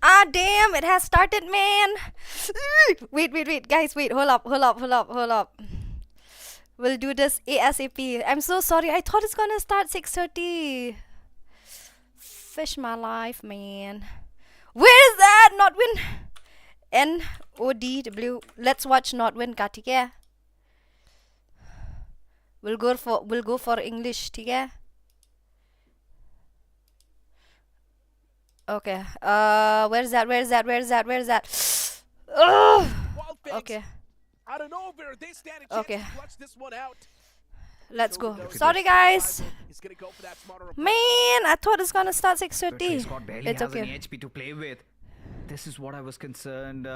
Ah, damn, it has started, man. Wait, guys, wait, hold up. We'll do this ASAP. I'm so sorry. I thought it's gonna start 6:30. Fish my life, man. Where is that? Not win. NODW. Let's watch not win ka, ठीक है? We'll go for English, ठीक है? Okay. Where's that? Ugh. Okay. Out of nowhere, they stand a chance to clutch this one out. Let's go. Sorry, guys. He's gonna go for that smarter approach. Man, I thought it's gonna start 6:30. Scott barely It's has okay. any HP to play with. This is what I was concerned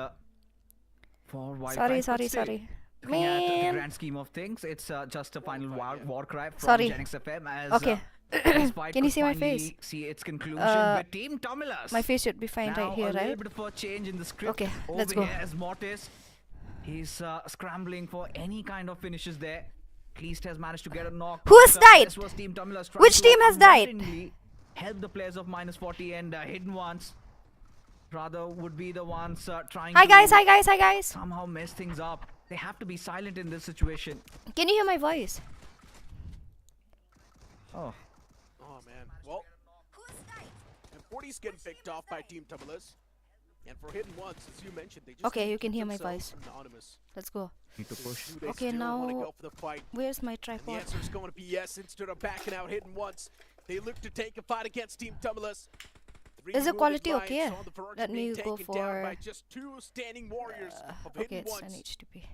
for. Sorry. Looking at the Man. grand scheme of things, it's just a final war cry from Sorry. Genix FM as Okay. this fight Can you could see my finally face? see its conclusion with Team Tomilas. My face should be fine Now, right here, a little right? bit of a change in the script. Okay, over let's go. Here as Mortis, he's scrambling for any kind of finishes there. At least has managed to get a knock. Who has died? This was Team Tomilas trying Which to team has died? unwittingly help the players of -40 and hidden ones. Rather would be the ones trying Hi to guys. somehow mess things up. They have to be silent in this situation. Can you hear my voice? Oh, Oh man. Well, and 40's getting picked off by Team Tomilas. And for hidden ones, as you mentioned, they just Okay, need you to can keep hear my themselves voice. anonymous. Let's go. need to push. Do they Okay, still wanna now- go for the fight? Where's my And the tripod? answer is going to be yes. Instead of backing out hidden ones, they look to take a fight against Team Tomilas. Is the quality okay? Let me go for- by just two standing warriors of Okay, hidden it's ones. an HTTP.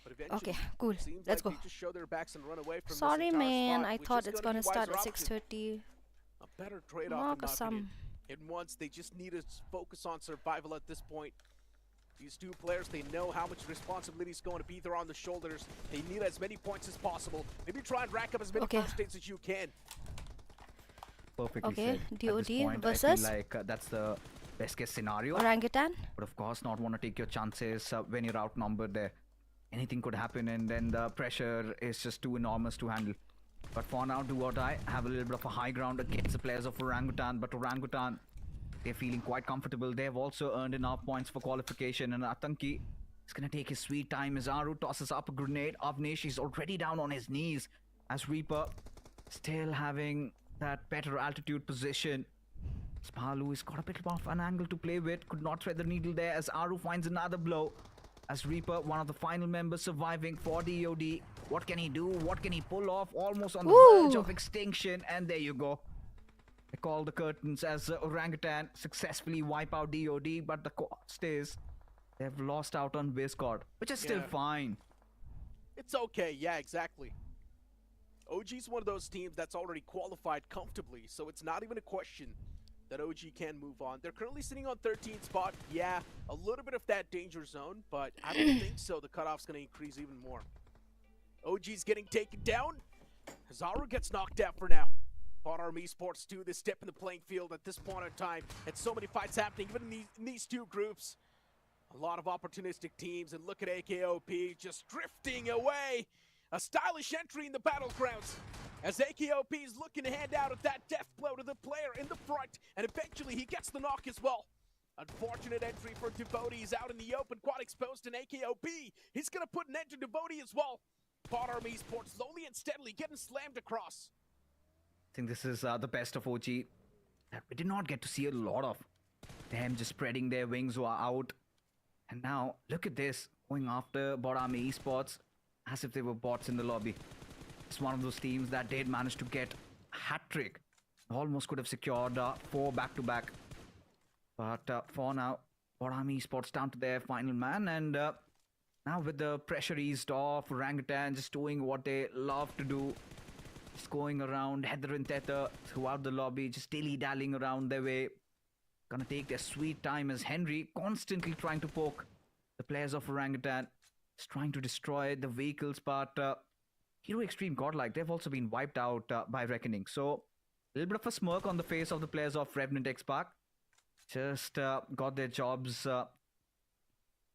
But eventually, Okay, cool. seems Let's like go. they just show their backs and run away from this Sorry, entire man. spot, I which thought is it's gonna gonna be start wiser at option. 6:30. A better trade-off in my opinion. Some. Hidden ones, they just need to focus on survival at this point. These two players, they know how much responsibility is going to be there on their shoulders. They need as many points as possible. Maybe try and rack up as many Okay. first hits as you can. Perfectly Okay, said. At DOD this point, versus? I feel like that's the best case scenario. Orangutan. But of course, not want to take your chances when you're outnumbered there. Anything could happen, and then the pressure is just too enormous to handle. But for now, do or die, have a little bit of a high ground against the players of Orangutan. But Orangutan, they're feeling quite comfortable. They've also earned enough points for qualification. And Atanki is going to take his sweet time as Aru tosses up a grenade. Avnish is already down on his knees as Reaper still having that better altitude position. Spalu has got a bit of an angle to play with. Could not thread the needle there as Aru finds another blow. As Reaper, one of the final members surviving for DOD. What can he do? What can he pull off? Almost on the verge of extinction. And there you go. They call the curtains as Orangutan successfully wipe out DOD. But the cost is they've lost out on Viscord, which is still Yeah. fine. It's okay, yeah, exactly. OG's one of those teams that's already qualified comfortably, so it's not even a question that OG can move on. They're currently sitting on 13th spot. Yeah, a little bit of that danger zone, but I don't think so. The cutoff's going to increase even more. OG's getting taken down. Hazaru gets knocked out for now. Bot Arm Esports 2, they step in the playing field at this point in time. And so many fights happening, even in these two groups. A lot of opportunistic teams, and look at AKOP just drifting away. A stylish entry in the battlegrounds as AKOP is looking to hand out that death blow to the player in the front, and eventually he gets the knock as well. Unfortunate entry for Devotee. He's out in the open, quite exposed, and AKOP, he's going to put an end to Devotee as well. Bot Arm Esports slowly and steadily getting slammed across. I think this is the best of OG that we did not get to see a lot of. Them just spreading their wings were out. And now, look at this, going after Bodami Esports as if they were bots in the lobby. It's one of those teams that did manage to get a hat-trick. Almost could have secured 4 back-to-back. But for now, Bodami Esports down to their final man. And now with the pressure eased off, Orangutan just doing what they love to do. Just going around, heather and tether throughout the lobby, just dilly-dallying around their way. Gonna take their sweet time as Henry constantly trying to poke the players of Orangutan. Just trying to destroy the vehicles, but Hero Extreme Godlike, they've also been wiped out by Reckoning. So, a little bit of a smirk on the face of the players of Revenant X Park. Just got their jobs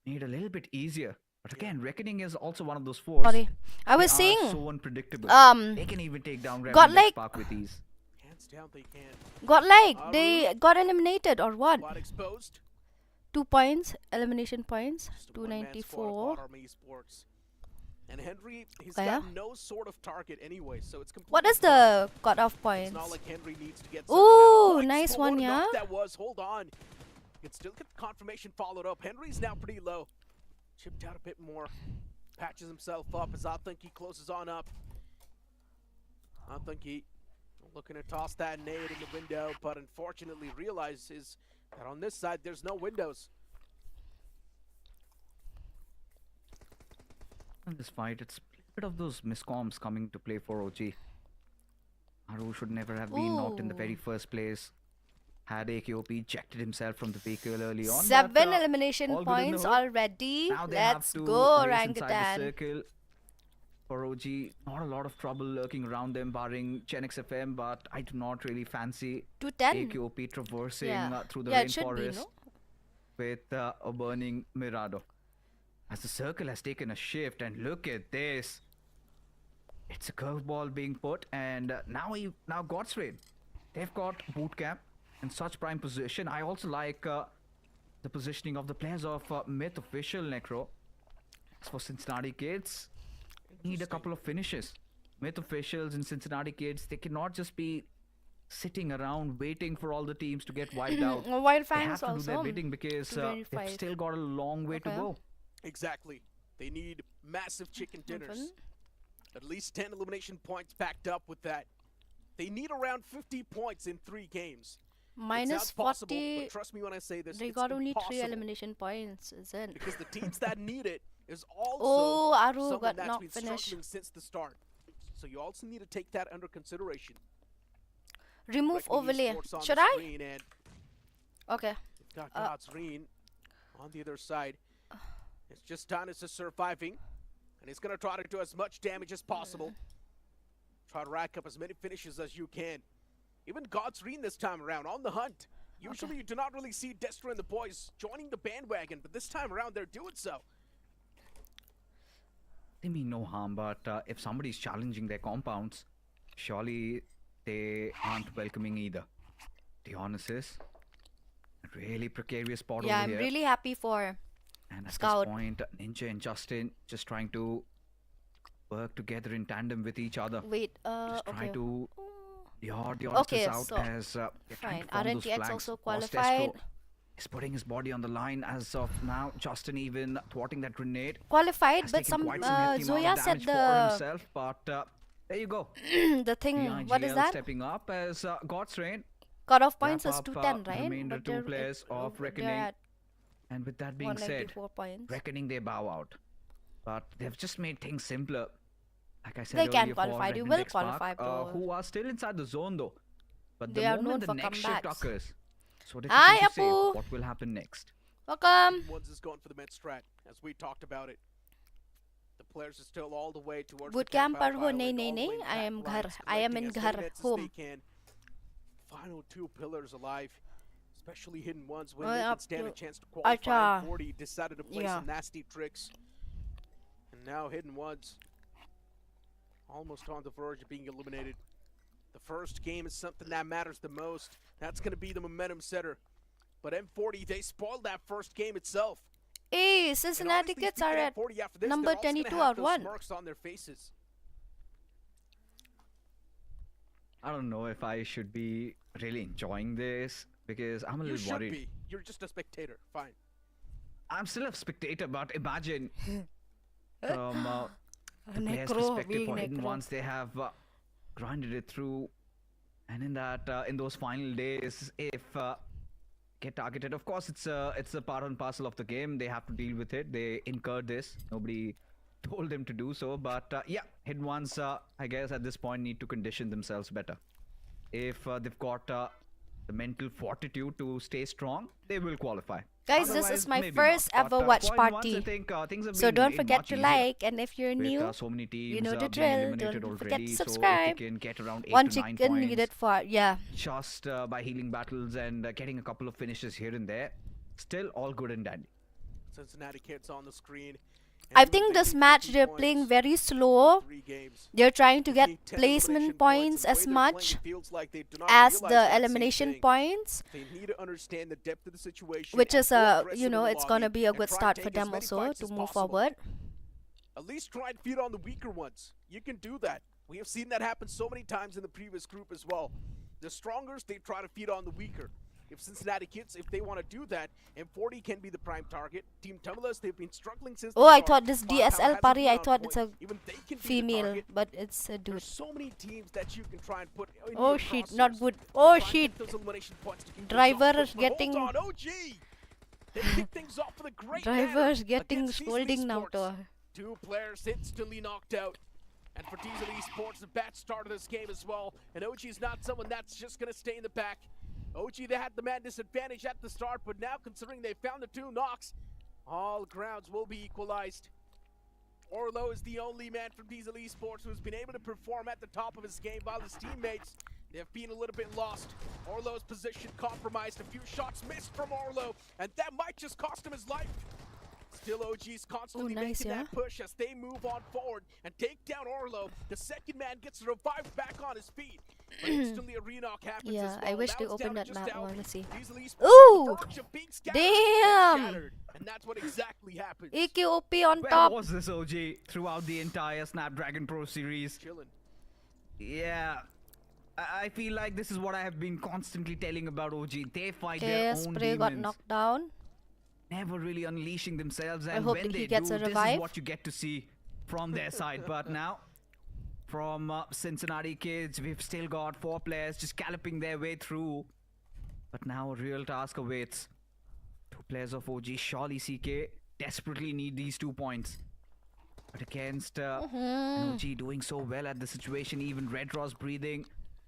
made a little bit easier. But again, Reckoning is also one of those forces. Sorry, I was They saying. are so unpredictable. They can even take down Revenant Godlike- X Park with ease. Hands down, they can. Got like they got eliminated or what? Lot exposed. 2 points, elimination points, Just a one-man squad of 294. Bottom Esports. And Henry, he's Okay. got no sort of target anyway, so it's completely What is fine. the cutoff It's points? not like Henry needs to get Ooh, something out. nice But one, what a knock yeah. that was. Hold on. You can still get the confirmation followed up. Henry's now pretty low. Chipped out a bit more. Patches himself up as Athanki closes on up. Athanki looking to toss that nade in the window, but unfortunately realizes that on this side there's no windows. In this fight, it's a bit of those miscoms coming to play for OG. Aru should never have been knocked in the very Ooh. first place. Had AKOP ejected himself from the vehicle early on. 7 but, elimination all good in the points hood. already. Now they have Let's to go, race inside the Rangitan. circle. For OG, not a lot of trouble lurking around them, barring Chenix FM, but I do not really fancy 210. AKOP traversing Yeah, through the yeah, it should be, rainforest no? with a burning Mirado. As the circle has taken a shift, and look at this. It's a curveball being put, and now God's Raid. They've got boot camp in such prime position. I also like the positioning of the players of Myth Official Necro. As for Cincinnati Kids, need a couple of finishes. Myth Officials and Cincinnati Kids, they cannot just be sitting around waiting for all the teams to get wiped out. Wild They have Fangs to do their also. bidding because they've 225. still got a long way to Okay. go. Exactly. They need massive chicken dinners. Open. At least 10 elimination points backed up with that. They need around 50 points in 3 games. It Minus sounds possible, 40. but trust me when I say this, They it's got only 3 impossible. elimination points, isn't? Because the teams that need it is also Oh, Aru someone got that's not been finished. struggling since the start. So you also need to take that under consideration. Remove Reckoning overlay. Esports on Should the I? screen, and Okay. we've got God's Reen on the other side. It's just Tannis is surviving, and he's going to try to do as much damage as possible. Try to rack up as many finishes as you can. Even God's Reen this time around on the hunt. Usually you do not really see Destro and the boys joining the bandwagon, but this time around they're doing so. They mean no harm, but if somebody's challenging their compounds, surely they aren't welcoming either. Dionysus, a really precarious spot Yeah, over I'm here. really happy for. And at Scout. this point, Ninja and Justin just trying to work together in tandem with each other. Wait, Just okay. trying to yard Okay, out so, as they're trying fine. to form those RNTX flanks. also Of course, qualified. Destro is putting his body on the line as of now. Justin even thwarting that grenade. Qualified, Has but taken some quite some hefty amount Zoya of said damage for the himself, but there you go. the thing. What is DIGL that? stepping up as God's Rain. Cutoff points wrap is up, 210, the right? remainder But two they're players of they're Reckoning. at And with that being said, 194 points. Reckoning they bow out. But they've just made things simpler. Like I said They earlier, can for qualify. They Red will Index Park, qualify, bro. who are still inside the zone though. But They the are moment known the for next shift comebacks. occurs, so Hi, difficult to say Apu. what will happen next. Welcome. Ones is going for the mid strat, as we talked about it. The players are still all the way towards Boot the camp camp par ho, island, nahi, all nahi, the way nahi. in I back am lines, ghar. I am collecting in as ghar, many nets as they home. can. Final 2 pillars alive, especially hidden ones when Oh, they can up stand a to- chance to qualify. Acha. 40 decided to play Yeah. some nasty tricks, and now hidden ones almost on the verge of being eliminated. The first game is something that matters the most. That's going to be the momentum setter. But M40, they spoiled that first game itself. Hey, And Cincinnati honestly Kids speaking, are at M40 after this, number they're also gonna 22 have out those 1. smirks on their faces. I don't know if I should be really enjoying this because I'm a You little should worried. be. You're just a spectator. Fine. I'm still a spectator, but imagine from the player's Necro, perspective being for hidden necro. ones, they have grinded it through, and in that in those final days, if get targeted, of course it's a part and parcel of the game. They have to deal with it. They incurred this. Nobody told them to do so, but yeah, hidden ones, I guess at this point need to condition themselves better. If they've got the mental fortitude to stay strong, they will qualify. Guys, this is Otherwise, my maybe first not. ever But, watch for hidden ones, party. I think, things have So been don't made forget much to easier like, and if you're with, new, so many teams you know the being drill. eliminated Don't forget already, to so if subscribe. they can get around 8 One to 9 chicken points needed for just by healing battles and getting a couple of finishes here and there, still all good and dandy. Cincinnati Kids on the screen. I And think they this need match 50 they're points playing in very slow. 3 games. They're trying to They get need 10 elimination placement points and the way as they're much playing, it feels like they do not as realize the that same elimination thing. points, They need to understand the depth of the situation, which and is go you aggressive know, in the it's gonna lobby be a and good try and start for take as them many also fights to as move possible. forward. At least try and feed on the weaker ones. You can do that. We have seen that happen so many times in the previous group as well. The strongers, they try to feed on the weaker. If Cincinnati Kids, if they want to do that, M40 can be the prime target. Team Tumbler's, they've been struggling since the Oh, I start. thought this Firepower DSL hasn't party, been I on thought it's point. a Even they can be the female, target. but it's a dude. There's so many teams that you can try and put in Oh your shit, crosshairs not good. to Oh try and shit. get those elimination points to keep Driver those off. is But getting- hold on, OG! They kick things off with a great Drivers manner getting against Diesel scolding now Esports. to her. 2 players instantly knocked out. And for Diesel Esports, the bad start of this game as well. And OG is not someone that's just going to stay in the back. OG, they had the man disadvantage at the start, but now considering they found the 2 knocks, all grounds will be equalized. Orlo is the only man from Diesel Esports who's been able to perform at the top of his game, while his teammates, they have been a little bit lost. Orlo's position compromised, a few shots missed from Orlo, and that might just cost him his life. Still, OG's constantly nice, making yeah. that push as they move on forward and take down Orlo. The second man gets revived back on his feet, but instantly a re-knock happens Yeah, as well. I wish Now they it's opened down to that just map how more. Let's see. Diesel Esports Ooh! on the verge of being scattered. Damn! Get shattered, and that's what exactly happens. AKOP on Where top. was this OG throughout the entire Snapdragon Pro series? Chilling. Yeah. I feel like this is what I have been constantly telling about OG. They fight Okay, their own Spray got demons, knocked down. never really unleashing themselves. And hope when that he they gets do, a this revive. is what you get to see from their side. But now, from Cincinnati Kids, we've still got 4 players just galloping their way through. But now a real task awaits. 2 players of OG, surely CK desperately need these 2 points. But against an OG doing so well at the situation, even Red Ross breathing.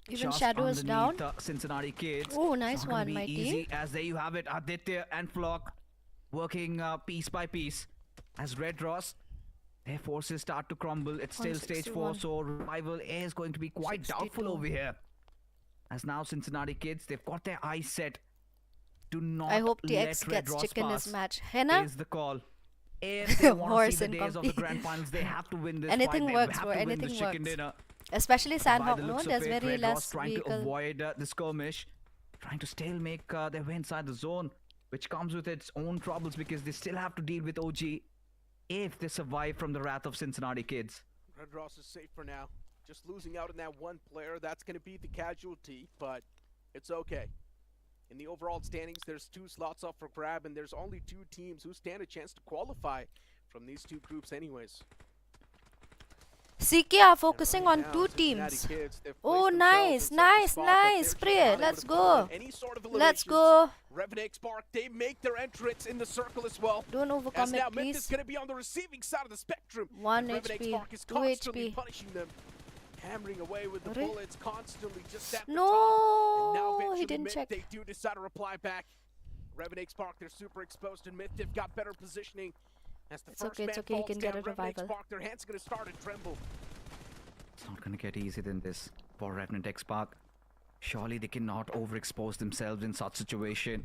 Even just Shadow is underneath, down. Cincinnati Kids. Oh, It's nice not gonna one, be Mighty. easy, as there you have it, Aditya and Flock working piece by piece. As Red Ross, their forces start to crumble. It's still stage 4, 161. so revival is going to be quite doubtful 62. over here. As now Cincinnati Kids, they've got their eyes set. Do not I hope let TX Red gets Ross chicken pass. this match. Henna? Is the call. If they want to Horse see the and days of the company. grand finals, they have to win this Anything fight. They works, have bro, to win anything this chicken works. dinner. Especially By Sandhawk, the no? looks of There's it, very Red Ross less trying to vehicle. avoid the skirmish, trying to still make their way inside the zone, which comes with its own troubles because they still have to deal with OG if they survive from the wrath of Cincinnati Kids. Red Ross is safe for now. Just losing out on that one player, that's going to be the casualty, but it's okay. In the overall standings, there's 2 slots up for grab, and there's only 2 teams who stand a chance to qualify from these 2 groups anyways. CK are And focusing right on now, 2 Cincinnati teams. Kids, they've Oh, placed themselves nice, in such a nice, spot that nice. they're just Spray, not able let's to go. pull in any sort of Let's eliminations. go. Revenant Spark, they make their entrance in the circle as well. Don't As overcome now it, Myth is please. going to be on the receiving side of the spectrum. 1 and Revenant HP, Spark is 2 constantly HP. punishing them. Hammering away with the Really? bullets constantly just at the top. And No, now he eventually didn't Myth, check. they do decide to reply back. Revenant Spark, they're super exposed, and Myth, they've got better positioning. As the It's first okay, it's man okay, he falls can down, get a Revenant revival. Spark, their hands are going to start to tremble. It's not going to get easier than this for Revenant X Park. Surely they cannot overexpose themselves in such situation.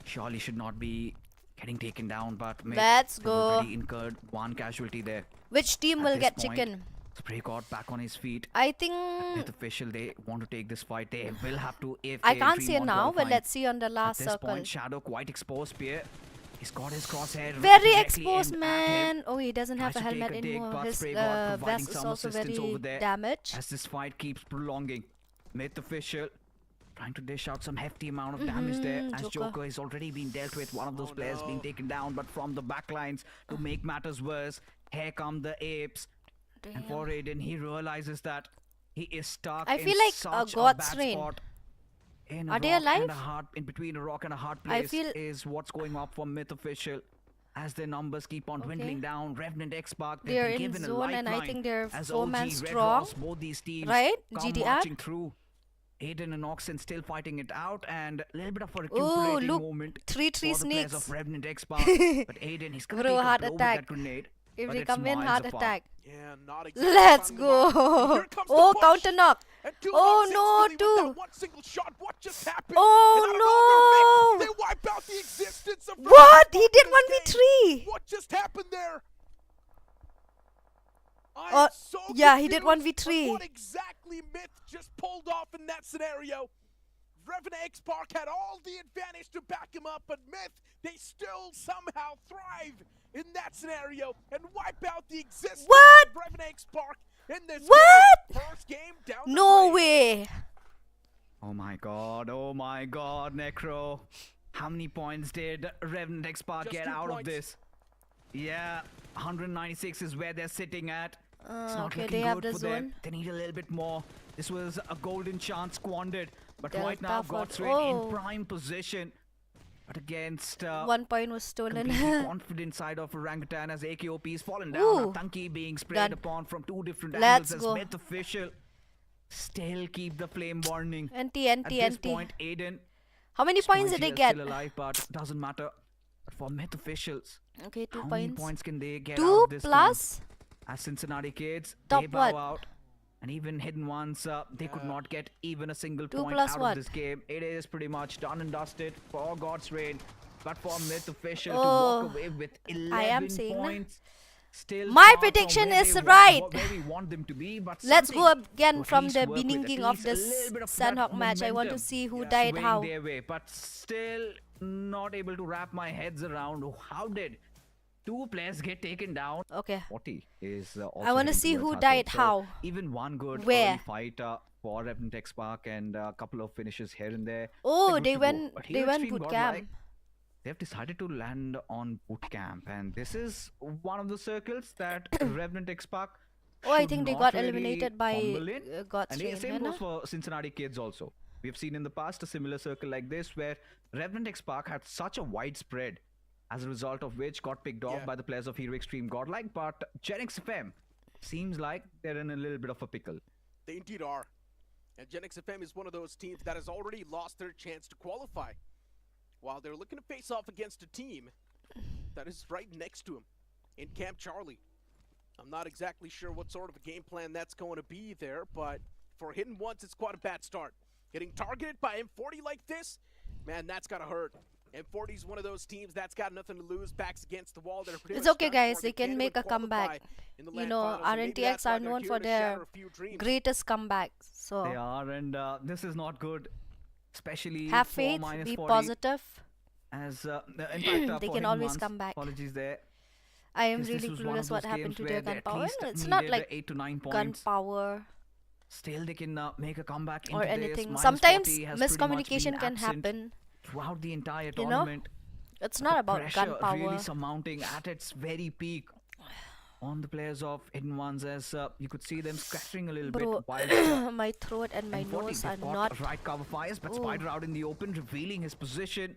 Surely should not be getting taken down, but Myth, Let's they've go. already incurred 1 casualty there. Which team At will this get point, chicken? Spray got back on his feet. I think With official, they want to take this fight. They will have to if I they can't dream see it on now, but qualifying. let's see on the At last this circle. point, Shadow quite exposed. Spear. He's got his crosshair Very directly exposed, aimed at him. man. Oh, he doesn't have a Tries to helmet take a dig, anymore. but His Spray God providing vest is some also assistance very over there. damaged. As this fight keeps prolonging. Myth official trying to dish out some hefty amount of damage there, as Joker. Joker has already been dealt with. One of those Oh, players no. being taken down, but from the backlines to make matters worse, here come the apes. And Damn. for Aiden, he realizes that he is stuck I in feel like such God's bad rain. spot. In Are a they rock and alive? a hard, in between a rock and a hard I place feel- is what's going up for Myth official. As their numbers keep on dwindling Okay. down, Revenant X Park, they've They're been in given a zone and I lifeline think they're as 4 man OG, Red strong. Ross, both these teams Right? come GDR? marching through. Aiden and Oxen still fighting it out, and a little bit of a Ooh, recuperating look, moment 3-3 for the players sneaks. of Revenant X Park. But Aiden, he's gonna Bro, take a heart blow with attack. that grenade. If but they it's come in, miles heart apart. attack. Yeah, not exactly Let's finding the mark. And go. here comes the Oh, push. counter knock. And 2 Oh, knocks no, instantly with that dude. one single shot. What just happened? Oh, And out of nowhere, no. They wipe out the existence of What? Revenant He Spark did in this game. 1v3. What just happened there? I am so yeah, he did confused 1v3. on what exactly Myth just pulled off in that scenario. RNTXKwisss had all the advantage to back him up, but Myth, they still somehow thrive in that scenario and wipe out the existence What? of RNTXKwisss in this What? game. First game down the No drain. way. Oh my god, Necro. How many points did RNTXKwisss Just get 2 out of points. this? Yeah, 196 is where they're sitting at. It's not Okay, looking they have good the for them. zone. They need a little bit more. This was a golden chance squandered. But right Delta now, for- Godsrain oh. in prime position. But against 1 point was stolen. completely confident side of Orangutan as AKOP is fallen down. Ooh. Atanki being sprayed Done. upon from 2 different Let's angles go. as Myth official. Still keep the flame burning. NT, At NT, this NT. point, Aiden. How many points did they Squidgy is get? Still alive, but doesn't matter. But for Myth officials, Okay, 2 how many points. points can they get out 2 of this plus? game? As Cincinnati kids, Top they bow what? out. And even hidden ones, they could not get even a single 2 point plus out what? of this game. It is pretty much done and dusted for God's Reign. But for Myth official to Oh, walk away with I am 11 saying na. points. Still My far from prediction where is they right. where we want them to be, but Let's go something again to at from least the work with, beginning at of least a this little bit of that Sandhawk match. I want to momentum see who Yeah. died swaying how. their way, but still not able to wrap my heads around how did 2 players get taken down. Okay. 40 is also I wanna heading see towards who our died team. So how. even one good Where? early fight for RNTXKwisss and a couple of finishes here and there. Oh, they're good they to go. went But they here went Extreme boot got camp. like, they've decided to land on boot camp, and this is one of the circles that RNTXKwisss Oh, I should think they not got really eliminated by fumble in. God's And Reign, the same है goes ना? for Cincinnati kids also. We've seen in the past a similar circle like this where RNTXKwisss had such a wide spread, as a result of which got picked off Yeah. by the players of Hero Extreme Godlike. But Genix FM seems like they're in a little bit of a pickle. They indeed are. And Genix FM is one of those teams that has already lost their chance to qualify. While they're looking to face off against a team that is right next to him in Camp Charlie. I'm not exactly sure what sort of a game plan that's going to be there, but for Hidden Ones, it's quite a bad start. Getting targeted by M40 like this, man, that's gotta hurt. M40 is one of those teams that's got nothing to lose, backs against the wall. They're pretty It's much okay, done guys. for. They can can't make even a comeback. qualify in the You LAN know, finals, and maybe RNTX that's why are they're known here for to their shatter a few dreams. greatest comebacks. So They are, and this is not good, especially have for faith, minus be 40, positive. As in fact, They for can Hidden always Ones, come back. Apologies there. I am because this really was one of clueless what those happened games to where their they at gunpowder. least It's not needed like 8 to 9 points. gunpowder Still, they can make a comeback into or this. anything. Minus Sometimes 40 has pretty much miscommunication been can absent happen. throughout the entire You know? tournament. It's The not about pressure gunpowder. really surmounting at its very peak on the players of Hidden Ones, as you could see them scattering a little Bro, bit while my throat and my M40, nose are they've got not. right cover fires, but Ooh. Spider out in the open, revealing his position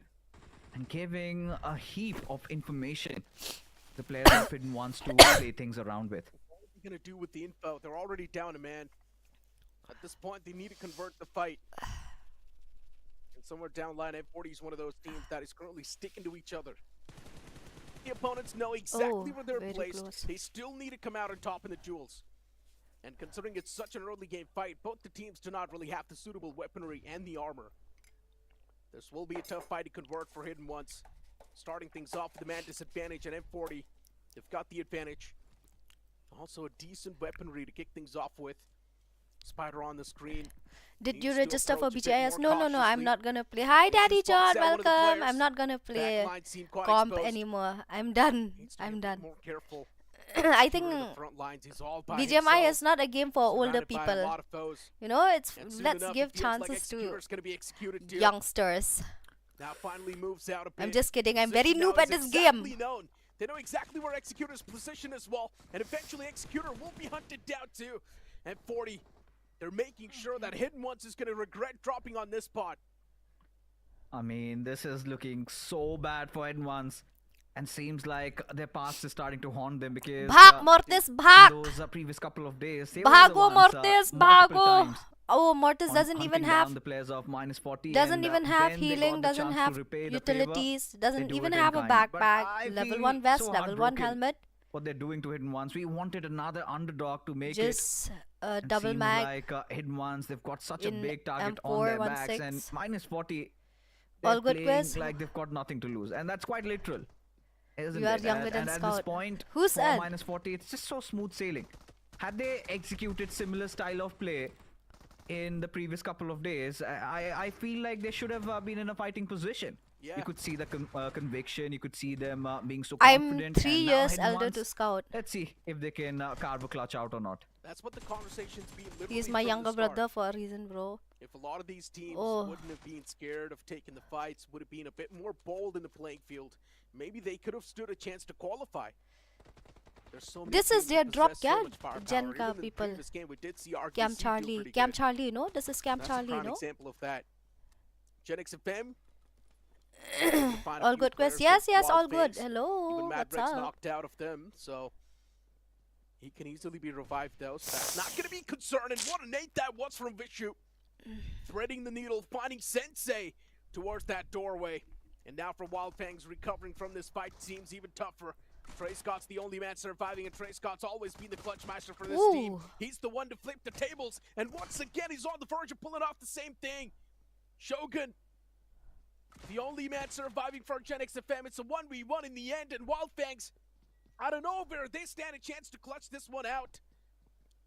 and giving a heap of information the players of Hidden Ones to play things around with. What are they gonna do with the info? They're already down a man. At this point, they need to convert the fight. And somewhere down line, M40 is one of those teams that is currently sticking to each other. The opponents know exactly where they're very placed. close. They still need to come out on top in the duels. And considering it's such an early game fight, both the teams do not really have the suitable weaponry and the armor. This will be a tough fight to convert for Hidden Ones. Starting things off with the man disadvantage at M40. They've got the advantage. Also a decent weaponry to kick things off with. Spider on the screen. Did needs you to register for approach a bit BGIS? more No, I'm cautiously. not gonna play. Hi, Daddy This spots John, out one of the welcome. players. I'm not gonna play Backline seemed quite comp exposed. anymore. I'm done. Needs to be a I'm bit done. More careful. I Shooter think in the front lines, he's all by BGMI himself, is not a game for older surrounded by a people. lot of foes. You know, it's And soon let's enough, give it feels like chances to Executor's gonna be executed too. youngsters. Now finally moves out a bit. I'm just kidding. I'm very Position noob now at is this game. exactly known. They know exactly where Executor's position is well, and eventually Executor will be hunted down too. And 40, they're making sure that Hidden Ones is gonna regret dropping on this spot. I mean, this is looking so bad for Hidden Ones, and seems like their past is starting to haunt them because Bhag Mortis, in bhag! those previous couple of days, they were the Bhago ones, Mortis, multiple bhago! times Oh, Mortis on doesn't even hunting have down the players of minus 40, doesn't and, even have when they healing, got the doesn't chance to have repay the favor, utilities, doesn't do even it in have a kind. But backpack, I level feel 1 vest, so level 1 heartbroken helmet, what they're doing to Hidden Ones. We wanted another underdog to make it. just And double seems mag. like Hidden Ones, they've got such a in big target on M4, their backs, and 16. minus 40, All they're good, playing Quiz? like they've got nothing to lose, and that's quite literal, isn't You are it? younger and, than and at Scout. this point, Who for said? minus 40, it's just so smooth sailing. had they executed similar style of play in the previous couple of days, I feel like they should have been in a fighting position. Yeah. You could see the conviction. You could see them being so I'm confident. 3 and now years hidden elder ones, to Scout. let's see if they can carve a clutch out or not. That's what the conversation's been literally He's my from the younger start. brother for a reason, bro. If a lot of these teams Oh. wouldn't have been scared of taking the fights, would have been a bit more bold in the playing field, maybe they could have stood a chance to qualify. There's so many This is teams their that drop, possess so yeah, much firepower. Gen Even ka in the people. previous game, we did see RKC Cam do Charlie. pretty Cam good. Charlie, you know? This is Cam That's Charlie, a you prime know? example of that. Gen XFM. All good, Quiz. Yes, all good. Hello, Even what's Maverick's up? knocked out of them, so he can easily be revived though. So that's not going to be concerning. What a nade that was from Vishu. Threading the needle, finding Sensei towards that doorway. And now for Wildfangs, recovering from this fight seems even tougher. Trey Scott's the only man surviving, and Trey Scott's always been the clutch master for this team. Ooh. He's the one to flip the tables, and once again, he's on the verge of pulling off the same thing. Shogun, the only man surviving for Gen XFM. It's a 1v1 in the end, and Wildfangs, out of nowhere, they stand a chance to clutch this one out.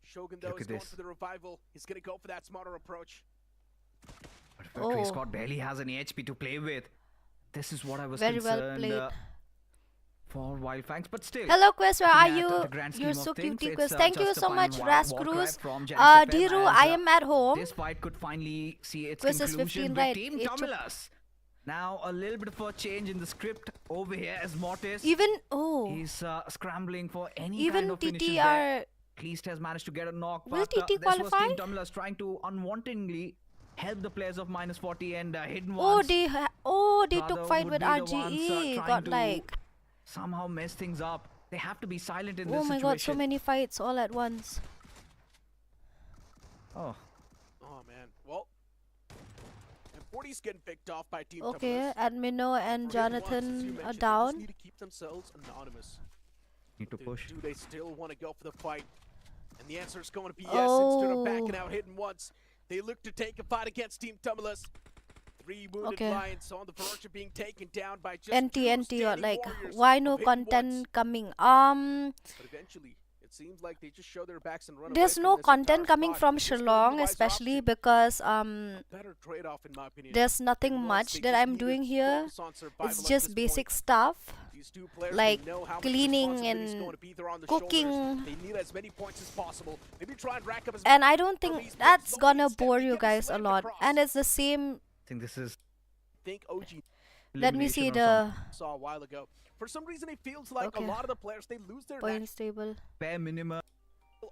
Shogun, though, Look is at going this. for the revival. He's going to go for that smarter approach. But Trey Oh. Scott barely has any HP to play with. This is what I was Very well concerned played. For Wildfangs, but still. Hello, Quiz. Where are Yeah, you? the grand You're scheme so of things, cutie, it's, Quiz. Thank you just a so final much, war Ras cry Cruz. from Gen XFM, Dhiru, and, I am at home. This fight could finally see its Quiz is conclusion 15, with right? Team It took- Tumulus. Now a little bit of a change in the script over here as Mortis. Even, oh, He's scrambling for any even kind of finishes TT there. are. At least has managed to get a knock. Will but TT this was qualify? Team Tumulus trying to unwantingly help the players of -40 and hidden Oh, ones. they rather took fight would with be the ones, RGE. trying Got to like, somehow mess things up. They have to be silent in oh this my situation. god, so many fights all at once. Oh, Oh, man. Well, and 40's getting picked off by Team Okay, Tumulus. Admino and For hidden ones, as you Jonathan are mentioned, they just down. need to keep themselves anonymous. need to push. Do they still want to go for the fight? And the answer is going to be yes. Instead of backing Oh. out hidden once, they look to take a fight against Team Tumulus. 3 wounded Okay. Lions on the verge of being taken down by just NT, 2 NT, or standing like, warriors why of no Hidden Ones. content coming? But eventually, it seems like they just show their backs and run There's away no from this content entire coming spot. from It's just gonna be Shillong, the wiser especially option. because Better trade-off in my opinion. there's nothing Hidden Ones, much they that just I'm need to doing here. focus on survival It's at just this basic point. stuff. These two players, like they know how much cleaning responsibility is and going to be there on the cooking. shoulders. They need as many points as possible. Maybe try and rack up as And I don't these think points. that's Slowly gonna and steadily bore you getting guys a slammed lot. across. And it's the same. I think this is think OG Let me see elimination or the saw a while ago. For some reason, it feels like Okay. a lot of the players, they lose their points table. bare minimum.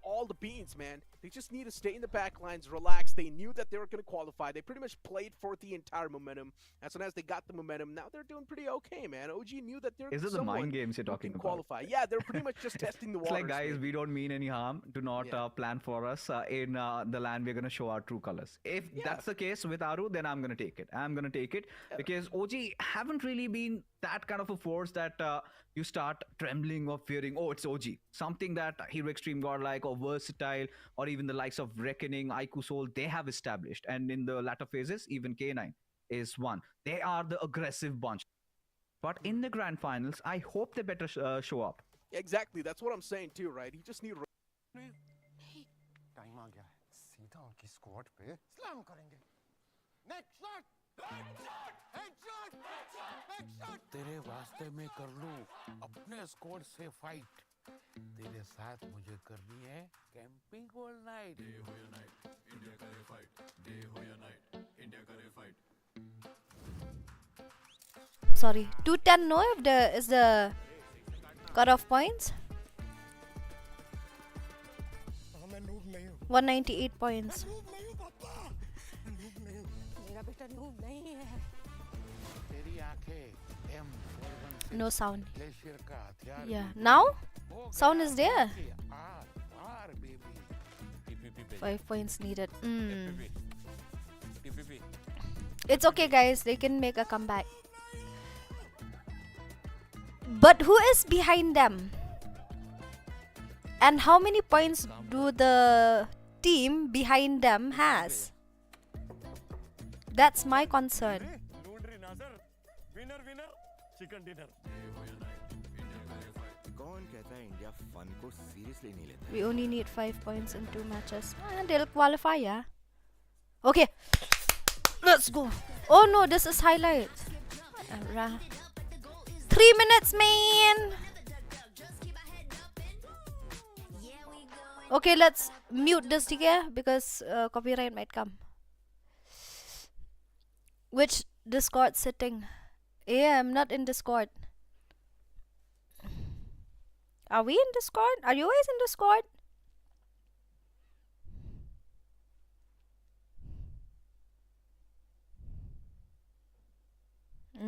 all the beans, man. They just need to stay in the back lines, relax. They knew that they were going to qualify. They pretty much played for the entire momentum. As soon as they got the momentum, now they're doing pretty okay, man. OG knew that they're Is it the someone mind games you're who talking can about? qualify. Yeah, they're pretty much just testing the It's waters. like, guys, man. we don't mean any harm. Do not Yeah. plan for us. In the land, we're going to show our true colors. If Yeah. that's the case with Aru, then I'm going to take it. I'm going to take it because OG haven't really been that kind of a force that you start trembling or fearing, oh, it's OG. Something that Hero Extreme Godlike or Versatile or even the likes of Reckoning, Aiku Soul, they have established. And in the latter phases, even K9 is one. They are the aggressive bunch. But in the grand finals, I hope they better show up. Exactly. That's what I'm saying too, right? You just need time आ गया है सीधा उनकी squad पे slam करेंगे next shot headshot headshot तेरे वास्ते में कर लूं अपने स्क्वाड से फाइट तेरे साथ मुझे करनी है कैंपिंग ऑल नाइट डे हो या नाइट इंडिया करे फाइट डे हो या नाइट इंडिया करे fight Sorry, 210. No, if the is the cutoff points. मैं नूब नहीं हूँ 198 points. नूब नहीं हूँ पापा नूब नहीं हूँ मेरा बेटा नूब नहीं है तेरी आंखें M41 No sound. ग्लेशियर का हथियार Yeah. Now sound is there. आर baby TPP 5 points needed. TPP It's okay, guys. They can make a comeback. But who is behind them? And how many points do the team behind them has? That's my concern. ढूंढ रही नाजर winner winner chicken dinner day हो या night India करे fight कौन कहता है India fun को सीरियसली नहीं लेता. We only need 5 points in 2 matches. They'll qualify, yeah. Okay. Let's go. Oh no, this is highlights. 3 minutes, man. Okay, let's mute this here because copyright might come. Which Discord sitting? Yeah, I'm not in Discord. Are we in Discord? Are you guys in Discord?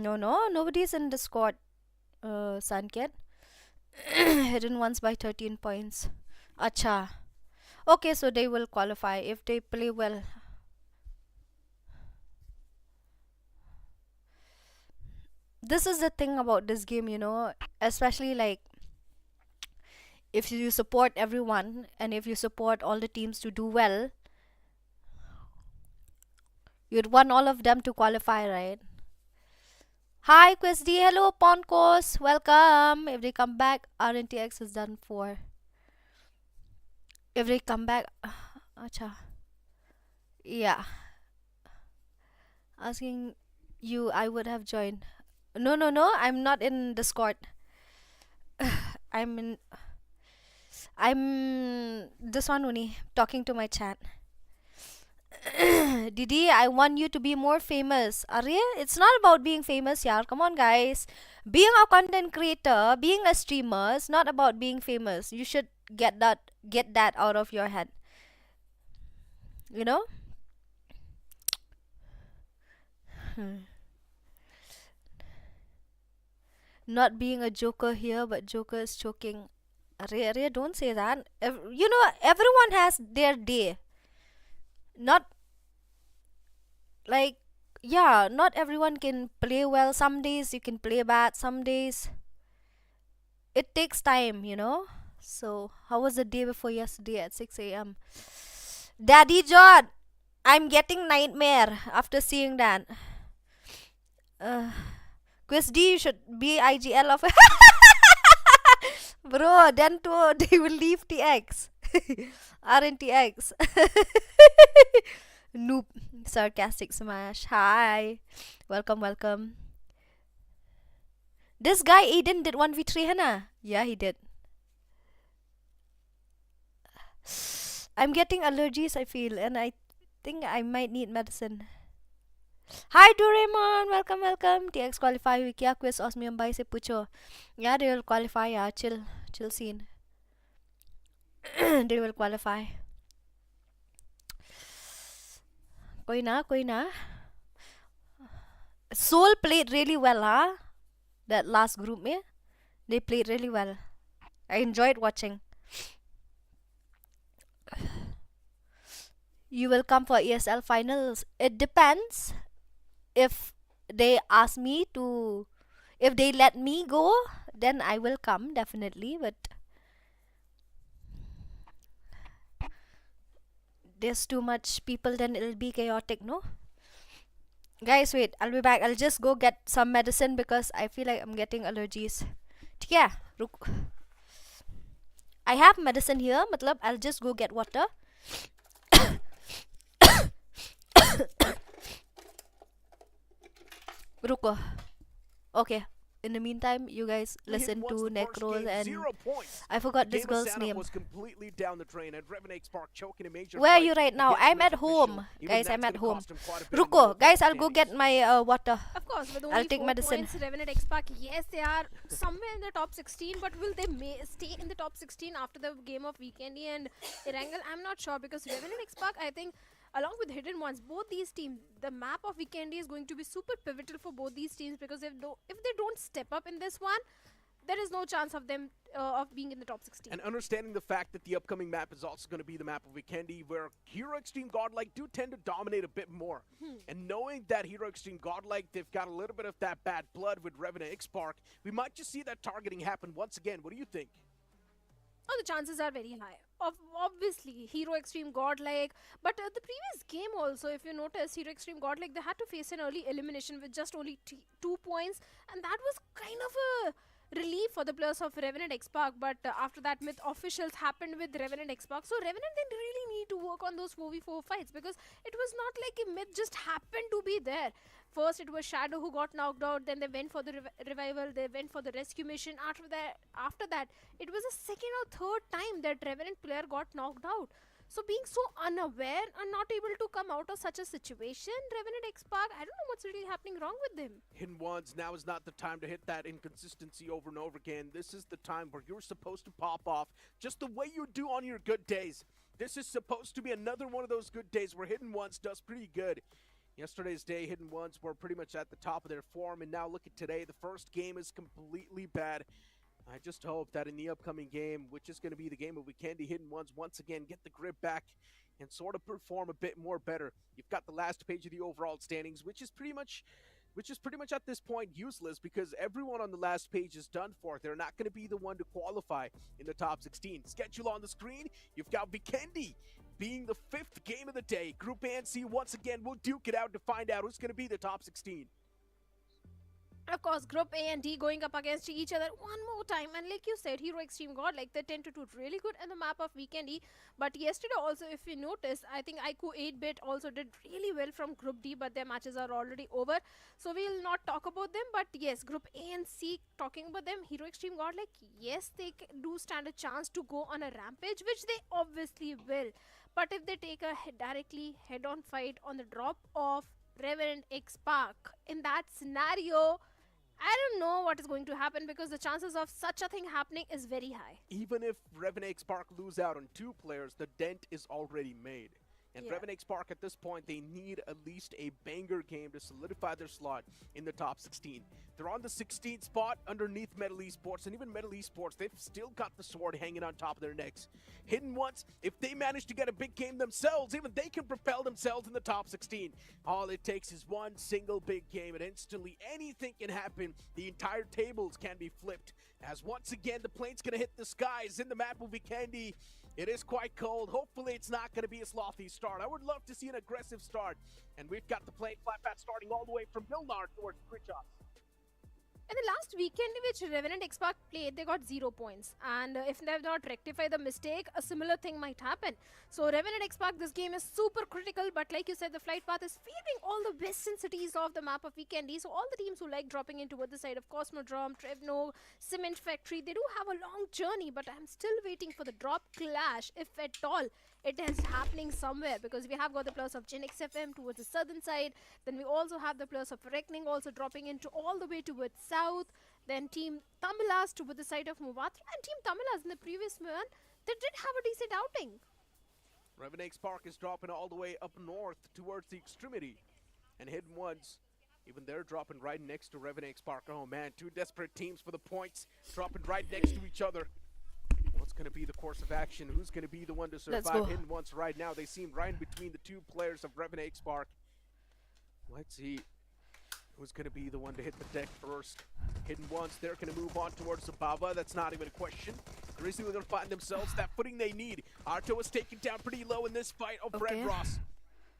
No, nobody's in Discord, Sanket. Hidden ones by 13 points. Acha. Okay, so they will qualify if they play well. This is the thing about this game, you know, especially like if you support everyone and if you support all the teams to do well, you'd want all of them to qualify, right? Hi QuissD, hello Poncos, welcome. If they come back, RNTX is done for. If they come back, acha. Yeah. Asking you, I would have joined. No, I'm not in Discord. I'm this one only, talking to my chat. Didi, I want you to be more famous. Arey, it's not about being famous, yaar. Come on, guys. Being a content creator, being a streamer, is not about being famous. You should get that out of your head. You know? Not being a joker here, but joker is choking. Arey, don't say that. You know, everyone has their day. Not like, yeah, not everyone can play well. Some days you can play bad, some days it takes time, you know. So how was the day before yesterday at 6 a.m? Daddy John, I'm getting nightmare after seeing that. QuissD, you should be IGL of bro, then too they will leave TX. RNTX. Noob. Sarcastic smash. Hi. Welcome. This guy Aiden did 1v3 Hana. Yeah, he did. I'm getting allergies, I feel, and I think I might need medicine. Hi Doraemon, welcome. TX qualify हुई क्या quiz osmium भाई से पूछो. Yeah, they will qualify. Yeah, chill scene. They will qualify. कोई ना. Soul played really well, huh? That last group में, they played really well. I enjoyed watching. You will come for ESL finals. It depends. If they ask me to, if they let me go, then I will come definitely. But there's too much people, then it'll be chaotic, no? Guys, wait, I'll be back. I'll just go get some medicine because I feel like I'm getting allergies. Yeah, ruk. I have medicine here. Matlab, I'll just go get water. Ruko. Okay. In the meantime, you guys listen to Necros and I forgot this girl's name. Where are you right now? I'm at home. Guys, I'm at home. Ruko. Guys, I'll go get my water. Of course, with only I'll take 4 medicine. points, RNTXKwisss, yes, they are somewhere in the top 16, but will they stay in the top 16 after the game of Weekendy and Erangel? I'm not sure because RNTXKwisss, I think, along with Hidden Ones, both these teams, the map of Weekendy is going to be super pivotal for both these teams because if they don't step up in this one, there is no chance of them of being in the top 16. And understanding the fact that the upcoming map is also going to be the map of Weekendy, where Hero Extreme Godlike do tend to dominate a bit more. And knowing that Hero Extreme Godlike, they've got a little bit of that bad blood with RNTXKwisss, we might just see that targeting happen once again. What do you think? Oh, the chances are very high. Obviously, Hero Extreme Godlike. But the previous game also, if you notice, Hero Extreme Godlike, they had to face an early elimination with just only 2 points. And that was kind of a relief for the players of Revenant X Park, but after that Myth officials happened with Revenant X Park, so Revenant didn't really need to work on those 4v4 fights because it was not like a Myth just happened to be there. First it was Shadow who got knocked out, then they went for the revival, they went for the rescue mission. After that, it was a second or third time that Revenant player got knocked out. So being so unaware and not able to come out of such a situation, Revenant X Park, I don't know what's really happening wrong with them. Hidden Ones, now is not the time to hit that inconsistency over and over again. This is the time where you're supposed to pop off just the way you do on your good days. This is supposed to be another one of those good days where Hidden Ones does pretty good. Yesterday's day, Hidden Ones were pretty much at the top of their form, and now look at today. The first game is completely bad. I just hope that in the upcoming game, which is going to be the game of Weekendy, Hidden Ones once again get the grip back and sort of perform a bit more better. You've got the last page of the overall standings, which is pretty much at this point useless because everyone on the last page is done for. They're not going to be the one to qualify in the top 16. Schedule on the screen, you've got Weekendy being the 5th game of the day. Group A and C once again will duke it out to find out who's going to be the top 16. Of course, Group A and D going up against each other one more time. And like you said, Hero Extreme God, like they tend to do really good in the map of Weekendy. But yesterday also, if you notice, I think IQ 8-bit also did really well from Group D, but their matches are already over. So we'll not talk about them. But yes, Group A and C, talking about them, Hero Extreme God, like yes, they do stand a chance to go on a rampage, which they obviously will. But if they take a directly head-on fight on the drop of Revenant X Park, in that scenario, I don't know what is going to happen because the chances of such a thing happening is very high. Even if Revenant X Park lose out on 2 players, the dent is already made. And Yeah. Revenant X Park at this point, they need at least a banger game to solidify their slot in the top 16. They're on the 16th spot underneath Metal Esports, and even Metal Esports, they've still got the sword hanging on top of their necks. Hidden Ones, if they manage to get a big game themselves, even they can propel themselves in the top 16. All it takes is one single big game, and instantly anything can happen. The entire tables can be flipped. As once again, the plane's going to hit the skies in the map of Weekendy. It is quite cold. Hopefully it's not going to be a slothy start. I would love to see an aggressive start. And we've got the plane flat path starting all the way from Milnar towards Krichos. In the last weekend which Revenant X Park played, they got 0 points. And if they have not rectified the mistake, a similar thing might happen. So Revenant X Park, this game is super critical. But like you said, the flight path is favoring all the western cities of the map of Weekendy. So all the teams who like dropping into the side of Cosmodrome, Trevno, Cement Factory, they do have a long journey. But I'm still waiting for the drop clash, if at all it is happening somewhere. Because we have got the players of Gen XFM towards the southern side. Then we also have the players of Reckoning also dropping into all the way towards south. Then Team Tamilas towards the side of Muvatra. And Team Tamilas in the previous one, they did have a decent outing. Revenant X Park is dropping all the way up north towards the extremity. And Hidden Ones, even they're dropping right next to Revenant X Park. Oh man, 2 desperate teams for the points, dropping right next to each other. What's going to be the course of action? Who's going to be the one to survive? Hidden Ones right now, they seem right in between the 2 players of Revenant X Park. Let's see who's going to be the one to hit the deck first. Hidden Ones, they're going to move on towards Zabava. That's not even a question. Grizzly are going to find themselves that footing they need. Arto is taken down pretty low in this fight of Red Ross.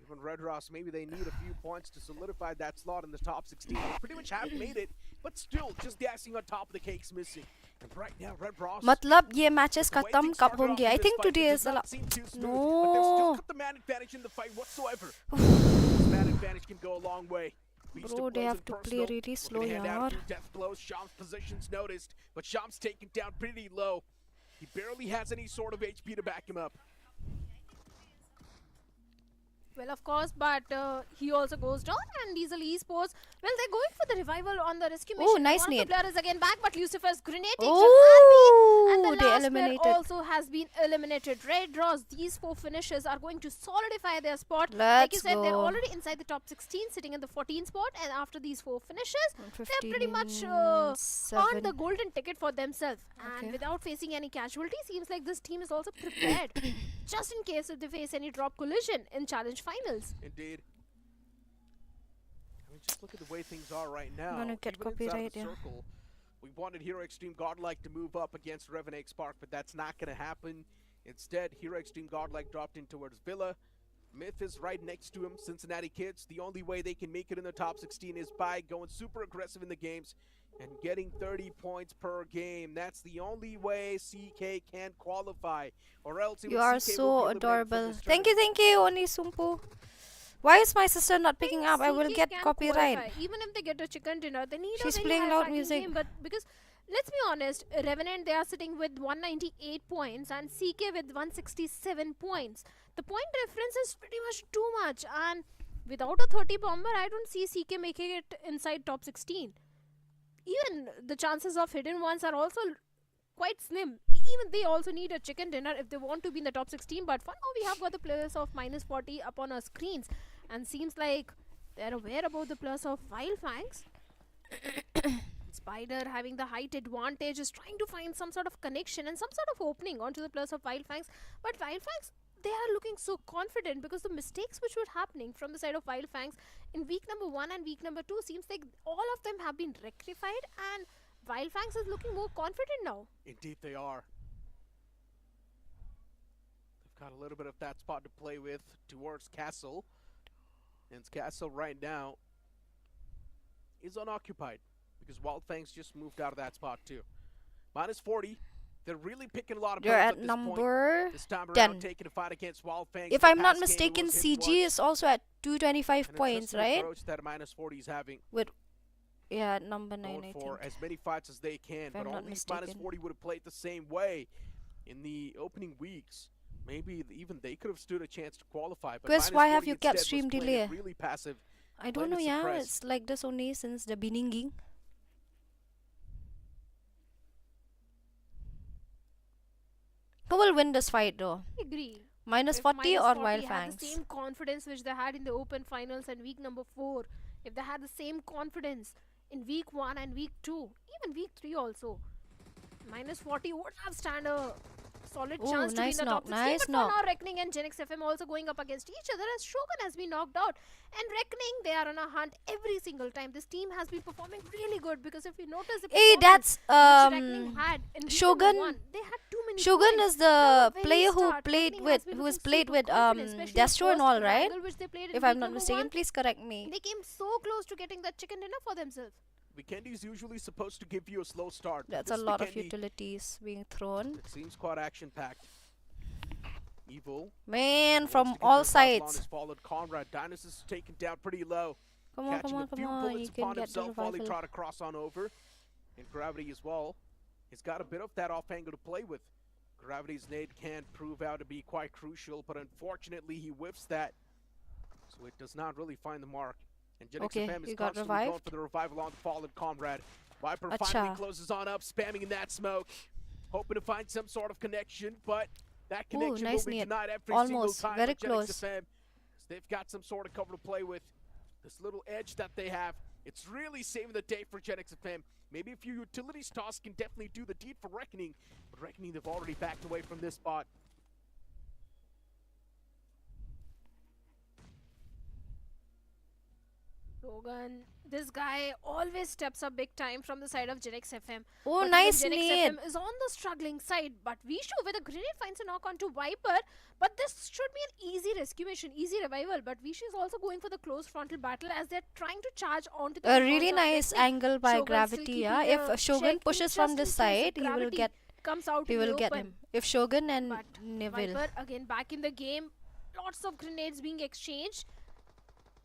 Even Red Ross, maybe they need a few points to solidify that slot in the top 16. They pretty much have made it, but still, just the icing on top of the cake's missing. And right now, Red Ross... मतलब ये matches खत्म कब होंगे? I think today is the last. No. No. But they've still got the man advantage in the fight whatsoever. This man advantage can go a long way. Bro, they have to play really slow, yaar. Death blows. Sham's position's noticed, but Sham's taken down pretty low. He barely has any sort of HP to back him up. Well, of course, but he also goes down, and Diesel Esports, well, they're going for the revival on the rescue mission. Oh, nice One of nade. the players is again back, but Lucifer's grenade takes Oh, an RP, and the they last eliminated. player also has been eliminated. Red Draws, these 4 finishes are going to solidify their spot. Like you Let's said, they're go. already inside the top 16, sitting in the 14th spot, and after these 4 finishes, they're pretty much 7. on the golden ticket for themselves. And Okay. without facing any casualties, seems like this team is also prepared, just in case if they face any drop collision in challenge finals. Indeed. I mean, just look at the way things are right now. Gonna get Even inside copyright, the yeah. circle, we wanted Hero Extreme Godlike to move up against Revenant X Park, but that's not going to happen. Instead, Hero Extreme Godlike dropped in towards Villa. Myth is right next to him, Cincinnati Kids. The only way they can make it in the top 16 is by going super aggressive in the games and getting 30 points per game. That's the only way CK can qualify, or else You are so adorable. Thank you, Oni Sumpu. Why is my sister not picking up? I will CK get can copyright. qualify. Even if they get a chicken dinner, they need She's a very playing high loud fighting music. game. But because let's be honest, Revenant, they are sitting with 198 points and CK with 167 points. The point difference is pretty much too much, and without a 30 bomber, I don't see CK making it inside top 16. Even the chances of hidden ones are also quite slim. Even they also need a chicken dinner if they want to be in the top 16. But for now, we have got the players of -40 up on our screens, and seems like they're aware about the plus of Wildfangs. Spider, having the height advantage, is trying to find some sort of connection and some sort of opening onto the plus of Wildfangs. But Wildfangs, they are looking so confident because the mistakes which were happening from the side of Wildfangs in week number 1 and week number 2 seems like all of them have been rectified, and Wildfangs is looking more confident now. Indeed they are. They've got a little bit of that spot to play with towards Castle. And Castle right now is unoccupied because Wildfangs just moved out of that spot too. -40. They're really picking a lot of They're points at this number point. This time 10. around, taking a fight against Wildfangs. If The I'm not past game, it mistaken, was hit CG once. is also at 225 An points, interesting right? approach that -40 is having. Yeah, at number 9, Going I for think. as many fights as they can, If but I'm not only mistaken. -40 would have played the same way in the opening weeks. Maybe even they could have stood a chance to qualify. But Quiz, why have -40 you kept instead was stream playing delay? it really passive. I don't know, playing it yeah. suppressed. It's like this only since the beginning. Who will win this fight though? I agree. -40 If or -40 had the Wildfangs? same confidence which they had in the open finals and week number 4, if they had the same confidence in week 1 and week 2, even week 3 also, -40 would have stand a solid Oh, chance to be nice in the knock, top 16. nice But for knock. now, Reckoning and Genix FM also going up against each other as Shogun has been knocked out. And Reckoning, they are on a hunt every single time. This team has been performing really good because if you notice the Hey, performance that's which Reckoning had in week Shogun. number 1, they had too many Shogun points. is the From the player very who start, played Reckoning with has been who has looking played super with confident, especially the Destro and first all, right? angle which they played in If week I'm not number mistaken, 1. please correct me. They came so close to getting that chicken dinner for themselves. Weekendy's usually supposed to give you a slow start. but That's a this lot of Weekendy, utilities being thrown. It seems quite action-packed. Evil. Man, wants from to get all those last on sides. his followed comrade. Dynus is taken down pretty low. Come on, Catching come on, a come few on. bullets You can upon get the himself while he revival. tried to cross on over. And Gravity as well. He's got a bit of that off angle to play with. Gravity's nade can prove out to be quite crucial, but unfortunately he whiffs that. So it does not really find the mark. And Genix Okay, FM is you got constantly going revived. for the revival on the fallen comrade. Viper Acha. finally closes on up, spamming in that smoke. Hoping to find some sort of connection, but that connection nice will be nade. denied every Almost, single time very for close. Genix FM. 'Cause they've got some sort of cover to play with. This little edge that they have, it's really saving the day for Genix FM. Maybe a few utilities toss can definitely do the deed for Reckoning, but Reckoning, they've already backed away from this spot. Logan, this guy always steps up big time from the side of Genix FM. Oh, But even nice Genix nade. FM is on the struggling side, but Vishu with a grenade finds a knock onto Viper. But this should be an easy rescue mission, easy revival. But Vishu is also going for the close frontal battle as they're trying to charge onto the A defense really of nice Reckoning. angle by Shogun Gravity, still yeah. keeping If a Shogun check pushes just from in this case side, he will Gravity get comes out he in will the get open. him. If Shogun and But Neville. Viper again back in the game. Lots of grenades being exchanged.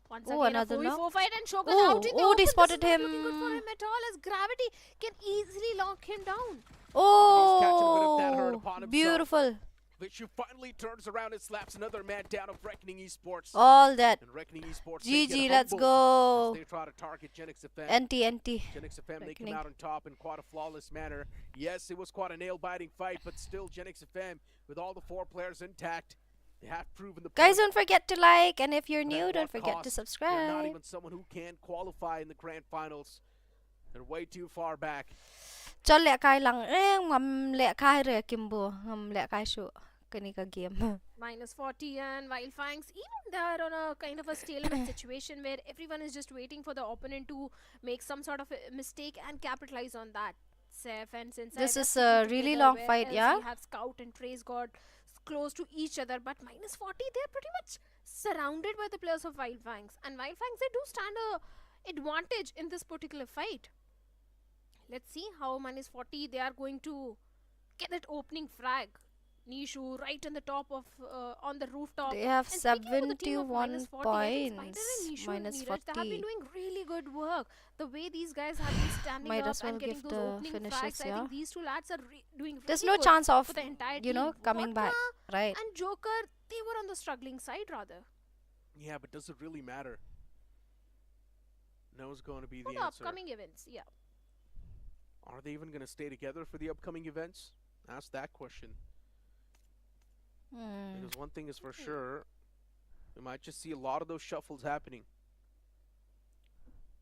Once Oh, again, another a 4v4 knock. fight and Shogun Oh, out in the oh, they open. spotted This is not looking good for him. him at all as Gravity can easily lock him down. catching a bit of that hurt Oh, upon himself. beautiful. Vishu finally turns around and slaps another man down of Reckoning Esports. All that. And Reckoning Esports, they GG, get let's humbled go. as they try to target Genix FM. NT. Genix FM, they came Reckoning. out on top in quite a flawless manner. Yes, it was quite a nail-biting fight, but still Genix FM, with all the 4 players intact, they have proven the Guys, point. don't forget to like, and if you're But at new, what don't forget to cost? They're not subscribe. even someone who can qualify in the grand finals. They're way too far back. Cho lẹ cai lang ngầm lẹ cai rồi Kimbo ngầm lẹ cai shu cái ka game. -40 and Wildfangs, even they are on a kind of a stalemate situation where everyone is just waiting for the opponent to make some sort of a mistake and capitalize on that. Seth and Sensei, This they're is sticking a really together, long whereas fight, yeah? We have Scout and Trace got close to each other, but -40, they're pretty much surrounded by the players of Wildfangs. And Wildfangs, they do stand a advantage in this particular fight. Let's see how -40 they are going to get that opening frag. Nishu right on the top of on the rooftop. They have And speaking of the team of 71 -40, I think Spider points. and Nishu and Minus Neeraj, they have been 40. doing really good work. The way these guys have been standing Might up as well and getting give those the opening finishes, frags, I yeah. think these two lads are doing There's really no good chance of, for the entire you know, team. coming back, Vodka right? and Joker, they were on the struggling side rather. Yeah, but does it really matter? No is going to be For the the answer. upcoming events, yeah. Are they even going to stay together for the upcoming events? Ask that question. Hmm. Because one thing is for sure, we might just see a lot of those shuffles happening.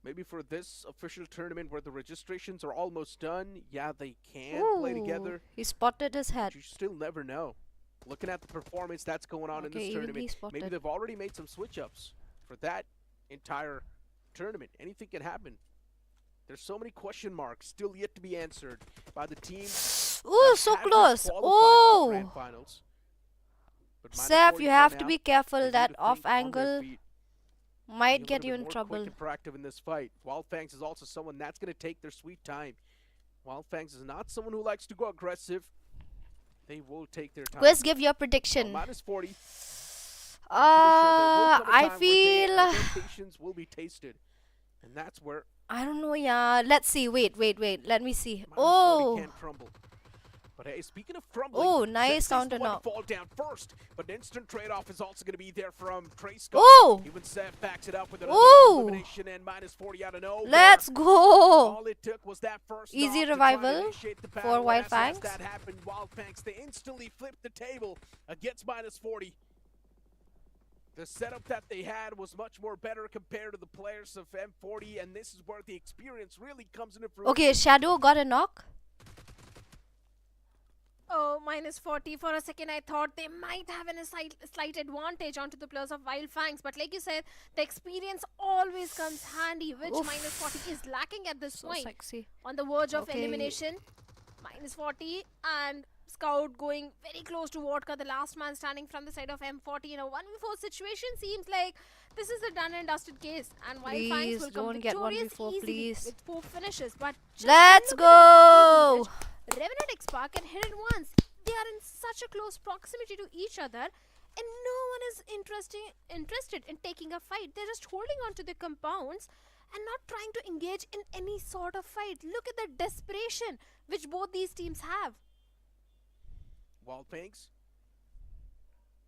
Maybe for this official tournament where the registrations are almost done, yeah, they can play Ooh, together. he spotted his But head. you still never know. Looking at the performance that's going on in Okay, this even he tournament, maybe spotted. they've already made some switch-ups for that entire tournament. Anything can happen. There's so many question marks still yet to be answered by the teams. Ooh, that so haven't close. qualified for the grand Oh, finals. But Seth, -40 you for have to now. be They careful. need That to off think on their angle feet. might Be a get little you bit in more trouble. quick and proactive in this fight. Wildfangs is also someone that's going to take their sweet time. Wildfangs is not someone who likes to go aggressive. They will take their time. Quiz, give your Well, prediction. -40. I'm pretty sure there will come a I time where feel. their patience will be tasted, and that's where I don't know, yeah. Let's see. Wait. Let me see. -40 Oh, can crumble. But hey, speaking of crumbling, oh, nice Zense's the counter one to knock. fall down first, but an instant trade-off is also going to be there from Trey Scott. Oh, Even Seth backs it up with another Ooh. elimination and -40 out of nowhere. let's go. All it took was that first Easy knock to try to revival initiate the for battle, and Wild as Fangs. that happened, Wildfangs, they instantly flipped the table against -40. The setup that they had was much more better compared to the players of M40, and this is where the experience really comes into fruition. Okay, Shadow got a knock. Oh, -40. For a second, I thought they might have a slight advantage onto the players of Wild Fangs. But like you said, the experience always comes handy, which Oof. -40 is lacking at this So point. sexy. On the verge of Okay. elimination, -40 and Scout going very close to Vodka, the last man standing from the side of M40 in a 1v4 situation. Seems like this is a done and dusted case, and Wild Fangs Please will come don't get victorious 1v4, easily please. with 4 finishes. But just Let's look at the go. advantage. Revenant X-Pac and Hidden Ones, they are in such a close proximity to each other, and no one is interested in taking a fight. They're just holding on to the compounds and not trying to engage in any sort of fight. Look at the desperation which both these teams have. Wildfangs,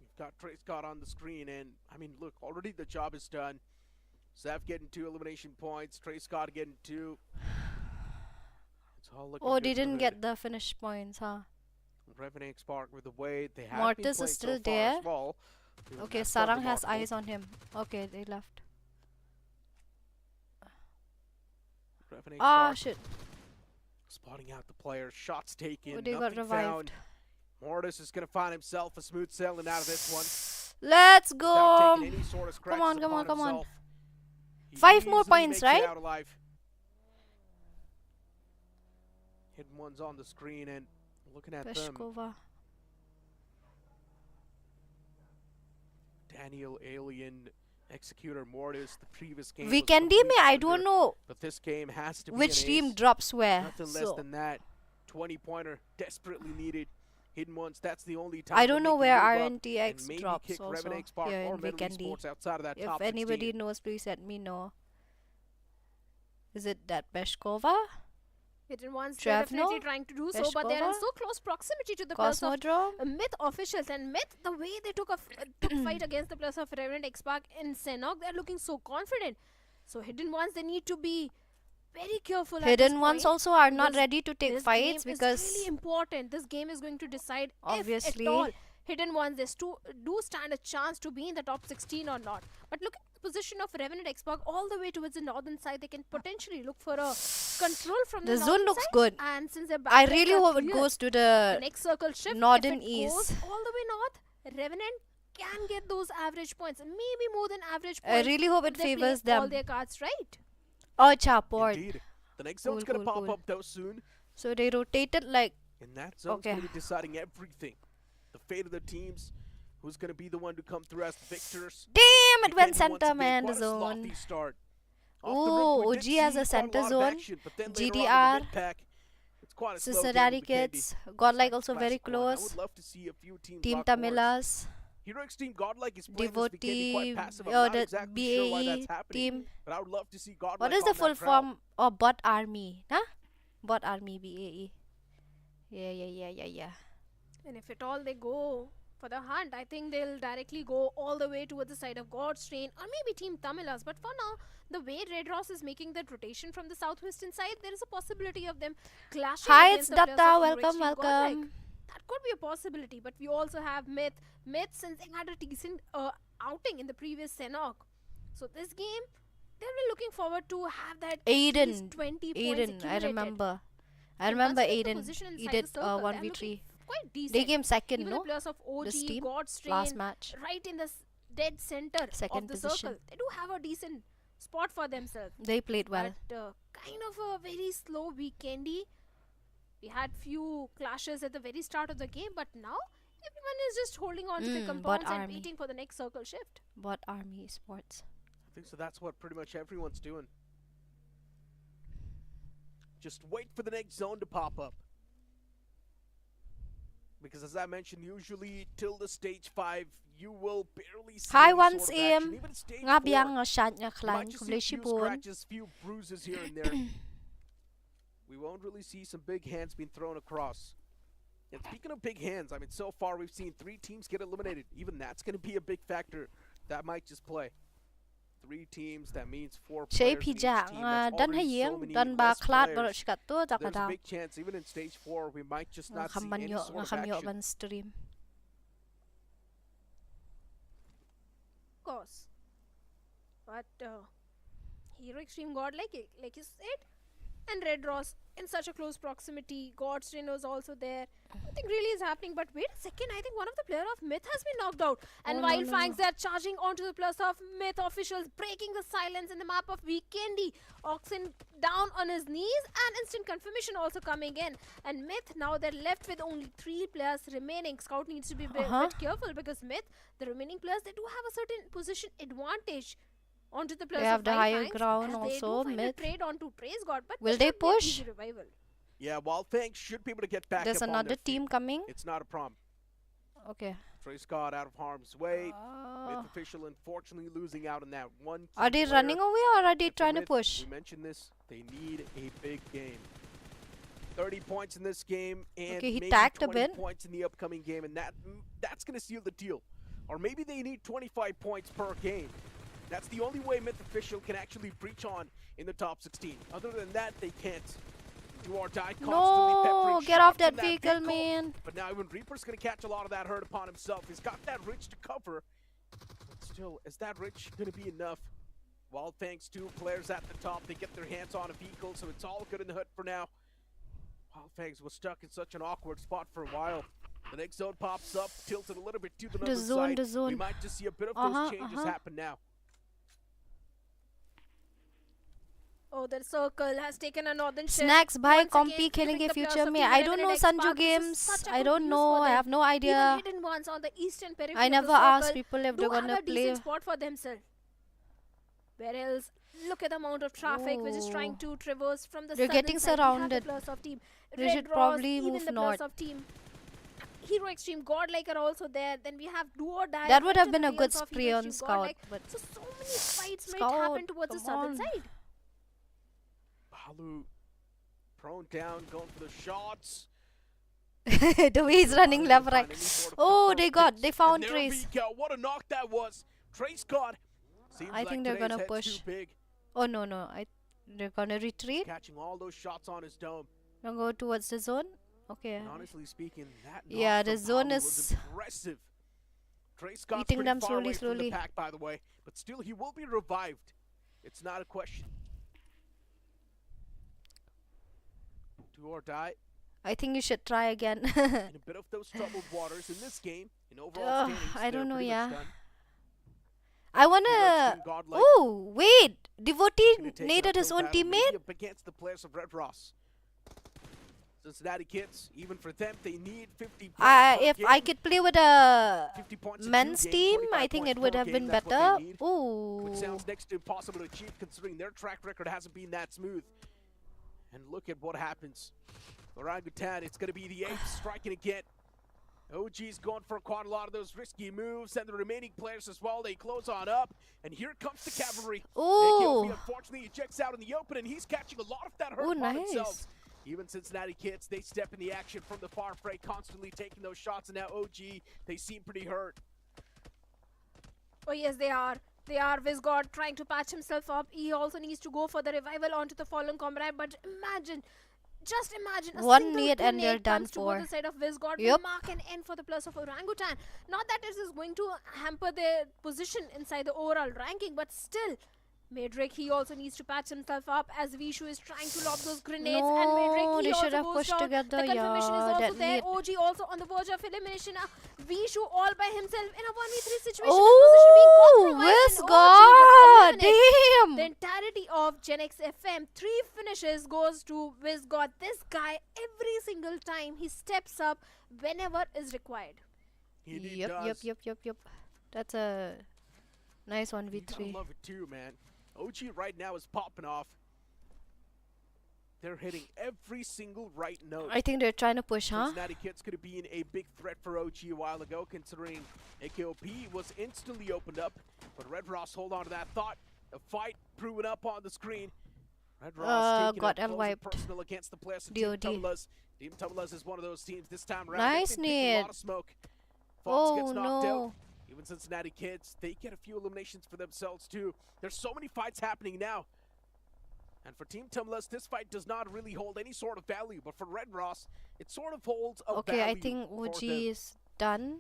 you've got Trey Scott on the screen, and I mean, look, already the job is done. Zeph getting 2 elimination points, Trey Scott getting 2. It's all looking Oh, good they for didn't the get the finish points, huh? Revenant Spark with the way they have Mortis been is playing still so far there. as well. Doing Okay, that quite Sarang has remarkable. eyes on him. Okay, they left. Revenant Ah, Spark shit. spotting out the players, shots taken, Oh, they got nothing revived. found. Mortis is going to find himself a smooth sailing out of this one. Let's Without go. taking any sort of scratches on, come upon on, come on. himself. He 5 more easily points, makes it right? out alive. Hidden Ones on the screen, and looking at them, Peshkova. Daniel, Alien, Executor, Mortis, the previous game was Weekendy complete mein, I thunder, don't know but this game has to be which an team ace. drops where. Nothing less So, than that. 20-pointer, desperately needed. Hidden Ones, that's the only time I to don't know make a where move up and RNTX maybe drops kick also Revenant Spark here or in Metal Weekendy. Esports outside of that If top anybody 16. knows, please let me know. Is it that Peshkova? Hidden Ones, they're definitely Trevno? trying to do so, but they're in Peshkova? so close proximity to the players of Cosmodrome? Myth officials. And Myth, the way they took fight against the players of Revenant X-Pac in Senok, they're looking so confident. So Hidden Ones, they need to be very careful at this Hidden ones point. also are not because ready to take This fights game because is really important. This game is going to decide Obviously. if at all Hidden Ones they do stand a chance to be in the top 16 or not. But look at the position of Revenant X-Pac all the way towards the northern side. They can potentially look for a control from the the zone northern looks side. good. And since their I backlinks really are hope it clear, goes to the the next circle shift, northern if it east. goes all the way north, Revenant can get those average points, maybe more than average I points. really hope if it they play favors all them. their cards right. Oh, Chaport. Indeed. The next zone's Cool, going to cool, pop cool. up though soon. So they rotated like, And that zone's Okay. going to be deciding everything. The fate of the teams, who's going to be the one to come through as the victors. damn, it went Weekend once center, again, man, the quite a sloppy zone. start. Off the rip, Ooh, we OG did has see a quite center lot of zone. action, but then later on in the GDR. mid-pack, it's quite a slow game Cincinnati in Vikendi. Kids. Godlike also Classic very one. I would close. love to see a few teams Team lock horns. Tamilas. Heroics Team Godlike is playing this Vikendi Devotee. quite passive. I'm Oh, not the exactly sure why that's BAE happening, team. but I would love to see Godlike What is the on full that prowl. form of Bot Army? Huh? Bot Army BAE. Yeah. And if at all they go for the hunt, I think they'll directly go all the way towards the side of God's Train or maybe Team Tamilas. But for now, the way Red Ross is making that rotation from the southwestern side, there is a possibility of them clashing Hi, against it's the players Datta. of Heroics Welcome, Team Godlike. welcome. That could be a possibility, but we also have Myth. Myth, since they had a decent outing in the previous Senok. So this game, they'll be looking forward to have that at least Aiden. 20 points Aiden, I accumulated. remember. I And remember considering the Aiden. position He inside did the circle, they're 1v3. looking quite decent. They came second, Even the no? players of OG, This team, God's last Train, match. right in the dead center Second of the position. circle. They do have a decent spot for themselves. They played well. But kind of a very slow weekendy. We had few clashes at the very start of the game, but now everyone is just holding on to the Bot compounds and Army. waiting for the next circle shift. Bot Army Sports. I think so. That's what pretty much everyone's doing. Just wait for the next zone to pop up. Because as I mentioned, usually till the stage 5, you will barely see Hi, any once sort of action. AM. Even at stage Nga 4, biang nga shot nga you klan. might just see Kumle a few shibun. scratches, few bruises here and there. We won't really see some big hands being thrown across. And speaking of big hands, I mean, so far we've seen 3 teams get eliminated. Even that's going to be a big factor that might just play. 3 teams, that means 4 Shay players in each pija team. nga That's dan already so hayeng many dan ba less klat players. barot shikat to There's a jakada. big chance, even in stage 4, we might just Nga not see any kamanyo sort nga of kamyo action. ban stream. Of course. But Hero Extreme God, like you said, and Red Ross in such a close proximity. God's Train was also there. Nothing really is happening. But wait a second, I think one of the player of Myth has been knocked out. And Oh, while no. Fangs are charging onto the plus of Myth officials, breaking the silence in the map of Weekendy. Oxen down on his knees, and instant confirmation also coming in. And Myth, now they're left with only 3 players remaining. Scout needs to be a bit careful because Myth, the remaining players, they do have a certain position advantage onto the players have of the Wild higher Fangs, ground as they also, do find a Myth. trade onto Trace God, but Will this they should be an push? easy revival. Yeah, Wild Fangs should be able to get back There's up on another their team feet. coming. It's not a problem. Okay. Trey Scott out of harm's way. Myth Uh, official unfortunately losing out on that one. are key they running player. away or are they And for trying to Myth, push? We mentioned this. They need a big game. 30 points in this game and Okay, he maybe tagged a 20 bit. points in the upcoming game, and that's going to seal the deal. Or maybe they need 25 points per game. That's the only way Myth official can actually breach on in the top 16. Other than that, they can't. Do or die constantly No, peppering get off shots that from vehicle, vehicle. man. But now even Reaper's going to catch a lot of that hurt upon himself. He's got that Rich to cover. But still, is that Rich going to be enough? Wild Fangs, 2 players at the top. They get their hands on a vehicle, so it's all good in the hood for now. Wild Fangs was stuck in such an awkward spot for a while. The next zone pops up, tilted a little bit to the northern side. The zone. We might just see a bit of those changes happen now. Oh, the circle has taken a northern shift. Snacks bhai Once compy again, खेलेंगे keeping the future players of में. Team I don't 11 know and Sanju X-Pac. This is games. such a I good don't news know. for I them. have no Even idea. hidden ones on the eastern periphery I of the never asked circle people if do they're have gonna a play. decent spot for themselves. Where else? Look at the amount of traffic which is trying to traverse from the They're southern getting side. We have the surrounded. players of team They Red should Ross, probably even move the north. players of team Hero Extreme Godlike are also there. Then we have Do or Die. That would right have to been the a good tails of spray Hero on Extreme Scout, Godlike. but So many fights might Scout, happen towards the come southern on. side. Balu prone down, going for the shots. The way he's running Not left, able to right. find any sort of Oh, confirmed they hits. found And there Trace. we go. What a knock that was. Trace got. Seems I like think they're today's gonna head's push. Too big. Oh no, they're gonna retreat. Catching all those shots on his dome. Gonna go towards the zone. Okay. And honestly speaking, that knock Yeah, from the zone Balu was is impressive. Trace Scott's eating pretty them far slowly, away from slowly. the pack, by the way, but still he will be revived. It's not a question. Do or die. I think you should try again. In a bit of those troubled waters in this game. In overall Ugh, standings, I they're don't know, pretty yeah. much done. I Hero wanna. Extreme Godlike Oh wait, Devotee gonna take naded an his uphill own battle, maybe teammate. up against the players of Red Ross. Cincinnati Kids, even for them, they need 50 points per If game. I could play with a 50 points in men's 2 games, team, 25 I think points it would per have game, been that's what they better. need. Ooh. Which sounds next to impossible to achieve considering their track record hasn't been that smooth. And look at what happens. Orangutan, it's going to be the Apes striking again. OG's going for quite a lot of those risky moves, and the remaining players as well, they close on up. And here comes the cavalry. Ooh. Unfortunately, ejects out in the open, and he's catching a lot of that hurt Ooh, by nice. themselves. Even Cincinnati Kids, they step in the action from the far fray, constantly taking those shots, and now OG, they seem pretty hurt. Oh yes, they are. They are. Vizgod trying to patch himself up. He also needs to go for the revival onto the fallen comrade. But imagine, just imagine, a One single nade and grenade they're done comes for. to the side of Vizgod will Yep. mark an end for the plus of Orangutan. Not that it is going to hamper their position inside the overall ranking, but still, Madrick, he also needs to patch himself up as Vishu is trying to lob those grenades. And Madrick, No, he they also should have goes pushed down. together. The confirmation is Yeah, also that there. need. OG also on the verge of elimination. Vishu all by himself in a 1v3 situation. Oh, His position being Wiss compromised, and OG God. would eliminate Damn. the entirety of Gen X FM. 3 finishes goes to Vizgod. This guy, every single time he steps up whenever is required. He indeed Yep, does. yep. That's a nice You gotta 1v3. love it too, man. OG right now is popping off. They're hitting every single right note. I think they're trying to push, huh? Cincinnati Kids could have been a big threat for OG a while ago, considering AKOP was instantly opened up. But Red Ross hold on to that thought. A fight proven up on the screen. Red Ross taking got up close and L-wiped. personal against the players of Team DOD. Tumblers. Team Tumblers is one of those teams this time around. Nice They've been taking a lot nade. of smoke. Fox gets Oh knocked out. no. Even Cincinnati Kids, they get a few eliminations for themselves too. There's so many fights happening now. And for Team Tumblers, this fight does not really hold any sort of value. But for Red Ross, it sort of holds a Okay, value I think for OG them. is done.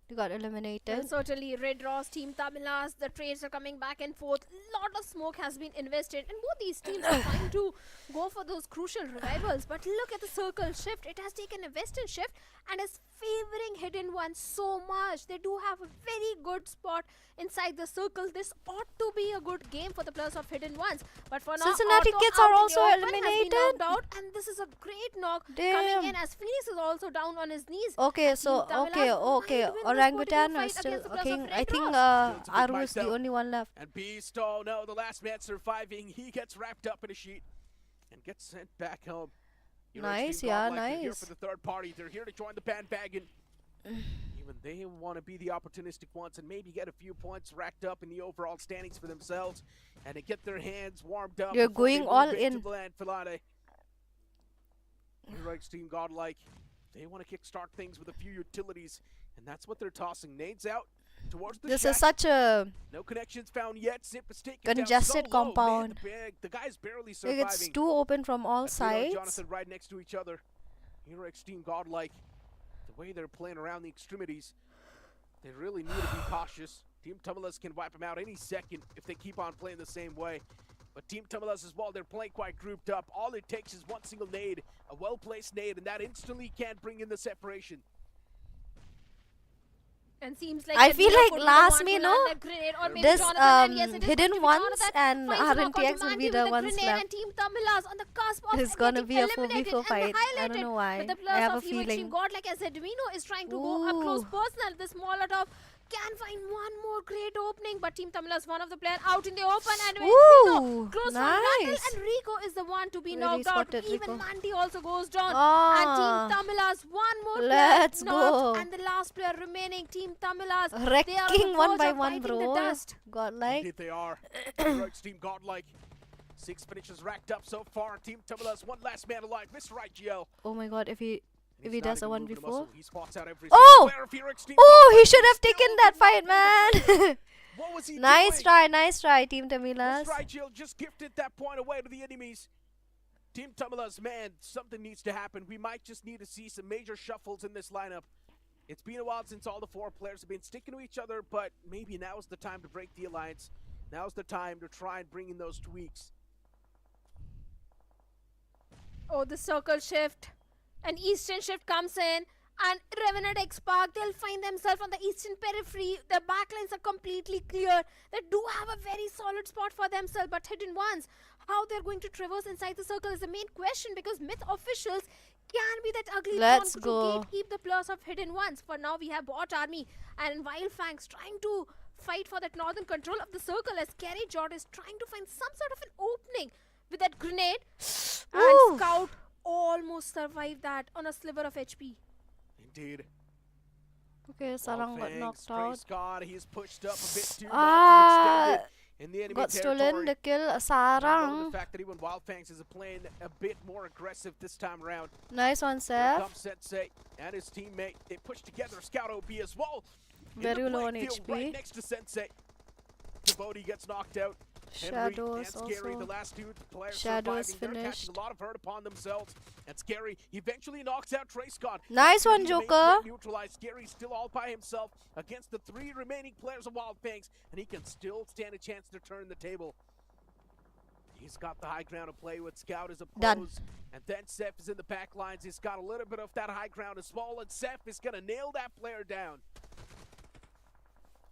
They got Well, eliminated. certainly, Red Ross, Team Tamilas, the trades are coming back and forth. Lot of smoke has been invested, and both these teams are trying to go for those crucial revivals. But look at the circle shift. It has taken a western shift and is favoring Hidden One so much. They do have a very good spot inside the circle. This ought to be a good game for the players of Hidden Ones. But for now, Cincinnati Otto Kids out are in the also open has been eliminated. knocked out, and this is a great knock Damn. coming in as Phoenix is also down on his knees. Okay, And so Team Tamilas okay. might win this Orangutan particular are fight still. against the players Okay, of I Red think Ross. It's a big Aru fight is the though. only one left. And Beast, oh no, the last man surviving. He gets wrapped up in a sheet and gets sent back home. Nice, Team yeah, Godlike, they're here nice. for the third party. They're here to join the bandwagon. Even they want to be the opportunistic ones and maybe get a few points racked up in the overall standings for themselves and to get their hands warmed up. You're before they going move all into in. the Enfilade. Heroics Team Godlike, they want to kickstart things with a few utilities, and that's what they're tossing. Nades out towards the This shack. is such a No connections found yet. Zip is taken down congested so low, man. compound. The guy's barely like surviving. it's too open from all And Vito and sides. Jonathan right next to each other. Heroics Team Godlike, the way they're playing around the extremities, they really need to be cautious. Team Tumulus can wipe them out any second if they keep on playing the same way. But Team Tumulus as well, they're playing quite grouped up. All it takes is one single nade, a well-placed nade, and that instantly can bring in the separation. And seems like I that feel Vito like could be the last one me, to no? land that grenade, or maybe This Jonathan, and yes, it is going Hidden to be Ones Jonathan, and finds a knock RNTX onto will be Mandy the with ones grenade, left. and Team Tamilas on the cusp of It's gonna getting be a eliminated 4v4 and fight. I highlighted. don't know why. But the I players have a of Heroic feeling. Team God, like I said, Vino is trying to go up close Ooh. personal. This Molotov can find one more great opening, but Team Tamilas, one of the players out in the open, and when Vino Ooh, close from Rattle, nice. and Rico is the one to be Very knocked out. spotted, Even Rico. Mandy also goes down. Ah. And Team Tamilas, one more Let's player knocked, go. and the last player remaining, Team Tamilas, they are on the Wrecking one verge by of one, biting bro. the dust. God, like. Indeed they are. Heroics Team Godlike. 6 finishes racked up so far. Team Tumulus, one last man alive. Mr. IGL. Oh my God, if he He's he not does a even moving 1v4. muscle. He spots out every Oh! single player of Heroics Team Oh, he Godlike. should have Still taken that open fight, multiple man. What was he Nice doing? nice try, Team Tamilas. Mr. IGL just gifted that point away to the enemies. Team Tumulus, man, something needs to happen. We might just need to see some major shuffles in this lineup. It's been a while since all the 4 players have been sticking to each other, but maybe now is the time to break the alliance. Now's the time to try and bring in those tweaks. Oh, the circle shift. An eastern shift comes in, and Revenant X Park, they'll find themselves on the eastern periphery. The backlines are completely clear. They do have a very solid spot for themselves, but Hidden Ones, how they're going to traverse inside the circle is the main question, because myth officials can be that ugly Let's pawn go. to keep the plus of hidden ones. For now, we have bot army and Wildfangs trying to fight for that northern control of the circle, as Kerry Jord is trying to find some sort of an opening with that grenade. Ooh. And Scout almost survived that on a sliver of HP. Indeed. Okay, Sarang got Wildfangs, knocked Trey out. Scott, he's pushed up a bit too much. Ah, He's extended in the enemy got stolen territory. the kill. Now, Sarang. the fact that even Wildfangs is playing a bit more aggressive this time around. Nice one, Here Seth. comes Sensei and his teammate. They push together. Scout OP as well. In Very the low on playing field, HP. right next to Sensei. Devotee gets knocked out. Henry Shadows and Scary, also. the last two players Shadows surviving. They're catching finished. a lot of hurt upon themselves. And Scary eventually knocks out Trey Scott. Nice one, He remains Joker. neutralized. Scary still all by himself against the 3 remaining players of Wildfangs, and he can still stand a chance to turn the table. He's got the high ground to play with. Scout is opposed. Done. And then Seth is in the back lines. He's got a little bit of that high ground as well, and Seth is going to nail that player down.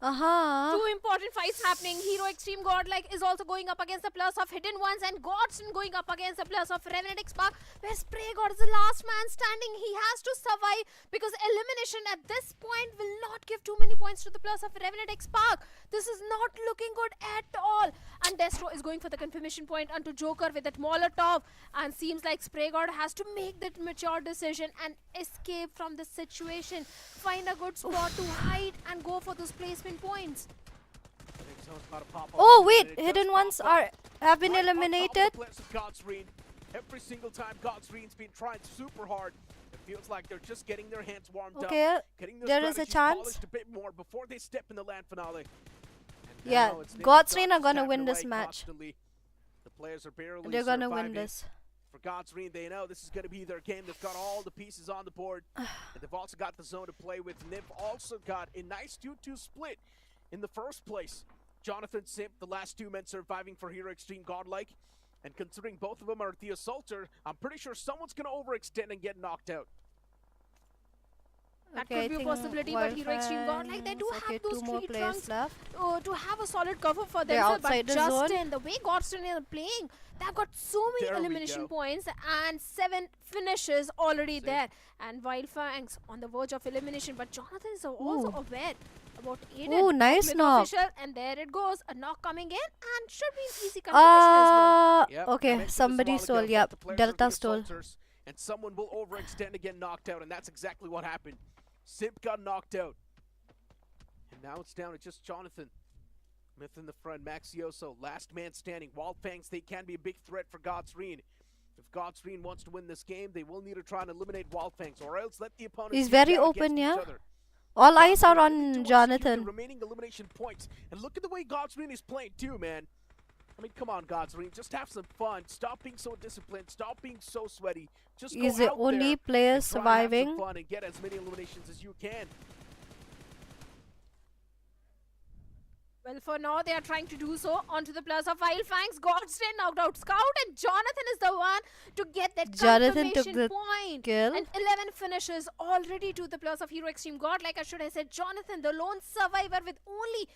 Uh-huh. Two important fights happening. Hero Extreme Godlike is also going up against the plus of Hidden Ones, and Godston going up against the plus of Revenant X-Spark, where Spray God is the last man standing. He has to survive because elimination at this point will not give too many points to the plus of Revenant X-Spark. This is not looking good at all. And Destro is going for the confirmation point onto Joker with that Molotov, and seems like Spray God has to make that mature decision and escape from the situation. Find a good spot to hide and go for those placement points. I think someone's about to pop up, Oh and wait, it does hidden pop ones up. have been Right on top of the eliminated. players of Godsreen. Every single time Godsreen's been trying super hard. It feels like they're just getting their hands warmed Okay, up. Getting their there is a strategies chance. polished a bit more before they step in the land finale. And Yeah, now it's Nick Godsreen and are Doc gonna tapping win this away match. constantly. The players are barely They're gonna surviving. win this. For Godsreen, they know this is going to be their game. They've got all the pieces on the board. And they've also got the zone to play with. And they've also got a nice 2-2 split in the first place. Jonathan Simp, the last 2 men surviving for Hero Extreme Godlike. And considering both of them are the Assaulter, I'm pretty sure someone's going to overextend and get knocked out. That Okay, I could be a think possibility, but Hero Extreme Godlike, they do Wildfangs- okay, have those 2 more tree players trunks left. to have a solid cover for They're themselves. outside But the zone. Justin, the way Godston is playing, they've got so many There we elimination go. points and 7 finishes already there. And Wildfangs on the verge of elimination, but Jonathan is also Ooh. aware about Aiden. Ooh, nice Myth knock. official, and there it goes, a knock coming in, and should be an easy confirmation as well. Yep, I Okay, mentioned this a somebody while ago stole. about Yep, the players are Delta the stole. Assaulters, and someone will overextend and get knocked out, and that's exactly what happened. Simp got knocked out. And now it's down to just Jonathan. Myth in the front, Maxioso, last man standing. Wildfangs, they can be a big threat for Godsreen. If Godsreen wants to win this game, they will need to try and eliminate Wildfangs, or else let the opponent He's team very down against open, each yeah? other. All eyes are Godsreen really do on want to secure Jonathan. the remaining elimination points. And look at the way Godsreen is playing too, man. I mean, come on, Godsreen. Just have some fun. Stop being so disciplined. Stop being so sweaty. Just go He's the out only there player and try and have some surviving. fun and get as many eliminations as you can. Well, for now, they are trying to do so onto the plus of Wildfangs. Godston knocked out Scout, and Jonathan is the one to get that Jonathan took confirmation the point. kill. And 11 finishes already to the plus of Hero Extreme God. Like I should have said, Jonathan, the lone survivor with only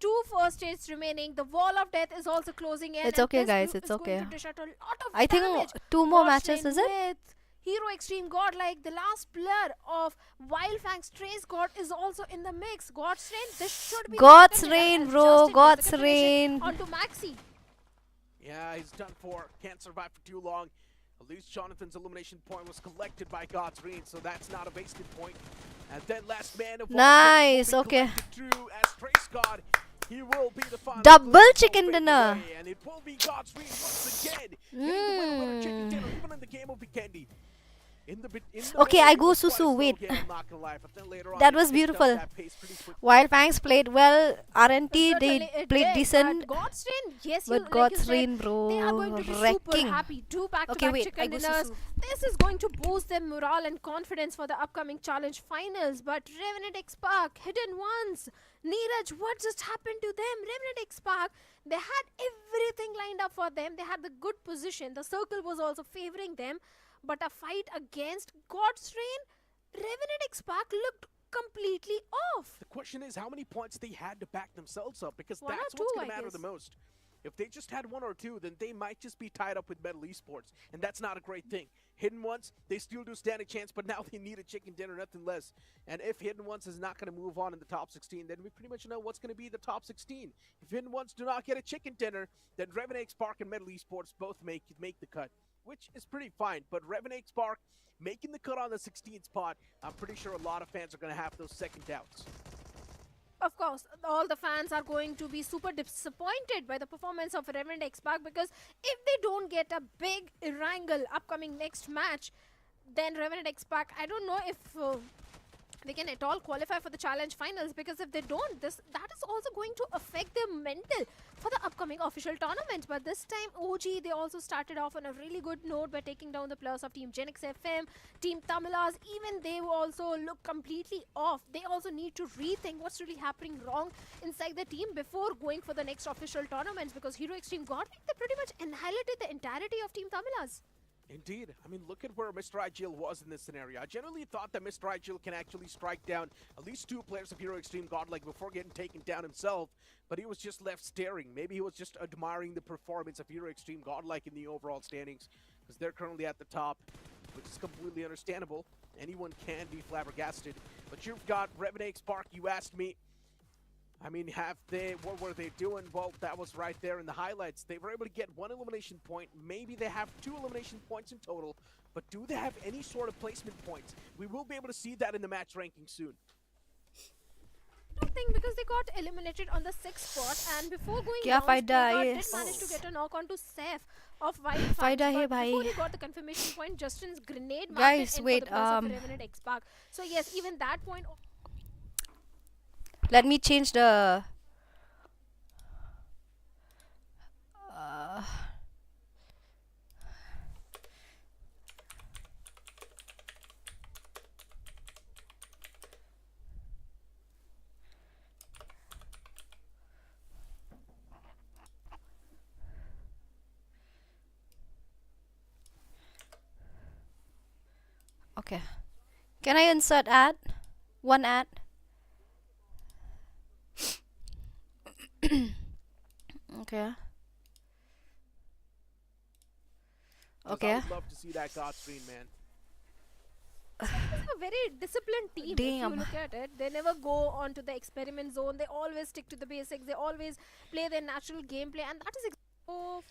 2 first stages remaining. The wall of death is also closing in. It's and okay, this guys, group it's is going okay. to dish out a lot of I think damage. 2 more Godston matches, is it? with Hero Extreme God, like the last player of Wildfangs Trace God, is also in the mix. God's Reign, this should be God's the second Reign, winner, as bro, Justin gets the God's confirmation Reign. onto Maxi. Yeah, he's done for. Can't survive for too long. At least Jonathan's elimination point was collected by Godsreen, so that's not a wasted point. And then last man of all Nice, will be okay. collected too as Trace God. He will be the final Double close chicken away, dinner. and it will be Godsreen once again. Getting the winner chicken dinner, even in the game of Vikendi. Okay, I go Susu, wait. That was beautiful. Wildfangs played well. RNT, they Certainly it played did, decent. but God's Reign, yes, But like God's you said, Reign, bro, they are going to be super wrecking. happy. 2 back-to-back Okay, wait, I chicken go dinners. Susu. This is going to boost their morale and confidence for the upcoming challenge finals. But Revenant X-Spark, Hidden Ones, Neeraj, what just happened to them? Revenant X-Spark, they had everything lined up for them. They had the good position. The circle was also favoring them. But a fight against God's Reign, Revenant X-Spark looked completely off. The question is how many points they had to back themselves up, because 1 or that's 2, what's going I to matter guess. the most. If they just had 1 or 2, then they might just be tied up with Metal Esports, and that's not a great thing. Hidden Ones, they still do stand a chance, but now they need a chicken dinner, nothing less. And if Hidden Ones is not going to move on in the top 16, then we pretty much know what's going to be the top 16. If Hidden Ones do not get a chicken dinner, then RNTXKwisss and Metal Esports both make the cut, which is pretty fine. But RNTXKwisss making the cut on the 16th spot, I'm pretty sure a lot of fans are going to have those second doubts. Of course, all the fans are going to be super disappointed by the performance of RNTXKwisss, because if they don't get a big Erangel upcoming next match, then RNTXKwisss, I don't know if they can at all qualify for the challenge finals, because if they don't, that is also going to affect their mental for the upcoming official tournament. But this time OG, they also started off on a really good note by taking down the players of Team Genix FM, Team Tamilas. Even they also look completely off. They also need to rethink what's really happening wrong inside the team before going for the next official tournaments, because Hero Extreme Godlike, they pretty much annihilated the entirety of Team Tamilas. Indeed. I mean, look at where Mr. Igil was in this scenario. I generally thought that Mr. Igil can actually strike down at least 2 players of Hero Extreme Godlike before getting taken down himself, but he was just left staring. Maybe he was just admiring the performance of Hero Extreme Godlike in the overall standings, because they're currently at the top, which is completely understandable. Anyone can be flabbergasted. But you've got RNTXKwisss, you asked me. I mean, what were they doing? Well, that was right there in the highlights. They were able to get 1 elimination point. Maybe they have 2 elimination points in total, but do they have any sort of placement points? We will be able to see that in the match ranking soon. I don't think, because they got eliminated on the 6th spot, and before going Kya down, fayda hai? did manage to get a knock onto Seth of White Fayda hai Farms, but bhai. before he got the confirmation point, Justin's grenade marked Guys, it in wait, for the players of RNTXKwisss. So yes, even that point. Let me change the okay. Can I insert ad? One ad? Okay. Okay. I would love to see that God screen, man. It's a very disciplined team. If Damn. you look at it, they never go on to the experiment zone. They always stick to the basics. They always play their natural gameplay, and that is for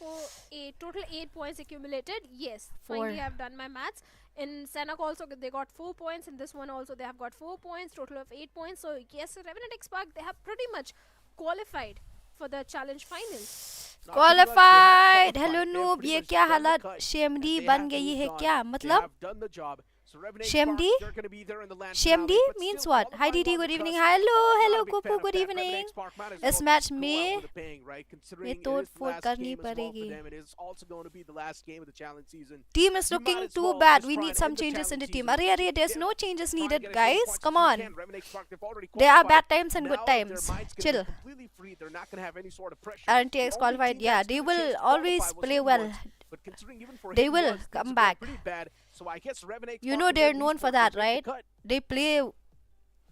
a total 8 points accumulated. Yes, finally Four. I've done my maths. In Senok also they got 4 points. In this one also they have got 4 points. Total of 8 points. So yes, RNTXKwisss, they have pretty much qualified for the challenge finals. Not pretty much, they have Qualified. qualified. Hello They have noob, pretty ये much क्या done the हालत cut, शेमडी and they बन have गई है moved क्या on. They मतलब have done the job. So Shemdi? they're going to be there in the land Shemdi finale, but means still what? Hi qualifying DD, on the good evening. cusp. Hello, Not a hello big fan Kuku, of good that. evening. RNTXKwisss might as इस well match just go out में with a bang, right? Considering it तोड़ is the फोड़ last करनी game as well for पड़ेगी. them. It is also going to be the last game of the challenge season. Team is You might looking as too well bad. just We try need and some end the changes in the challenge team. season. Arey, there's Yeah. no changes Try and needed, get as many guys. points Come as you on. can. RNTXKwisss, they've already There are qualified. bad times and good Now their times. minds can Chill. be completely free. They're not going to have any sort of pressure. RNTX The only qualified. team Yeah, that they stood a chance will to qualify always was play Hidden well. Ones. But considering even for They Hidden will Ones, come things have back. gone pretty bad. So I guess RNTXKwisss You know and they're Metal known for Esports that, will make the right? cut. They play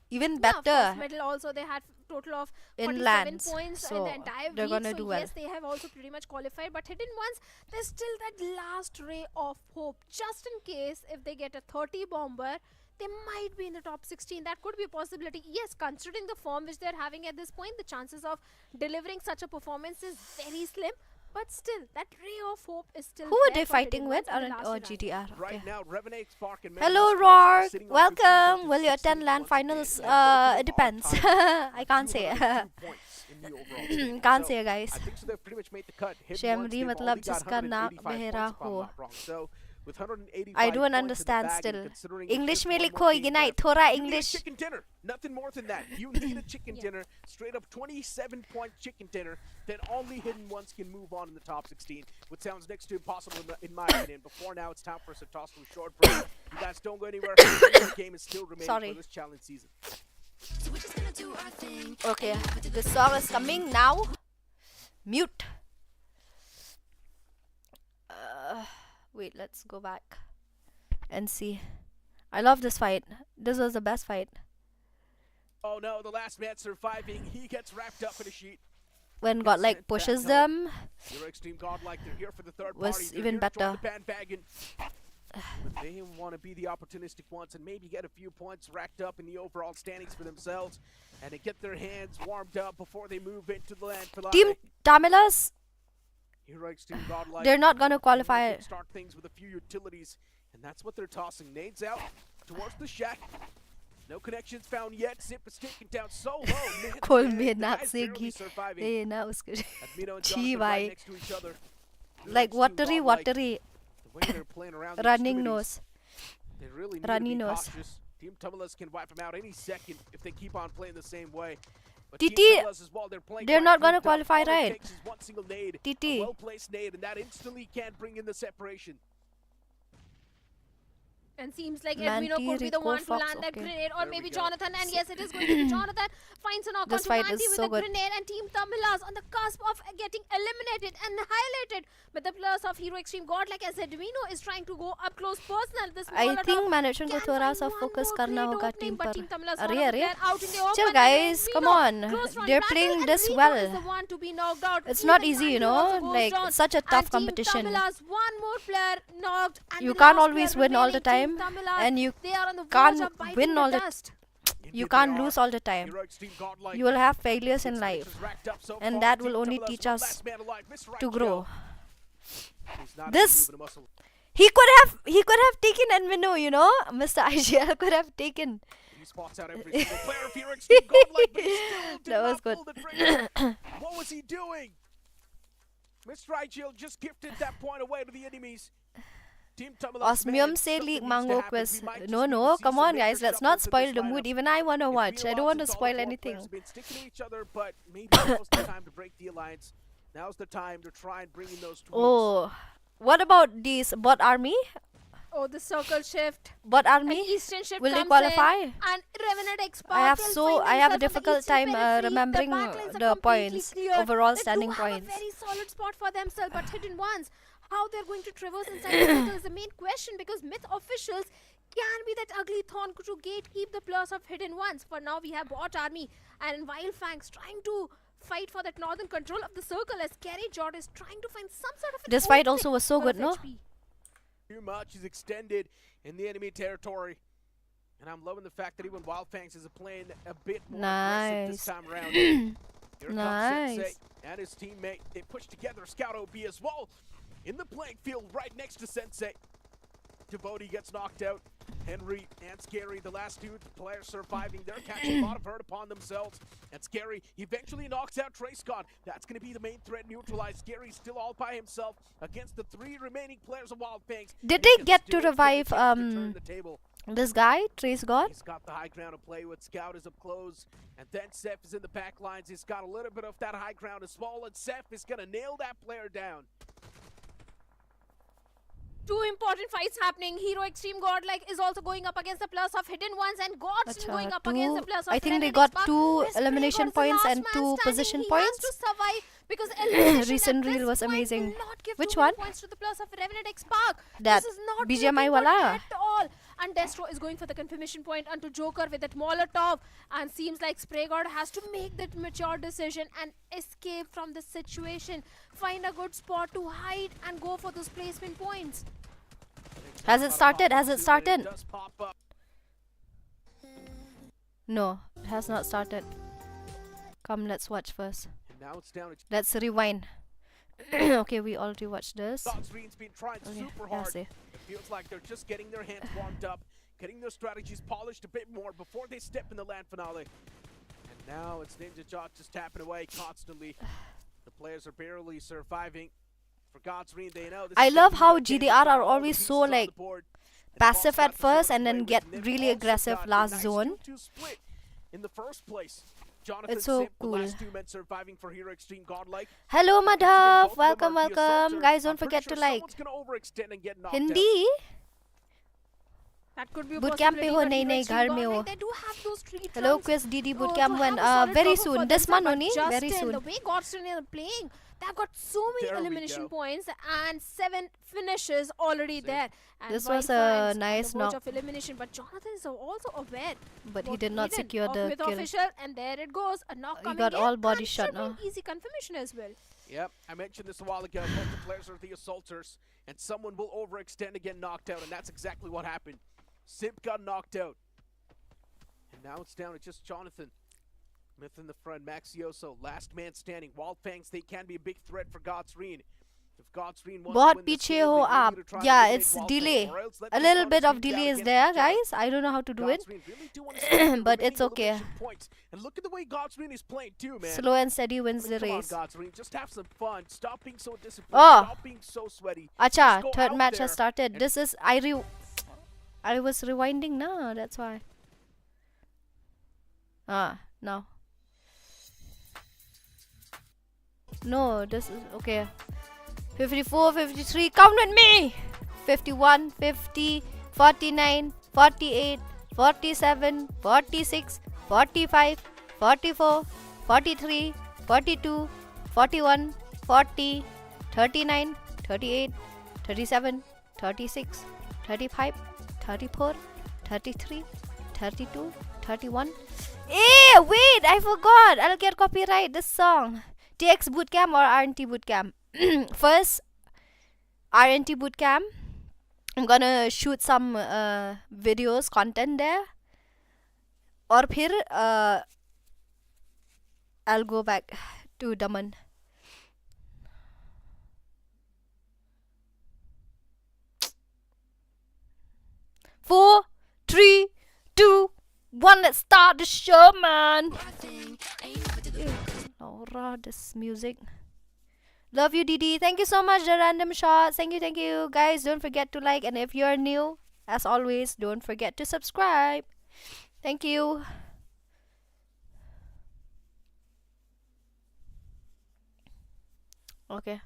even Yeah, of course, better medal also they had total of in 47 lands. points in So the entire they're week. gonna So do well. yes, they have also pretty much qualified. But Hidden Ones, there's still that last ray of hope, just in case if they get a 30 bomber, they might be in the top 16. That could be a possibility. Yes, considering the form which they're having at this point, the chances of delivering such a performance is very slim. But still, that ray of hope is still Who are there they for fighting Hidden with? Ones in the last Or round. GTR? Okay. Right now, RNTXKwisss and Hello, Metal Esports are Rourke. sitting on 15 Welcome. versus Will you attend 16 LAN once again, finals? and both of them It are depends. tied I can't say. 202 points in the overall standings. Can't So, say, guys. I think so they've pretty much made the cut. Hidden Ones, शेमडी they've मतलब only got जिसका नाक 185 बहरा points, if I'm हो. not wrong. So, with 185 I don't points in the understand bag, and still. considering it's English just में one लिखो more game ignite left, थोड़ा you need a English. chicken dinner. Nothing more than that. You need a chicken Yeah. dinner. Straight up 27-point chicken dinner. Then only Hidden Ones can move on in the top 16, which sounds next to impossible in my opinion. Before now, it's time for us to toss to a short break. You guys don't go anywhere. The game is still remaining Sorry. for this challenge season. Okay, the song is coming now. Mute. Wait, let's go back and see. I love this fight. This was the best fight. Oh no, the last man surviving. He gets wrapped up in a sheet. when Gets Godlike sent back pushes home. them Hero Extreme Godlike, they're here for the third was party. They're even here to join better. the bandwagon. But they want to be the opportunistic ones and maybe get a few points racked up in the overall standings for themselves and to get their hands warmed up before they move into the land finale. Team Tamilas, Hero Extreme Godlike, they're not gonna they qualify. can start things with a few utilities, and that's what they're tossing. Nades out towards the shack. No connections found yet. Zip is taken down so low. Man, Call man, me the not guy's barely Siggy. surviving. Eh, na usko. Admino and Chi Jonathan right bhai. next to each other. Hero Like Extreme watery, Godlike, watery, the way they're playing around the running extremities, nose. they really need Runny to be nose. cautious. Team Tumulas can wipe them out any second if they keep on playing the same way. But TT, Team Tumulas as well, they're playing they're quite not gonna grouped up. qualify, All it right? takes is one single nade, TT. a well-placed nade, and that instantly can bring in the separation. And seems like Manti, Edwino could be the Rico, one to Fox, land that okay. grenade, or There we maybe go. Jonathan. And yes, it is going to be Jonathan. Finds a knock This onto fight Manti is with so a good. grenade, and Team Tamilas on the cusp of getting eliminated and highlighted. But the players of Hero Extreme Godlike as Edwino is trying to go up close personal. This I Molotov think management को can थोड़ा find सा one focus more करना great होगा opening, team but पर. Team Tamilas अरे one अरे. player out in the open, Chill and guys, Edwino, come on. close front They're battle, playing and this Rico well. is the one to be knocked out. It's Even not easy, you Manti also know. goes Like down. it's such a And tough Team competition. Tamilas, one more player knocked, and You the can't last always player win all the remaining, Team time, Tamilas, and you they are on the verge can't of biting win the all the dust. you Indeed can't they lose are. all the time. Hero Extreme Godlike. You will have failures in Six life, finishes racked up so and far. that Team will only Tumulas, teach one us last man alive. Mr. to Right grow. He's not This- even moving a muscle. He could have taken Edwino, you know. Mr. IGL could have taken. He spots out every single player of Hero Extreme Godlike, but he still did That was not good. pull the trigger. What was he doing? Mr. IGL just gifted that point away to the enemies. Team Tumulas, Osmium man, say something leak needs to mango happen. quiz. We might just No, need to no, see come some on, major guys. Let's not shuffles in spoil this the mood. lineup. Even I wanna It's watch. been a I don't while want to since all spoil four anything. players have been sticking to each other, but maybe now's the time to break the alliance. Now's the time to try and bring in those tweaks. Oh, what about these bot army? Oh, the circle shift. Bot An army? Eastern shift Will they comes qualify? in, and Revenant X I have I have a difficult time remembering remembering the points, overall standing They do have a points. very solid spot for themselves, but hidden ones. How they're going to traverse inside the circle is the main question, because myth officials can be that ugly thorn to gatekeep the players of hidden ones. For now, we have bot army and Wildfangs trying to fight for that northern control of the circle, as Kerry Jord is trying to find some sort of an This fight opening also was so full good, of no? HP. Too much is extended in the enemy territory. And I'm loving the fact that even Wildfangs is playing a bit more aggressive this Nice. time around. Here comes Nice. Sensei and his teammate. They push together Scout OB as well. In the playing field right next to Sensei. Devotee gets knocked out. Henry and Scary, the last two players surviving. They're catching a lot of hurt upon themselves. And Scary eventually knocks out TraceCon. That's going to be the main threat neutralized. Scary still all by himself against the three remaining players of Wildfangs. Did And he they can get to still take revive a chance to turn the table. this guy, Trace God? He's got the high ground to play with. Scout is up close. And then Seth is in the back lines. He's got a little bit of that high ground as well. And Seth is going to nail that player down. Two important fights happening. Hero Extreme Godlike is also going up against the plus of Hidden Ones, and Gods Acha, going up against the two- plus of I think they Revenant got X-Pac. 2 Where Spray elimination God is the points last and man 2 standing. position He points. has to survive because elimination Recent at reel this was point amazing. will not give Which too many one? points to the plus of Revenant X-Pac. That This is not BGMI looking good wala. at all. And Destro is going for the confirmation point onto Joker with that Molotov, and seems like Spray God has to make that mature decision and escape from the situation. Find a good spot to hide and go for those placement points. Has it started? Has it started? Does pop up. No, it has not started. Come, let's watch first. And now it's down to Let's rewind. Okay, we already watched this. God's Green's been trying Okay, super yeah, hard. see. It feels like they're just getting their hands warmed up, getting their strategies polished a bit more before they step in the land finale. And now it's Ninja Jock just tapping away constantly. The players are barely surviving. For God's Green, they know this I is gonna love be how their chance to GDR put are all the always pieces so, on the like, board. And the passive ball's at got the short first and play then with get Nip. really Also aggressive got a last nice zone. 2-2 split in the first place. Jonathan It's so Simp, the cool. last two men surviving for Hero Extreme Godlike. Hello, Considering Madhav. both of them Welcome, are the welcome. assaulters, Guys, I'm don't pretty forget sure to like someone's gonna overextend and get knocked out. Hindi. That could be a Boot camp पे possibility, हो, but नहीं, Hero नहीं, Extreme घर God, में like, हो. they do have those tree Hello, trunks, Quiz DD boot to camp have when a solid very cover soon. for This month themselves, only, but very Justin, soon. the way Godson are playing, they've got so many There we elimination go. points and 7 finishes already there. And This was Viper a is nice on the verge knock. of elimination, but Jonathan is also aware. But he about did not Hidden secure of the Myth kill. Official, and there it goes, a knock He coming got in, all body and shot should be now. an easy confirmation as well. Yep, I mentioned this a while ago. Both the players are the assaulters, and someone will overextend and get knocked out, and that's exactly what happened. Simp got knocked out. And now it's down to just Jonathan. Myth in the front, Maxioso, last man standing. Wildfangs, they can be a big threat for Godsreen. If Godsreen wants to बहुत win this पीछे game, हो they will आप. need to try and Yeah, eliminate it's Wildfang, delay. or else let A the little bit opponent's of team delay down is against there, each other. guys. I don't know how to do it. Godsreen really do want to secure the But remaining it's okay. elimination points. And look at the way Godsreen is playing too, man. Slow and steady I wins mean, the come on, race. Godsreen, just have some fun. Stop being so disciplined. Oh. Stop being so sweaty. Acha, Just go third out match there has started. and- This is I was rewinding now. That's why. Now. No, this is okay. 54, 53. Count with me. 51, 50, 49, 48, 47, 46, 45, 44, 43, 42, 41, 40, 39, 38, 37, 36, 35, 34, 33, 32, 31. Hey, wait, I forgot. I'll get copyright this song. TX Bootcamp or RNT Bootcamp? First, RNT Bootcamp. I'm gonna shoot some videos, content there. Or फिर I'll go back to Daman. Four, 3, 2, 1. Let's start the show, man. Laura, this music. Love you, Didi. Thank you so much, the random shots. Thank you, guys. Don't forget to like, and if you're new, as always, don't forget to subscribe. Thank you. Okay.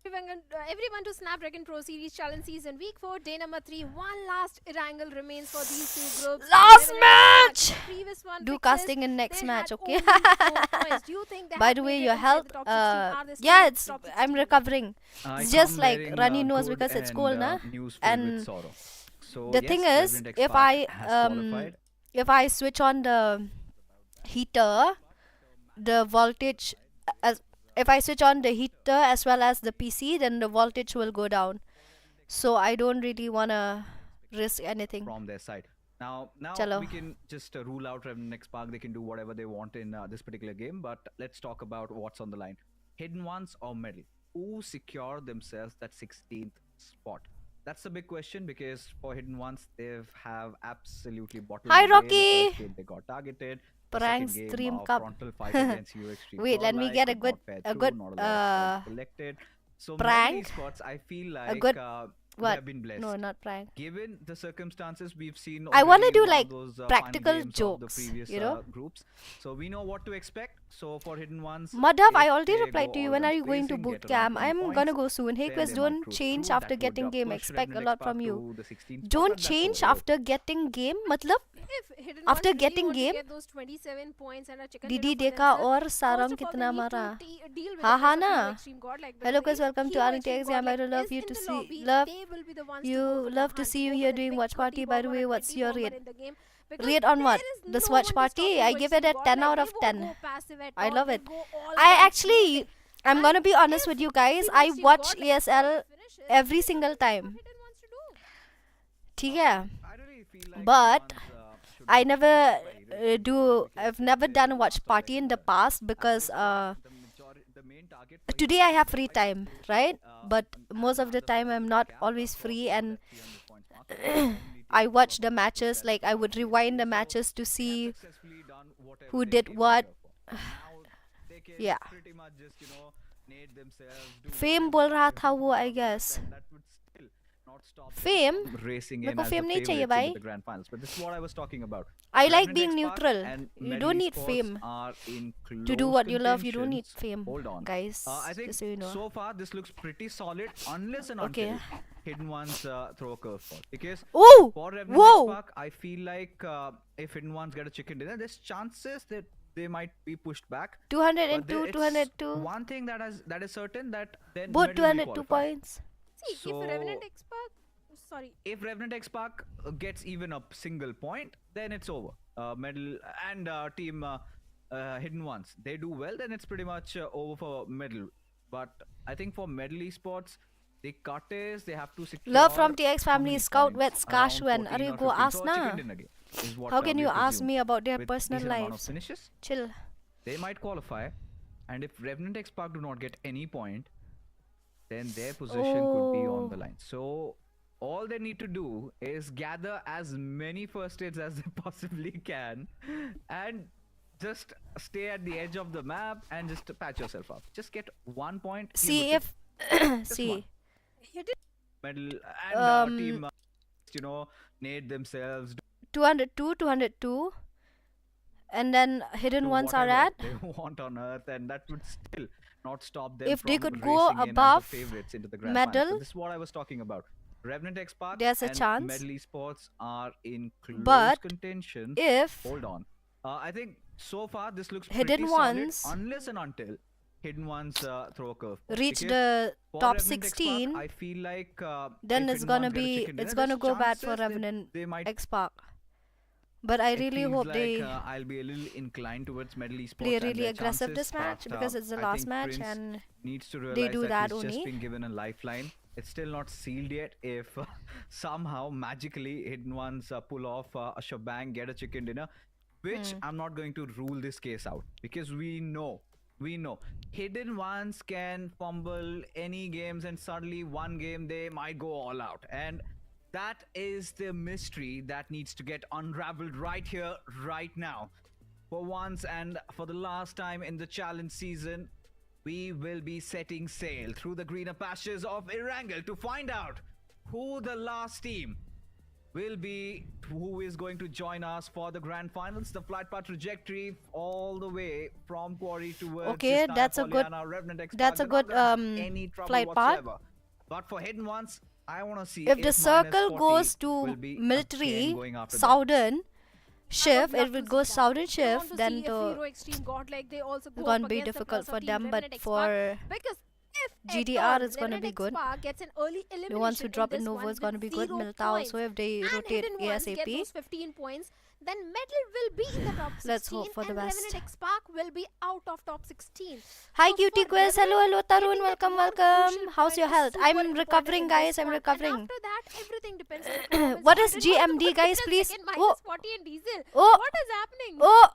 Everyone to Snapdragon Pro Series Challenge Season Week 4, day number 3. One last Erangel remains for these two groups. Last Revenant match! Expac, previous one Do fixes, casting in next they match, had okay? only 4 points. Do you think they By have the way, made it your inside health, the top 16? Are they still yeah, in it's top I'm 16? recovering. It's just like Rani knows because it's cold, na? And So the yes, thing is, Reverend if Expac I has qualified. if I switch on the heater, the voltage as if I switch on the heater as well as the PC, then the voltage will go down. So I don't really wanna risk anything. From their side. Now Chalo. we can just rule out Revenant Expac. They can do whatever they want in this particular game. But let's talk about what's on the line. Hidden ones or medal? Who secure themselves that 16th spot? That's the big question, because for Hidden ones, they have absolutely bottled Hi, it away. In the Rocky. first game, they got targeted. Prank The second stream game, cup. frontal fight against you extreme. Wait, let me get a good not a lot of points collected. So many prank. spots, I feel like good- they what? have been blessed. No, not prank. Given the circumstances we've seen, I wanna already do, in one like, of those, final practical games of the jokes, previous, you know? groups, so we know what to expect. So for Hidden ones, Madhav, I if already they replied go to you. all When are guns you going to blazing, boot get around camp? 20 I'm points, gonna go soon. Hey, then Quiz, they might don't cruise change through. after That would, getting game. push Expect a Revenant lot Expac from to you. the 16th spot, Don't but that's change overall. after getting game. Matlab, If Hidden After ones really getting want to game, get those 27 points and a chicken Didi dinner for देखा themselves, और first Sarang of all, कितना they need to मारा. deal with हाँ, the हाँ pressure of ना. Hero Extreme God, like, by Hello, the way, guys. Welcome to Hero RNTX. Extreme Yeah, God, like, I love is you in to the see. lobby. Love They will be the ones you. to go for the Love to hunt, see you go here for the doing big watch 30 party. By the bomber way, or what's 20 your bomber rate? in the game, because Rate on there what? is This no watch one to party? stop I Hero give it a Extreme God. 10 Like, out they of won't 10. go passive at I all. love They it. go all I guns actually, blazing. I'm And gonna be honest if with you guys. Hero I Extreme watch God, like, ESL finishes, every this is single what time. Hidden wants to do. ठीक है. I really feel like But Hidden ones, should I be never pushed by Hero Extreme God, because I've never they done a will watch master party in the themselves. past because The main target for today Hero I have Extreme free God time, is right? to, But most of the have time the I'm not camp always across free, all and that 300 points mark. So only I takes watch about the 2 matches. sets Like I for would the rewind the game. So matches to they have see successfully done whatever who they did came what. here for. Now they can Yeah. pretty much just, nade themselves, do Fame whatever बोल रहा they था वो, want I on that, guess. and that would still not stop them Fame? from racing मेरे in को as the fame नहीं चाहिए favorites भाई. into the grand finals. But this is what I was talking about. I like Revenant being X Pac neutral. and You Medley don't need Sports fame are in to do close what you love. You don't need contentions. fame, Hold on. guys. I think Just so you know. so far this looks pretty solid unless and Okay. until Hidden Ones throw a curveball. Because Oh! for Revenant Whoa! X Pac, I feel like if Hidden Ones get a chicken dinner, there's chances that they might be pushed back. But 202, it's 202. one thing that is certain that then Both Medley will 202 qualify. points. See, So- if Revenant X-Pac, sorry, If Revenant X Pac gets even a single point, then it's over. Medal and team Hidden Ones, they do well, then it's pretty much over for Medal. But I think for Medal esports, the cut is they have to secure. Love from TX how family, many Scout points? Wet Skashwan. Around 14 Are or go 15. ask So a chicken na. dinner game is what, How can we you have to ask assume. me about their With personal decent amount of lives? finishes, Chill. they might qualify, and if Revenant X Pac do not get any point, then their position could be on the Oh. line. So all they need to do is gather as many first aids as they possibly can, and just stay at the edge of the map and just patch yourself up. Just get 1 point. you See would if one. see. medal and team, nade themselves. 202, 202. And then hidden do ones are whatever at. they want on earth, and that would still not stop them If they from could go racing in as the above favorites into the grand finals. So medal, this is what I was talking about. Revenant X Pac there's a and chance. Medal Esports are in close But contention. if Hold on. I think so far this looks Hidden pretty solid Ones unless and until Hidden Ones throw a curve. reach Because the for top Revenant X Pac, 16, I feel like then if it's Hidden gonna Ones get a be chicken dinner, it's gonna there's go bad for chances that Revenant they might. X Pac. But I It really feels hope like, they I'll be a little inclined towards Medal Esports play and really their aggressive chances, this match but, because it's the I last think match Prince and needs to they realize do that that he's just only. been given a lifeline. It's still not sealed yet. If somehow magically Hidden Ones pull off a shebang, get a chicken dinner, which I'm not going to rule this case out because we know Hidden Ones can fumble any games and suddenly one game they might go all out, and that is the mystery that needs to get unraveled right here, right now. For once and for the last time in the challenge season, we will be setting sail through the greener pastures of Erangel to find out who the last team will be, who is going to join us for the grand finals. The flight path trajectory all the way from Quarry towards Okay, Istana that's a good- Poliana, Revenant X that's Pac. a They're not good, gonna have any trouble flight path. whatsoever. But for Hidden Ones, I want to see If the minus circle 40 goes will to be again military going after them. southern shift, love it will to go see that. southern I want shift, to then see if the Hero Extreme God like they also go it's gonna up be against the difficult plus for of Team them, but Revenant X-Pac, for because if at GDR all it's gonna be Revenant good. X-Pac gets an early elimination The ones who drop in this Nova one is gonna with be good. 0 Milta also, points, if they and rotate Hidden Ones get ASAP. those 15 points, then Medal will be in the top 16 Let's hope for the and best. Revenant X-Pac will be out of top 16. Hi So Cutie for Quiz, hello, Revenant, hello getting Tarun, that welcome, one welcome. crucial How's point your is health? super I'm important recovering, in guys. this I'm one. recovering. And after that, everything depends on the performance What of is Hidden Ones. GMD, But guys? wait a Please. second, Oh, -40 in diesel. oh, What is happening? oh,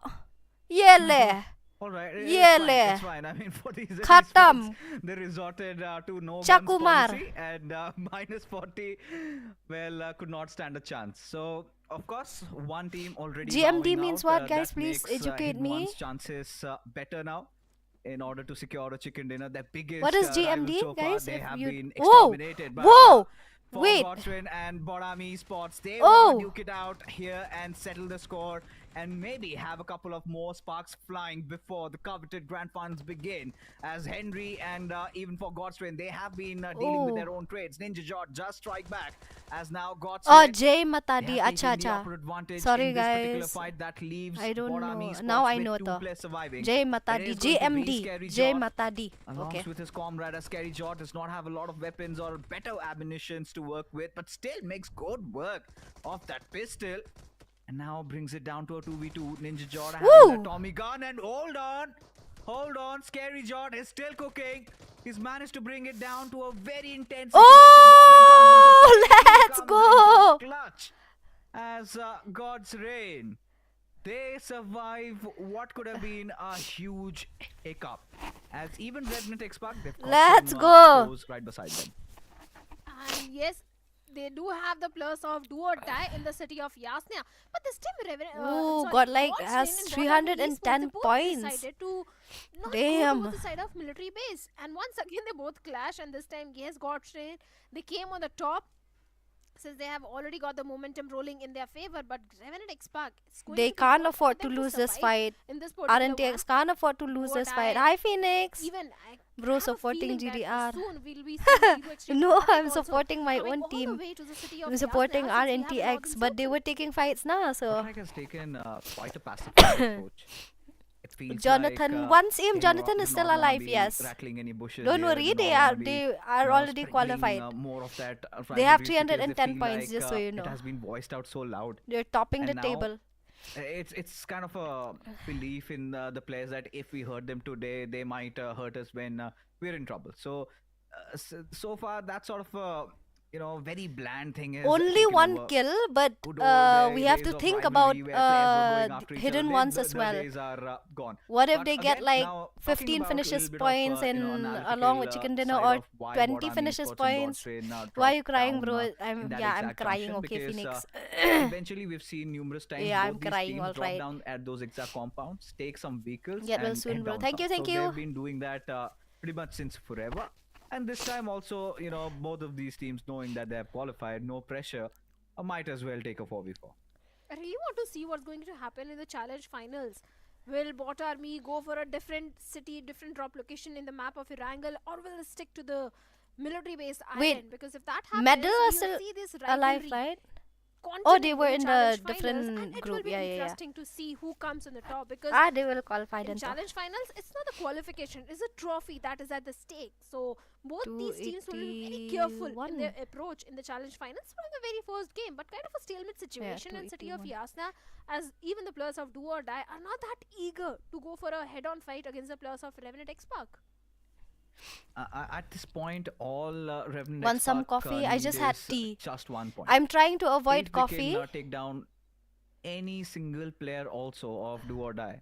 yele. All right, Yele. it's fine. I mean, for these Khatam. esports, they resorted to no guns Chakumar. policy, and minus 40, well, could not stand a chance. So, of course, one team already GMD bowing means out, what, guys? that Please makes, educate Hidden me. One's chances better now. In order to secure a chicken dinner, their biggest What is rival GMD, so far, guys? they If have you been whoa, exterminated. But, whoa, for wait. Godswin and Borami Esports, they Oh. want to duke it out here and settle the score and maybe have a couple of more sparks flying before the coveted grand finals begin. As Henry and even for Godswin, they have been dealing with Oh. their own trades. Ninja Jot just strike back as now Godswin. Oh, Jay they Matadi. have Acha, taken the acha. upper advantage Sorry, in this particular guys. fight that leaves I don't Borami know. Esports Now I with know 2 though. players surviving. Jay It Matadi. is going to be JMD. Scary Jay Jot. Matadi. Along Okay. with his comrade, a Scary Jot does not have a lot of weapons or better ammunitions to work with, but still makes good work of that pistol. And now brings it down to a 2v2. Ninja Jot having Woo! the Tommy gun, and hold on, Scary Jot is still cooking. He's managed to bring it down to a very intense Oh, situation. let's go! Clutch as God's reign. They survive what could have been a huge hiccup. As even Revenant X-Pac, they've got Let's some, go. pros right beside them. And yes, they do have the plus of do or die in the city of Yasnia. But this team, Ooh, got like has 310 points. Decided to not Damn. go towards the side of military base. And once again, they both clash. And this time, yes, Godstrain, they came on the top. since they have already got the momentum rolling in their favor, but RNTXK is going They to be can't hard afford for to them lose this survive fight. in this particular one. RNTX can't afford to lose this fight. I- Hi, Phoenix. Even Bro, have a supporting feeling that GDR. soon we'll be seeing Hero Extreme No, Robotic I'm also supporting my coming own all team. the way to the city of I'm supporting Yasna, since we have RNTX, Northern but they Circle. were taking fights now, so. Attack has taken quite a passive approach. It feels Jonathan, like, one same they Jonathan do is still not wanna alive, be yes. rattling any bushes Don't here, worry, do they not are wanna be, already sprinkling, qualified. more of that They have rivalries because 310 feel points, like, just so you know. It has been voiced out so loud. They're topping the And now, table. It's kind of a belief in the players that if we hurt them today, they might hurt us when we're in trouble. So far, that sort of very bland thing is Only taken one over. kill, but Good old we have days to of think about rivalry where players were going after each hidden other. ones The as well. days are gone. What if But they get again, like now, talking 15 about a finishes little bit of, points and along with analytical, chicken dinner side or of why 20 Bodami finishes Esports and points? Godstrain, Why are you dropped crying, down, bro? in that I'm exact crying. junction Okay, because, Phoenix. eventually we've seen numerous times Yeah, both I'm these crying, teams drop alright. down at those exact compounds, take some vehicles Get well and soon, head bro. down Thank you, south. thank So you. they've been doing that pretty much since forever. And this time also, both of these teams knowing that they have qualified, no pressure, might as well take a 4v4. I really want to see what's going to happen in the challenge finals. Will Bot Army go for a different city, different drop location in the map of Erangel, or will it stick to the military-based Wait, island? Because if that happens, Medal we are will still see this alive, rivalry right? continue Oh, they were in the challenge finals, different and it group. will be Yeah, yeah, yeah. interesting to see who comes on the top, because They will qualify in then. challenge finals, it's not the qualification, it's a trophy that is at the stake. So both these teams will be very careful in 281. their approach in the challenge finals from the very first game. But kind of a stalemate situation in city of 281. Yasna, as even the players of Do or Die are not that eager to go for a head-on fight against the players of RNTXK. At this point, all Revenant Want some X-Pac, coffee? I need just had is tea. Just 1 point. I'm trying to avoid If coffee. they can take down any single player also of Do or Die,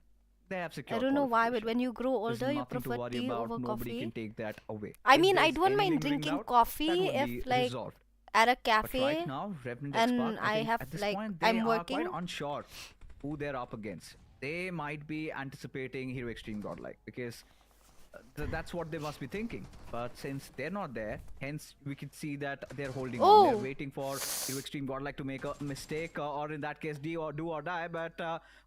they have I secured don't know why, but qualification. when you grow There's older, you nothing to prefer worry tea about. over Nobody coffee. can take that away. I If mean, I there's don't any mind lingering drinking doubt, that coffee would if be like resolved. at a But cafe. right now, Revenant and X-Pac, I think have, at this like, point, they I'm are working. quite unsure who they're up against. They might be anticipating Hero Extreme Godlike because that's what they must be thinking. But since they're not there, hence we can see that they're holding on. They're Oh. waiting for Hero Extreme Godlike to make a mistake, or in that case, do or die. But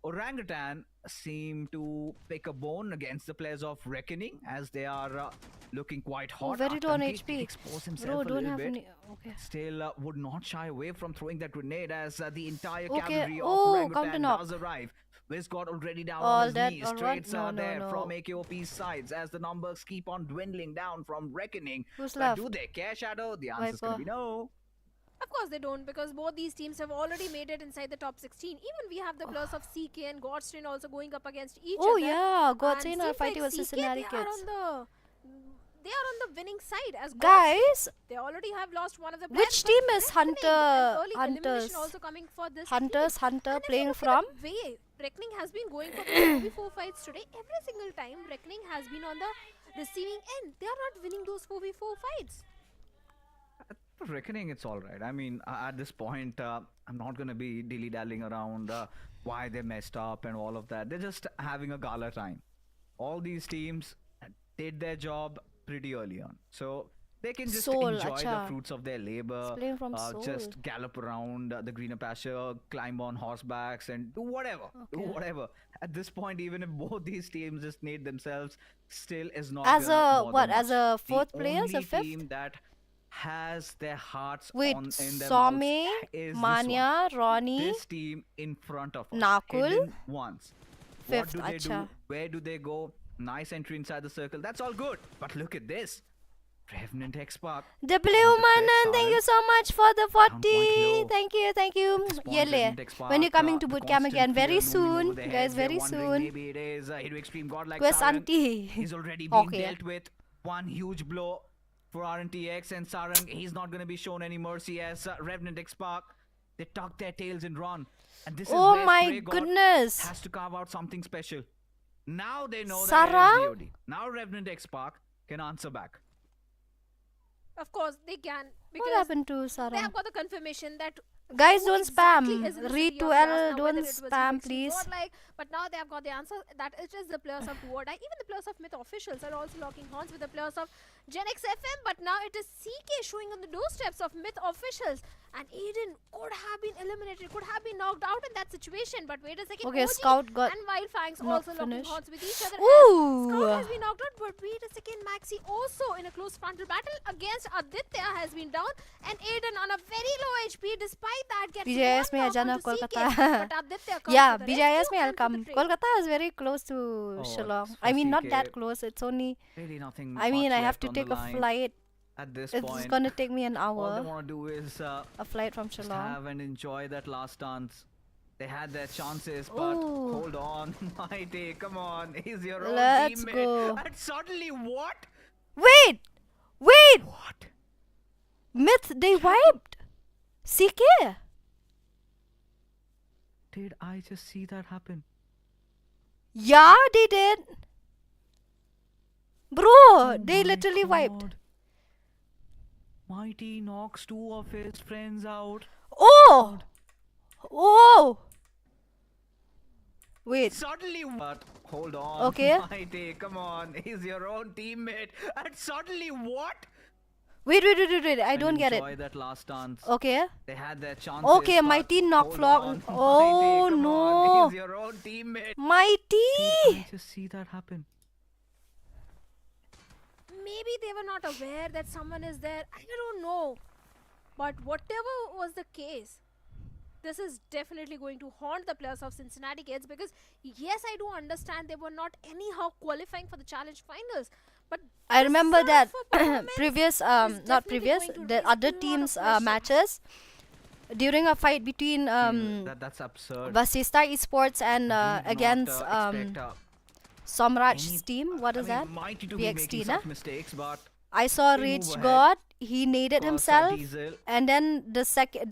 Orangutan seem to pick a bone against the players of Reckoning as they are looking quite hot. very low on Atanki did HP. expose himself Bro, a don't little have bit. any. Okay. Still would not shy away from throwing that grenade as the entire Okay. cavalry of Oh, Orangutan counter knock. does arrive. Wiz got already down All on his that, knees. all right. Trades No, are no, there no. from AKOP's sides as the numbers keep on dwindling down from Reckoning. Who's But left? do they care, Shadow? The answer is going to be Viper. no. Of course they don't, because both these teams have already made it inside the top 16. Even we have the players of CK and Godstrain also going up against each Oh other. yeah, And Godstrain are seems fighting like with CK, Cincinnati they are kids. on the winning side as Godstrain. Guys, They already have lost one of the which players, team but is Reckoning, an early Hunters? elimination also coming for this Hunters, team. Hunter And if you playing look at from? the way Reckoning has been going for the 4v4 fights today, every single time Reckoning has been on the receiving end. They are not winning those 4v4 fights. For Reckoning, it's all right. I mean, at this point, I'm not going to be dilly-dallying around why they messed up and all of that. They're just having a gala time. All these teams did their job pretty early on. So they can just Soul, enjoy the acha. fruits of their labor, It's playing from Soul. just gallop around the greener pasture, climb on horsebacks, and do whatever. Do Okay. whatever. At this point, even if both these teams just need themselves, still is not As gonna a bother what? much. As a The fourth player, as a only fifth? team that has their hearts Wait, in their Some, mouths is Manya, this one. Ronnie. This team in front of us. Nakul. Hidden ones. Fifth, What do they do? acha. Where do they go? Nice entry inside the circle. That's all good. But look at this. Revenant X-Pac. W the Manan, threats thank are you so much for the 40. low. Thank you, thank you. This point, Yele. Revenant X-Pac, When you're coming to the boot camp constant again, very fear looming soon, over their guys, heads. They're very wondering soon. Maybe it is Hero Extreme Godlike Where's Sarang. Auntie? He's already been Okay. dealt with. One huge blow for RNTX, and Sarang, he's not going to be shown any mercy as Revenant X-Pac. They tuck their tails and run. And this is Oh where my Stray God goodness. has to carve out something special. Now they know that Sarang? it is DOD. Now Revenant X-Pac can answer back. Of course they can, What because happened to they Sarah? have got the confirmation that Guys, who don't exactly spam. is in the Read city to of L, Yasna, don't whether it was spam, Hero please. Extreme Godlike, but now they have got the answer that it is the players of Do or Die. Even the players of Myth officials are also locking horns with the players of Gen X FM, but now it is CK showing on the doorsteps of Myth officials. And Aiden could have been eliminated, could have been knocked out in that situation. But wait a second, Okay, OG Scout got and Wildfangs not also locking finished. horns with each other. Ooh. Scout has been knocked out, but wait a second, Maxi also in a close frontal battle against Aditya has been down, and Aiden on a very low HP. Despite that, gets BJS one में knock आ जाना onto CK, Kolkata. but Aditya comes Yeah, to the BJS rescue में and for I'll the come. trade. Kolkata is very close to Oh, Shillong. it's I for mean, not CK. that close. It's only. Really nothing. I mean, much I have left to on take the a line flight. at this It's point. gonna take me an All they hour. want to do is A flight from just Shillong. have and enjoy that last dance. They had their chances, but Ooh. hold on, Mighty, come on, he's your own Let's teammate. go. And suddenly, what? Wait! Wait! What? Myth, they wiped! CK! Did I just see that happen? Yeah, they did. Bro, they My literally wiped. God. Mighty knocks two of his friends out. Oh! Oh! Wait. Suddenly, but hold on, Okay. Mighty, come on, he's your own teammate. And suddenly, what? Wait. I don't get it. Enjoy that last dance. Okay. They had their chances. Okay, but Mighty knock hold flop. on, Oh, Mighty, come no. on, he's your own teammate. Mighty! Did I just see that happen? Maybe they were not aware that someone is there. I don't know. But whatever was the case, this is definitely going to haunt the players of Cincinnati Kids, because yes, I do understand they were not anyhow qualifying for the challenge finals. But I this remember sort that of a performance previous, is not definitely previous, going to the raise other a lot of teams' pressure. matches during a fight between That's absurd. Vasista Esports and We did not, against expect, Somraj's any- team. What is I that? mean, Mighty to be VXT, making na? such mistakes, but I saw they Rage move ahead. God. He naded of course, himself, Diesel and then the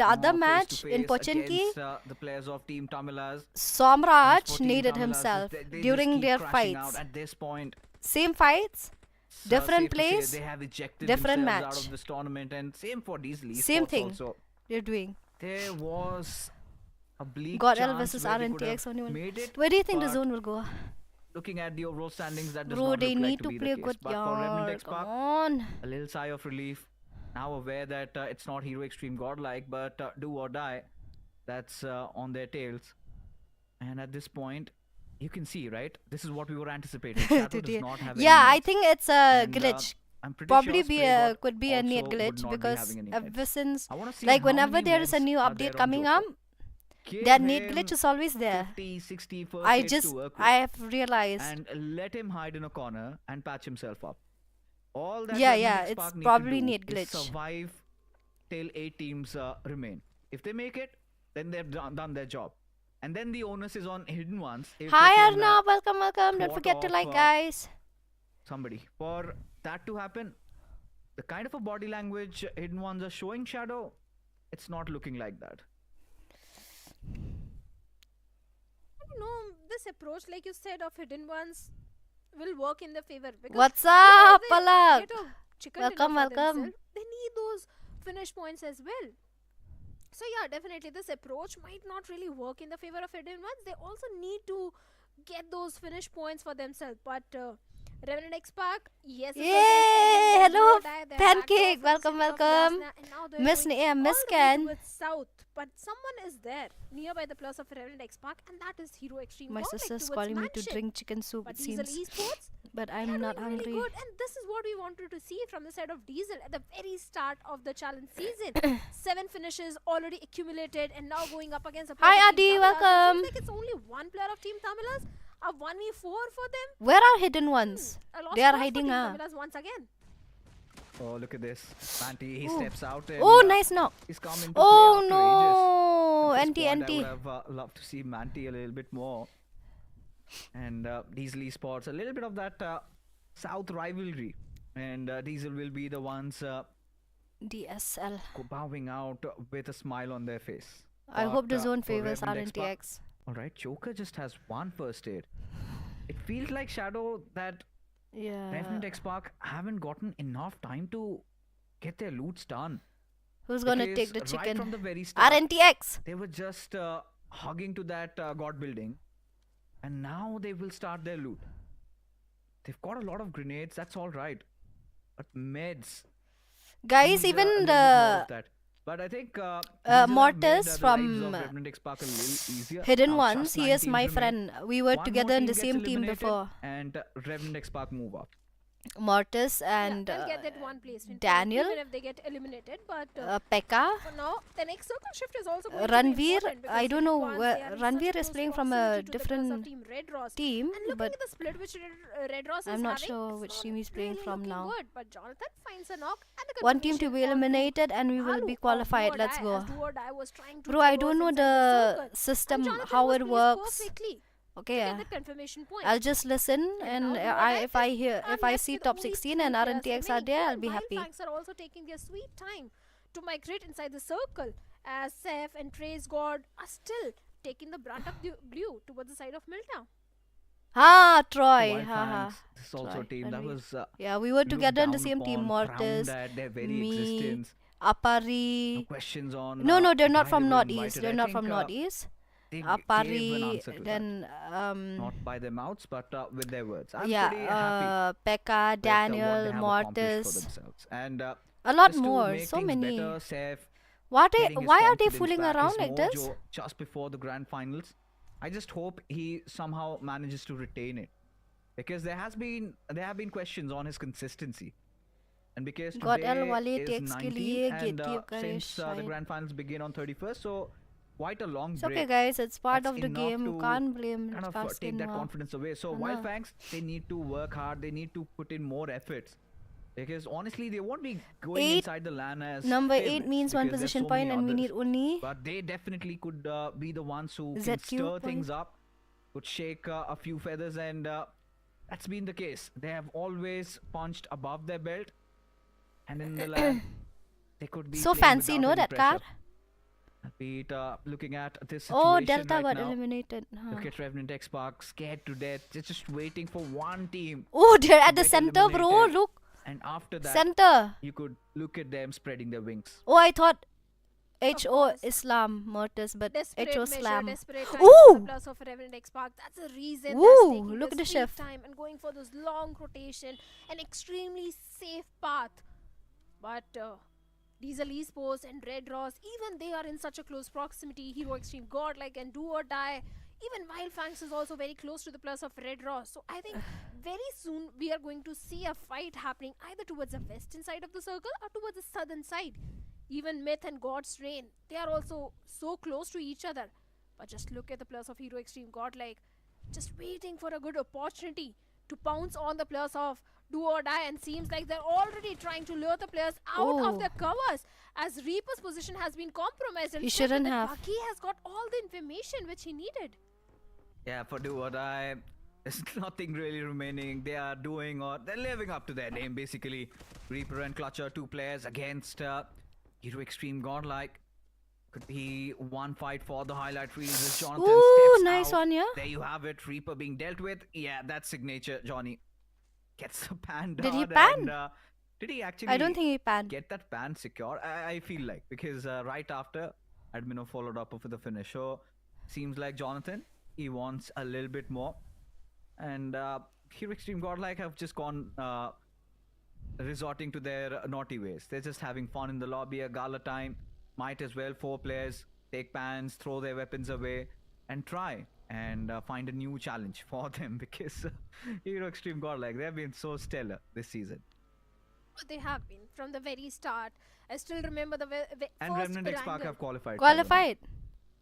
other now match in face-to-face Pochinki, against, the players of Team Tamilas. Somraj As for Team naded Tamilas, himself they just during keep their crashing fights. out at this point. Same fights, So different safe to say place, they have ejected different themselves match. out of this tournament, and same for Diesel Same Esports thing. also. they're doing. There was a bleak God L chance versus where they could RNTX have only. made it, Where do you think the but zone will go? looking at the overall standings, that does Bro, not they look like need to to be play the case. good But for yard. X Come Park, on. a little sigh of relief. Now aware that it's not Hero Extreme Godlike, but do or die. That's on their tails. And at this point, you can see, right? This is what we were anticipating. Shadow does not have any Yeah, I nades. think it's a And, glitch. I'm pretty Probably sure be Stray a God could be a net also would glitch not be because having any ever nades. since, I wanna see like how whenever many there is a neds new are there update on coming Joker. up, Give that net him glitch is always there. 50, 60 first I aids just to work with, I have realized. and let him hide in a corner and patch himself up. All that Yeah, Red yeah, Phoenix it's Spark need probably to do net is glitch. survive till 8 teams remain. If they make it, then they've done their job. And then the onus is on hidden ones. If Hi they can, Arnav, welcome. Don't thwart forget to off, like, guys. somebody. For that to happen, the kind of a body language hidden ones are showing Shadow, it's not looking like that. No, this approach, like you said, of hidden ones will work in their favor. Because What's even if up, they Palak? get a chicken Welcome, dinner for welcome. themselves, they need those finish points as well. So yeah, definitely this approach might not really work in the favor of hidden ones. They also need to get those finish points for themselves. But Revenant X Pack, yes. it's Yay! also Hello, do or die. They're back to Pancake. offensive Welcome, of welcome. Yasna, and now they're Miss going Nia, Miss all the way Ken. towards south, but someone is there nearby the plus of Revenant X Pack, and that is Hero Extreme. My Godlike sister's towards calling me to Mansion. drink chicken soup, But it Diesel seems. Esports, But they I'm are not doing hungry. really good, and this is what we wanted to see from the side of Diesel at the very start of the challenge season. 7 finishes already accumulated, and now going up against a player Hi of Team Adi, Tamilas. It welcome. seems like it's only one player of Team Tamilas. A 1v4 for them. Where are hidden ones? A lost They are cause for hiding, Team huh? Tamilas once again. Oh, look at this. Manti, he Ooh. steps out and Oh, nice knock. he's come into Oh play after ages. no, At this anti. point, I would have loved to see Manti a little bit more. And Diesel Esports, a little bit of that South rivalry. And Diesel will be the ones DSL. bowing out with a smile on their face. I hope the But, zone for favors Revenant X Pack- RNTX. Alright, Joker just has one first aid. It feels like Shadow that Yeah. Revenant X Park haven't gotten enough time to get their loots done. Who's gonna Because take the Right from chicken? the very start, RNTX. they were just hugging to that god building, and now they will start their loot. They've got a lot of grenades, that's all right, but meds Guys, need, a even little bit more the of that. But I think these have made, Mortis the lives from of Revenant XPark a little easier. Hidden Now Ones, just he 9 is my teams remain. friend. We were One together more in the gets same team eliminated before. and Revenant XPark move up. Mortis and they'll get that one placement point, Daniel, even if they get eliminated. But Pekka, for now, the next circle shift is also going to be Ranveer. important because I don't know once where they are in Ranveer such is close playing from a proximity to the players of different team Red Ross. team, And looking but at the split which Red Ross is I'm not having, sure it's which not team he's playing really from looking now. Good, but Jonathan finds a knock and the One team to confirmation be onto eliminated and we will Halu be of qualified. Do or Let's Die, go. as Do or Die was trying to Bro, I traverse don't know inside the circle. And system, Jonathan how was it placed works. perfectly Okay, to get that confirmation point. I'll just listen And and now Do or Die if I is hear, if I left see with top only 16 three and players RNTX are remaining. there, I'll Even be happy. Wildfangs are also taking their sweet time to migrate inside the circle, as Seth and Trace God are still taking the brunt of the blue towards the side of Milltown. Ah, Troy. Wild Haha. Fangs, this is also Troy a team and that Reed. was Yeah, we were looked together in the down same team. upon, Mortis, frowned at their very me, existence. No Apari. questions on. No, they're not why from they were Northeast. invited. They're I not think, from Northeast. they gave an Apari, answer to that. then Not by their mouths, but with their words. I'm pretty happy yeah, Pekka, with what they Daniel, have accomplished for Mortis, themselves. And a lot just to more. make So things many. better, Seth Why getting his are they confidence fooling back, around his like this? mojo just before the grand finals. I just hope he somehow manages to retain it, because there have been questions on his consistency. And because God today वाले is takes के 19th लिए and give करे since the शायद. grand finals begin on 31st, so quite a long It's break. okay, guys. It's part That's of the enough game. to Can't blame. kind of can't take skin that off. confidence away. So I Wild know. Fangs, they need to work hard. They need to put in more efforts, because honestly, they won't be going 8, inside the LAN as Number 8 favorites, means one because there's position so point many and we others. need only. But they definitely could be the ones who can ZQ stir point. things up, could shake a few feathers, and that's been the case. They have always punched above their belt, and in the LAN, they could be So playing fancy, without no, any that pressure. car? Be it looking at this Oh, situation Delta right got now. eliminated. Look at Revenant XPark, scared to death. They're just waiting for one team. Oh, they're at the get center, bro. eliminated. Look. And after that, Center. you could look at them spreading their wings. Oh, I thought Of HO course. Islam Mortis, but Desperate HO measure, Slam. desperate time Ooh! for the plus of Revenant XPark. That's the reason Ooh, they're taking look this at the sweet shift. time and going for this long rotation, an extremely safe path. But Diesel Esports and Red Ross, even they are in such a close proximity. Hero Extreme Godlike and Do or Die. Even Wild Fangs is also very close to the plus of Red Ross. So I think very soon we are going to see a fight happening either towards the western side of the circle or towards the southern side. Even Myth and God's Reign, they are also so close to each other. But just look at the plus of Hero Extreme Godlike, just waiting for a good opportunity to pounce on the plus of Do or Die, and seems like they're already trying to lure the players out of Oh. their covers, as Reaper's position has been compromised. And He check shouldn't that have. Bucky has got all the information which he needed. Yeah, for Do or Die, there's nothing really remaining. They are doing, or they're living up to their name, basically. Reaper and Clutcher, 2 players against Hero Extreme Godlike. Could be one fight for the highlight reels as Jonathan Ooh, steps nice out. one, yeah. There you have it, Reaper being dealt with. Yeah, that's signature, Johnny. Gets the pan Did he dart pan? and, did he actually I don't think he panned. get that pan secure? I feel like, because right after, Admino followed up with the finish. So, seems like Jonathan, he wants a little bit more. And Hero Extreme Godlike have just gone resorting to their naughty ways. They're just having fun in the lobby, a gala time. Might as well, 4 players, take pans, throw their weapons away, and try and find a new challenge for them, because Hero Extreme Godlike, they have been so stellar this season. They have been from the very start. I still remember the And first Remnant XPark Wrangle. have qualified. Qualified.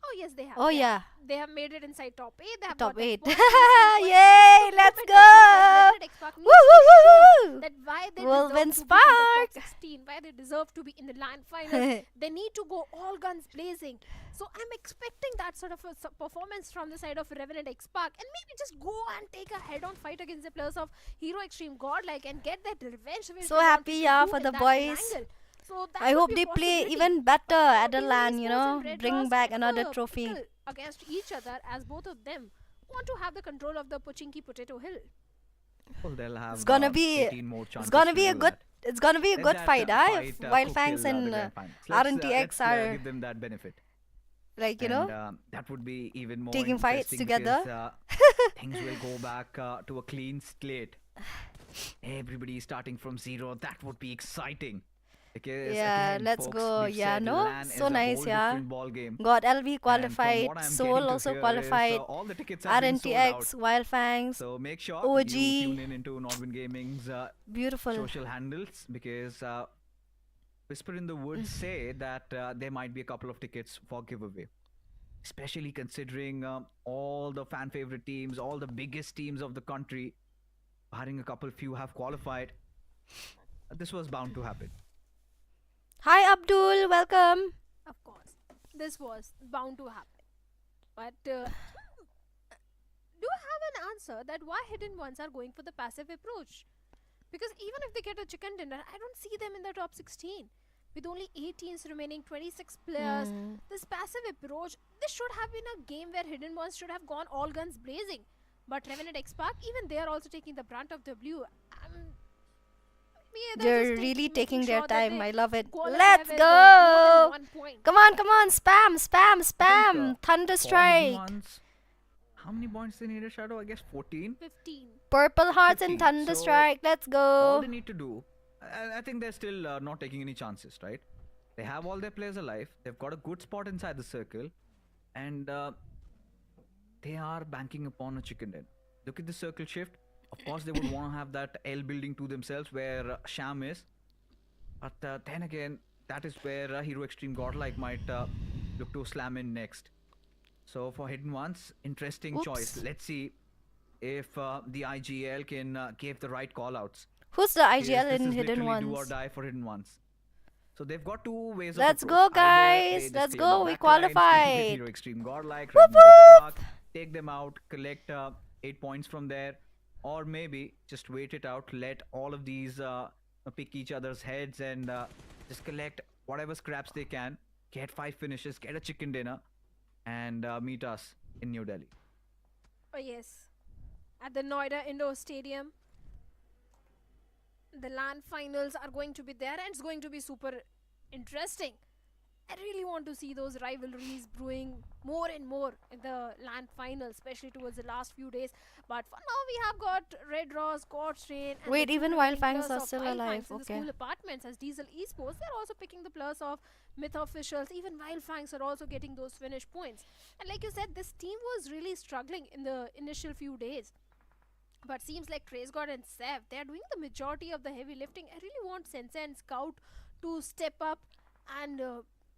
Oh yes, they have. Oh, yeah. They have made it inside top 8. They have Top got that 8. point Yay, system. let's But go. Revenant XPark Woo, needs to woo, show woo, woo. that why they Will deserve win to be in the top Spark. 16, why they deserve to be in the LAN finals. They need to go all guns blazing. So I'm expecting that sort of a performance from the side of Revenant XPark, and maybe just go and take a head-on fight against the players of Hero Extreme Godlike and get that revenge. which So they happy, wanted to yeah, do for in the that boys. Wrangle. So that I would hope be they a play possibility. even better at the Hero LAN, you Esports know. and Red Bring Ross back have another a trophy. battle against each other, as both of them want to have the control of the Pochinki Potato Hill. Well, they'll have It's gonna be 18 more it's chances gonna to be a do good that. it's gonna be a Let good that, fight, if fight, Wild fulfill, Fangs the and grand finals. RNTX let's, are give them that benefit. like, you And, know, that would be even more taking fights interesting together. because, things will go back to a clean slate. Everybody starting from 0. That would be exciting. Because Yeah, again, let's folks, go. we've Yeah, said no? LAN So is a nice, whole yeah. different ball game. God, LV And from qualified, what I'm Soul getting to also hear is, qualified, all the tickets have been sold out. RNTX, Wildfangs, So make sure OG. you tune into Nodwin Gaming's Beautiful. social handles, because Whisper in the Woods say that there might be a couple of tickets for giveaway. Especially considering all the fan favorite teams, all the biggest teams of the country, barring a couple few have qualified. This was bound to happen. Hi, Abdul. Welcome. Of course, this was bound to happen. But do you have an answer that why hidden ones are going for the passive approach? Because even if they get a chicken dinner, I don't see them in the top 16. With only 8 teams remaining, 26 players, this passive approach, this should have been a game where hidden ones should have gone all guns blazing. But Revenant X-Pac, even they are also taking the brunt of the blue. They're really taking their time. I love it. qualify Let's with, go. more than 1 point. Come on, come on. Spam, spam, spam. Thunder For Strike. ones, how many points they needed, Shadow? I guess 14. 15. Purple Hearts and 15. Thunder So, Strike. Let's All go. they need to do, I think they're still not taking any chances, right? They have all their players alive. They've got a good spot inside the circle, and they are banking upon a chicken den. Look at the circle shift. Of course, they would want to have that L building to themselves where Sham is. But then again, that is where Hero Extreme Godlike might look to slam in next. So for hidden ones, interesting choice. Oops. Let's see if the IGL can give the right callouts. Who's the Because IGL this in is Hidden literally do or Ones? die for hidden ones. So they've got two ways Let's of go, approach. Either they guys. just Let's stay on go. the We back line, stick with qualified. Hero Extreme Godlike, Whoop, Revenant X-Pac, take them out, collect 8 points from there, or maybe just wait it out, let all of these pick each other's heads and just collect whatever scraps they can, get 5 finishes, get a chicken dinner, and meet us in New Delhi. Oh yes, at the Noida Indoor Stadium. The LAN finals are going to be there and it's going to be super interesting. I really want to see those rivalries brewing more and more in the LAN final, especially towards the last few days. But for now, we have got Red Rose, God Strain, and Wait, the even two Wildfangs players are of still Wildfangs alive, in the okay. school apartments as Diesel Esports. They're also picking the players of Myth officials. Even Wildfangs are also getting those finish points. And like you said, this team was really struggling in the initial few days. But seems like Trace God and Sev, they are doing the majority of the heavy lifting. I really want Sensei and Scout to step up and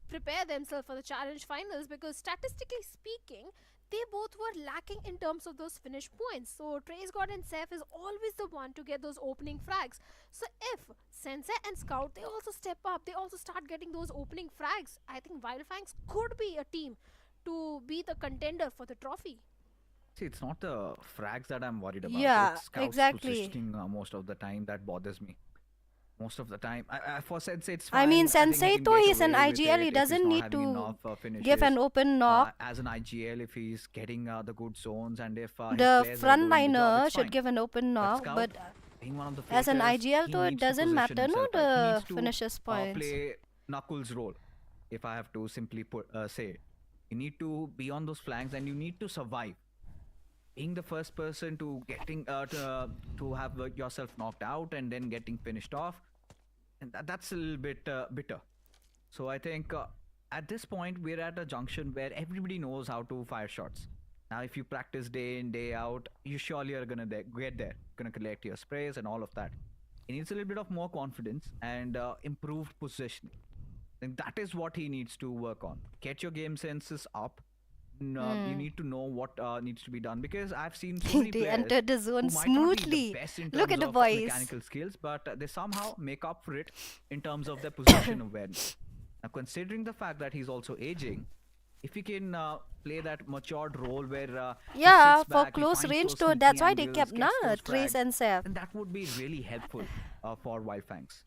prepare themselves for the challenge finals, because statistically speaking, they both were lacking in terms of those finish points. So Trace God and Seth is always the one to get those opening frags. So if Sensei and Scout, they also step up, they also start getting those opening frags, I think Wildfangs could be a team to be the contender for the trophy. See, it's not the frags that I'm worried about. Yeah, It's Scout's exactly. positioning most of the time that bothers me. Most of the time, for Sensei, it's I fine. mean, think he Sensei can though get he's an away with IGL, it he if he's doesn't not need having to enough, give finishes. an open knock. As an IGL, if he's getting the good zones and if his The players are doing the job, frontliner it's should fine. give an open knock, Scout, but being one of the as an fighters, IGL he though, it needs to doesn't position matter, no, himself right. He the needs to, finishes points. play Knuckles' role, if I have to simply say it. You need to be on those flanks and you need to survive. Being the first person to getting to have yourself knocked out and then getting finished off, and that's a little bit bitter. So I think at this point we're at a junction where everybody knows how to fire shots. Now, if you practice day in day out, you surely are gonna get there, gonna collect your sprays and all of that. He needs a little bit of more confidence and improved positioning. And that is what he needs to work on. Get your game senses up. You need to know what needs to be done, because I've seen so many They players entered the zone who might not be the smoothly. best in Look terms at the of boys. mechanical skills, but they somehow make up for it in terms of their position awareness. Now, considering the fact that he's also aging, if he can play that matured role where he Yeah, sits for back, he close finds range those too. sneaky That's why they angles, kept gets na those Trace frags, and Seth. and that would be really helpful for Wildfangs.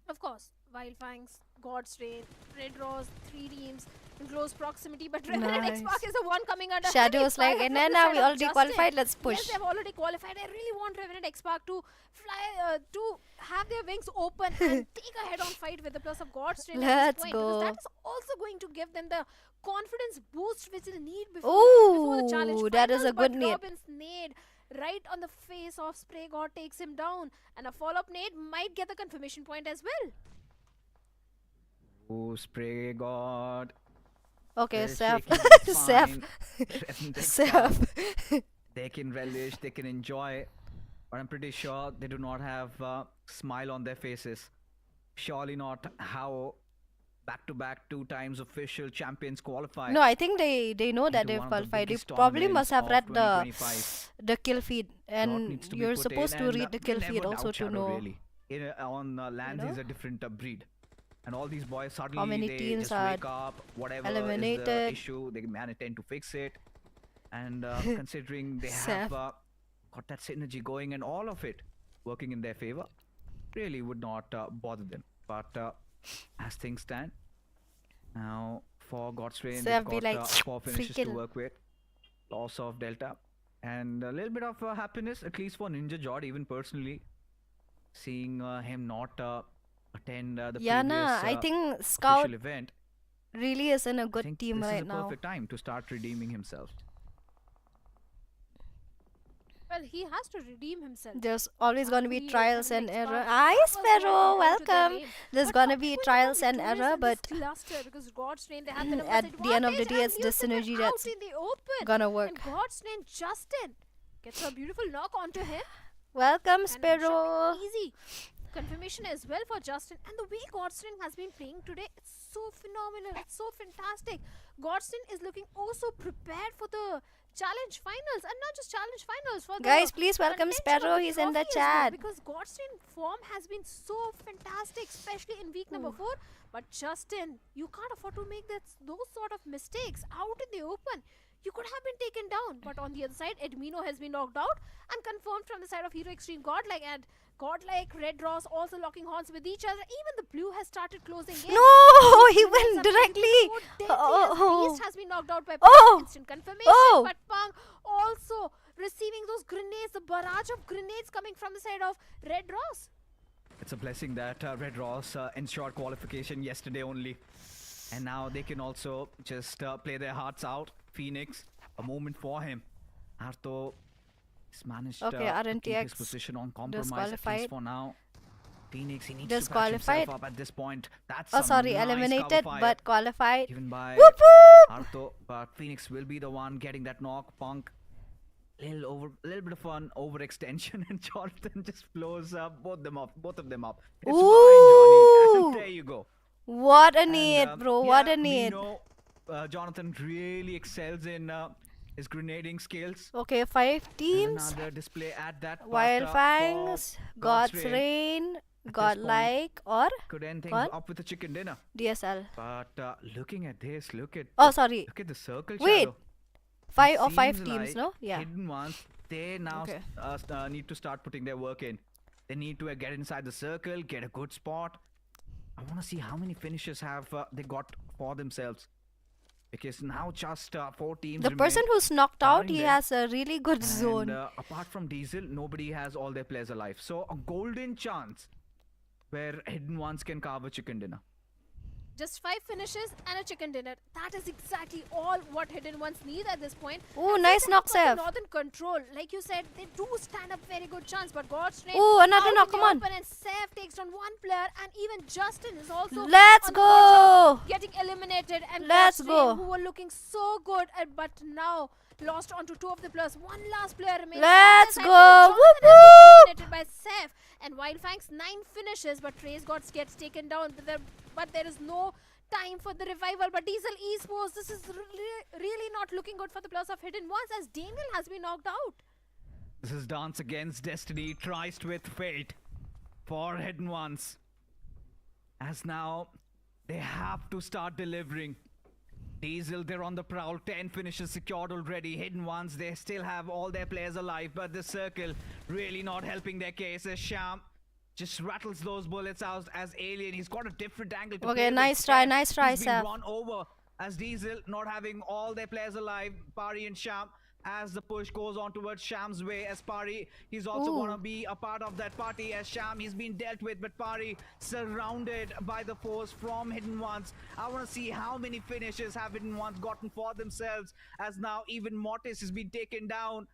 Of course, Wildfangs, God's Rain, Red Rose, 3 teams in close proximity, but Revenant Nice. X-Pac is the one coming under Shadows heavy like, fire and from then the now side we of already Justin. qualified, let's Yes, push. they've already qualified. I really want Revenant X-Pac to fly, to have their wings open and take a head-on fight with the plus of God's Rain at Let's this point, because that go. is also going to give them the confidence boost which they need before the challenge Ooh, that is finals. a good But nade. Robin's nade right on the face of Spray God, takes him down. And a follow-up nade might get the confirmation point as well. Oh, Spray God. Okay, They're Seth. shaking, it's Seth. fine. RNTX Seth. They can relish, they can enjoy, but I'm pretty sure they do not have a smile on their faces. Surely not how back-to-back 2 times official champions qualify. No, I think they know that into they've one of the qualified. They biggest probably must have read tournaments of 2025. the kill feed, Lot and needs to be you're put supposed in, to and, read the we'll kill never feed also doubt to Shadow, know. really. On lands, know? he's a different breed. And all these boys suddenly many they teams just are wake up, whatever is the eliminated. issue, they tend to fix it. And considering they Seth. have got that synergy going and all of it working in their favor, really would not bother them. But as things stand, now for God's Reign, Seth they've be got like, 4 free finishes to kill. work with. Loss of Delta. And a little bit of happiness, at least for Ninja Jod, even personally, seeing him not attend the Yeah, previous nah, I think Scout official event. really is in a I good think team this right is a now. perfect time to start redeeming himself. Well, he has to redeem himself. There's always going to be He trials and eliminates error. Spark. Hi, That was what Sparrow, he brought to the welcome. lane. There's But going to Spark be will trials become and victorious error, in this but cluster because God's Reign, they have the numbers at the end of the day, advantage, it's and this Lucifer synergy out that's in the open. gonna work. And God's Reign, Justin gets a beautiful knock onto him. Welcome, And it should be Sparrow. easy confirmation as well for Justin. And the way Godstone has been playing today, it's so phenomenal. It's so fantastic. Godstone is looking also prepared for the challenge finals, and not just challenge finals, for Guys, the please welcome contention Sparrow. of the He's in the trophy as well, chat. because Godstone form has been so fantastic, especially in week number 4. But Justin, you can't afford to make those sort of mistakes out in the open. You could have been taken down, but on the other side, Edmino has been knocked out and confirmed from the side of Hero Extreme Godlike, and Godlike, Red Ross also locking horns with each other. Even the blue has started closing in. No, he Grenades went are directly. so deadly as Oh. Beast has been knocked out by Oh. Pang. Instant confirmation, Oh. but Pang also receiving those grenades, the barrage of grenades coming from the side of Red Ross. It's a blessing that Red Ross ensured qualification yesterday only. And now they can also just play their hearts out. Phoenix, a moment for him. Arto has managed Okay, to keep his RNTX position on compromise, at disqualified. least for now. Phoenix, he needs to patch Disqualified. himself up at this point. That's Oh, some sorry, nice eliminated cover fire but qualified. given by Whoop whoop. Arto, but Phoenix will be the one getting that knock. Punk, little bit of an overextension, and Jonathan just blows both of them up. It's Ooh. fine, Johnny. And there you go. What a And, need, bro. What yeah, a need. We know Jonathan really excels in his grenading skills. Okay, 5 And teams. another display at that. but, Wild for Fangs, God's Reign Reign, this Godlike, or could end things Gone? up with a chicken dinner. DSL. But looking at this, look at Oh, sorry. look at the circle Wait. shadow. 5 or 5 Seems teams, like no? Yeah. Hidden ones, they now Okay. need to start putting their work in. They need to get inside the circle, get a good spot. I want to see how many finishes have they got for themselves. Because now just 4 teams The remain. person who's knocked out, barring he them. has a really good And zone. apart from Diesel, nobody has all their players alive. So a golden chance where hidden ones can carve a chicken dinner. Just 5 finishes and a chicken dinner. That is exactly all what Hidden Ones need at this point. Ooh, And nice with the knock, help of the Seth. Northern Control, like you said, they do stand up very good chance. But God's Reign Ooh, another out knock, in come the on. open, and Seth takes down one player, and even Justin is also Let's on the verge of go. getting eliminated. And Let's God's Reign, go. who were looking so good, but now lost onto 2 of the players. One last player remains. Let's And go. Jonathan Whoop, has been eliminated by Seth. And Wild Fangs 9 finishes, but Trace Gods gets taken down. But there is no time for the revival. But Diesel Esports, this is really not looking good for the players of Hidden Ones, as Daniel has been knocked out. This is Dance Against Destiny, triced with fate for Hidden Ones. As now, they have to start delivering. Diesel, they're on the prowl. 10 finishes secured already. Hidden Ones, they still have all their players alive, but the circle really not helping their case. As Sham just rattles those bullets out as Alien. He's got a different angle to Okay, play with. nice try, Seth, nice try, he's been Seth. run over as Diesel not having all their players alive. Pari and Sham, as the push goes on towards Sham's way, as Pari, he's also Ooh. gonna be a part of that party. As Sham, he's been dealt with, but Pari surrounded by the force from Hidden Ones. I want to see how many finishes have Hidden Ones gotten for themselves, as now even Mortis has been taken down.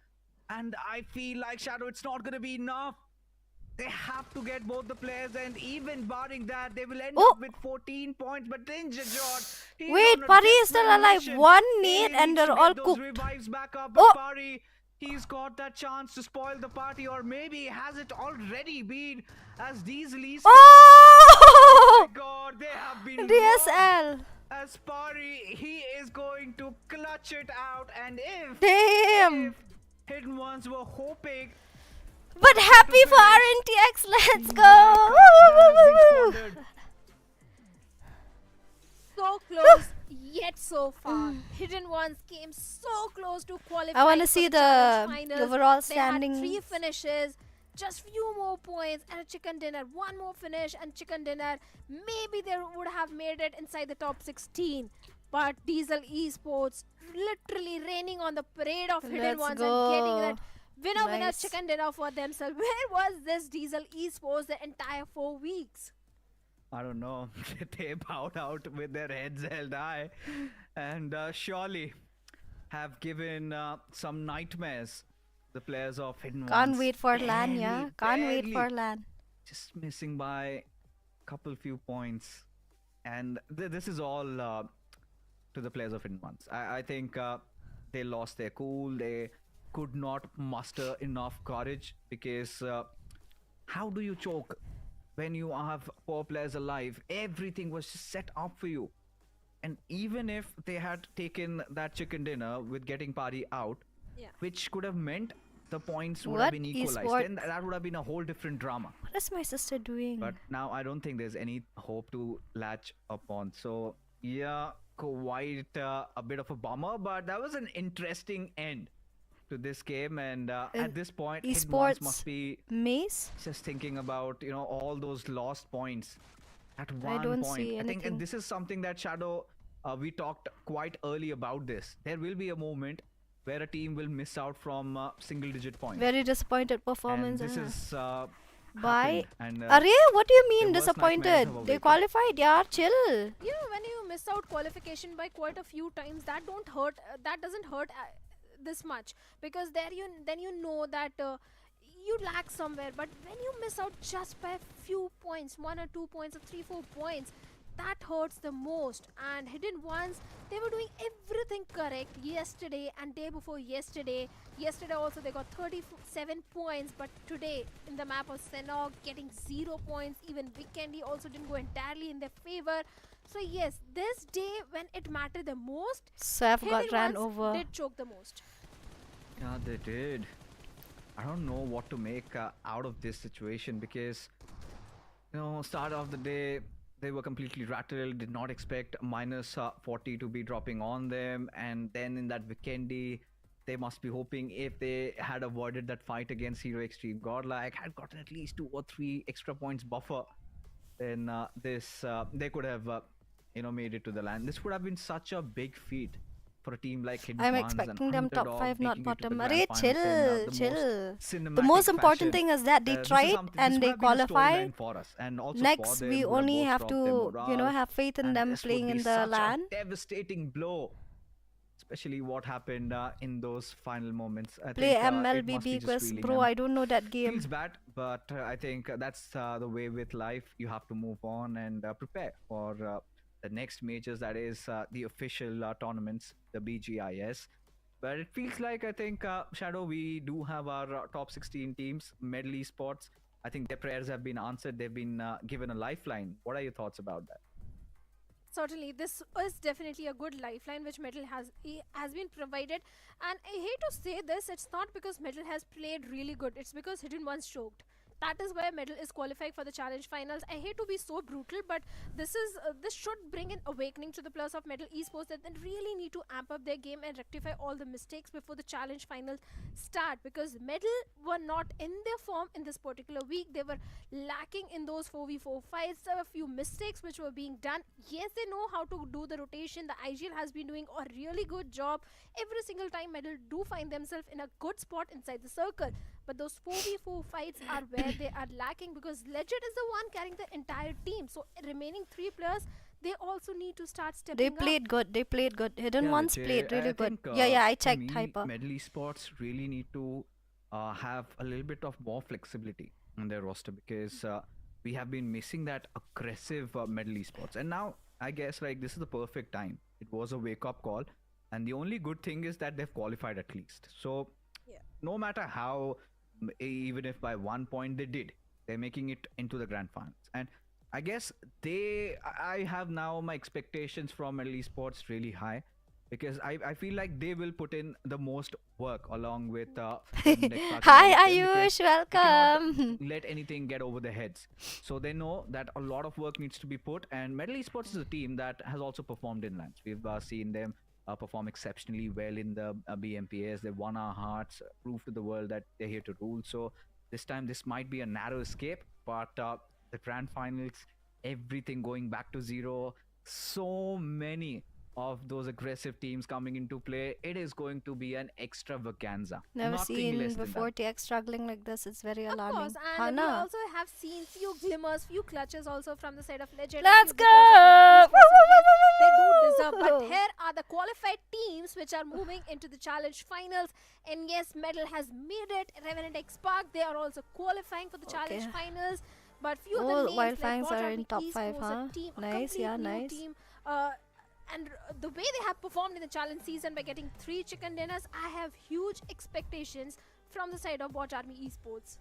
And I feel like Shadow, it's not gonna be enough. They have to get both the players, and even barring that, they will end Oh. up with 14 points. But Ninja Jot, he's Wait, on a Pari is still different alive. mission. One He nade needs and to they're get all those cooked. revives back up. But Oh. Pari, he's got that chance to spoil the party, or maybe has it already been as these least. Oh! My God, they have been robbed. DSL. As Pari, he is going to clutch it out, and Damn. if Hidden Ones were hoping. But happy for RNTX. Let's go. So close, yet so far. Hidden Ones came so close to qualifying. I want to for see challenge the finals. overall They had standings. 3 finishes, just few more points and a chicken dinner. One more finish and chicken dinner. Maybe they would have made it inside the top 16. But Diesel Esports literally raining on the parade of Hidden Let's Ones go. and getting that winner Nice. chicken dinner for themselves. Where was this Diesel Esports the entire 4 weeks? I don't know. They bowed out with their heads held high, and surely have given some nightmares. The players of Hidden Can't Ones. wait for LAN, yeah. Barely, Can't wait for barely. LAN. Just missing by a few points, and this is all to the players of Hidden Ones. I think they lost their cool. They could not muster enough courage, because how do you choke when you have 4 players alive? Everything was just set up for you, and even if they had taken that chicken dinner with getting Pari out, Yeah. which could have meant the points would What have been equalized, esport- then that would have been a whole different drama. What is my sister doing? But now I don't think there's any hope to latch upon. So yeah, quite a bit of a bummer, but that was an interesting end to this game. And at this point, Hidden Ones esports must be Mace? just thinking about all those lost points at one don't point. see I think, anything. and this is something that Shadow, we talked quite early about this. There will be a moment where a team will miss out from single-digit points. Very disappointed And performance. this is Why? happened, and Arey, what do you mean their worst nightmares disappointed? have They awakened. qualified, yeah. Chill. You know, when you miss out qualification by quite a few times, that don't hurt. That doesn't hurt this much, because then you know that you lack somewhere. But when you miss out just by a few points, 1 or 2 points or 3, 4 points, that hurts the most. And Hidden Ones, they were doing everything correct yesterday and day before yesterday. Yesterday also they got 37 points, but today in the map of Senog getting 0 points. Even Weekendy also didn't go entirely in their favor. So yes, this day when it mattered the most, Saf got Hidden ran Ones over. did choke the most. Yeah, they did. I don't know what to make out of this situation, because start of the day they were completely rattled, did not expect minus 40 to be dropping on them, and then in that Weekendy, they must be hoping if they had avoided that fight against Hero Extreme Godlike, had gotten at least 2 or 3 extra points buffer, then they could have made it to the land. This would have been such a big feat for a team like Hidden I'm Ones, an expecting them top underdog 5, not making it to bottom. the Arey, grand chill, finals in, chill. the The most cinematic important fashion. thing is that they This is tried something- this and would they have been a storyline qualified. for us, and also for Next, them, we would only both have drop to, their morale, have faith in and them this would playing be in the such a LAN. devastating blow, especially what happened in those final moments. I Play think, it must MLBB be just Quest. reeling, Bro, and I don't know that game. feels bad, but I think that's the way with life. You have to move on and prepare for the next majors, that is the official tournaments, the BGIS. But it feels like, I think, Shadow, we do have our top 16 teams, Medal Esports. I think their prayers have been answered. They've been given a lifeline. What are your thoughts about that? Certainly, this is definitely a good lifeline which Metal has been provided. And I hate to say this, it's not because Metal has played really good, it's because Hidden Ones choked. That is why Metal is qualifying for the challenge finals. I hate to be so brutal, but this should bring an awakening to the players of Metal Esports, that they really need to amp up their game and rectify all the mistakes before the challenge finals start, because Metal were not in their form in this particular week. They were lacking in those 4v4 fights. There were a few mistakes which were being done. Yes, they know how to do the rotation. The IGL has been doing a really good job. Every single time Metal do find themselves in a good spot inside the circle, but those 4v4 fights are where they are lacking, because Legend is the one carrying the entire team. So remaining 3 players, they also need to start stepping They up. played good. They played good. Hidden Yeah, Ones Vijay, played really I good. think, Yeah, I for checked me, Hyper. Medal Esports really need to have a little bit of more flexibility in their roster because we have been missing that aggressive medal esports. And now I guess like this is the perfect time. It was a wake up call, and the only good thing is that they've qualified at least. So Yeah. no matter how, even if by 1 point they did, they're making it into the grand finals. And I guess I have now my expectations from medal esports really high because I feel like they will put in the most work along with RNTXKwisss Hi, and all of them, because Ayush. they cannot Welcome. let anything get over their heads. So they know that a lot of work needs to be put, and Medal Esports is a team that has also performed in lands. We've seen them perform exceptionally well in the BMPS. They won our hearts, proved to the world that they're here to rule. So this time, this might be a narrow escape, but the grand finals, everything going back to zero, so many of those aggressive teams coming into play. It is going to be an extravaganza. Never Nothing seen less than before that. TX struggling like this. It's very Of alarming. course, and we Hana. also have seen few glimmers, few clutches also from the side of Legend. Let's and few glimmers go! of Yes, they do deserve. But here are the qualified teams which are moving into the challenge finals. And yes, Medal has made it. Revenant X Park, they are also qualifying for the challenge Okay. finals. But few of Oh, the names Wild like Fangs Bot are Army in top East 5, was huh? a team, a Nice, complete yeah, new nice. team. And the way they have performed in the challenge season by getting 3 chicken dinners, I have huge expectations from the side of Bot Army Esports.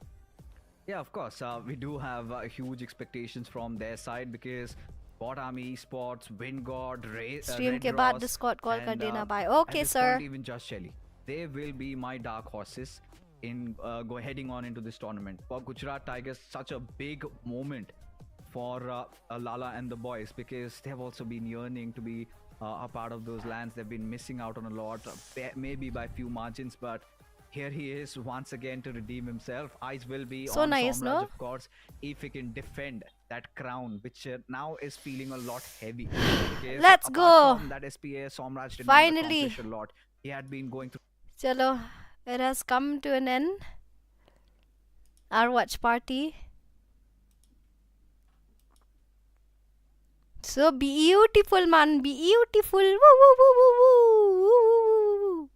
Yeah, of course. We do have huge expectations from their side because Bot Army Esports, Wingod, Stream Red के बाद Ross, Discord call कर and, देना भाई. at Okay, this sir. point, even Just Shelly. They will be my dark horses in heading on into this tournament. For Gujarat Tigers, such a big moment for Lala and the boys because they have also been yearning to be a part of those lands. They've been missing out on a lot, maybe by few margins, but here he is once again to redeem himself. Eyes will be So on nice, Somraj, no? of course, if he can defend that crown, which now is feeling a lot heavy. Because Let's apart go. from that SPA, Somraj did Finally. not accomplish a lot. He had been going through Chalo, it has come to an end. Our watch party. So beautiful, man. Beautiful. Woo, woo, woo, woo, woo, woo, woo, woo.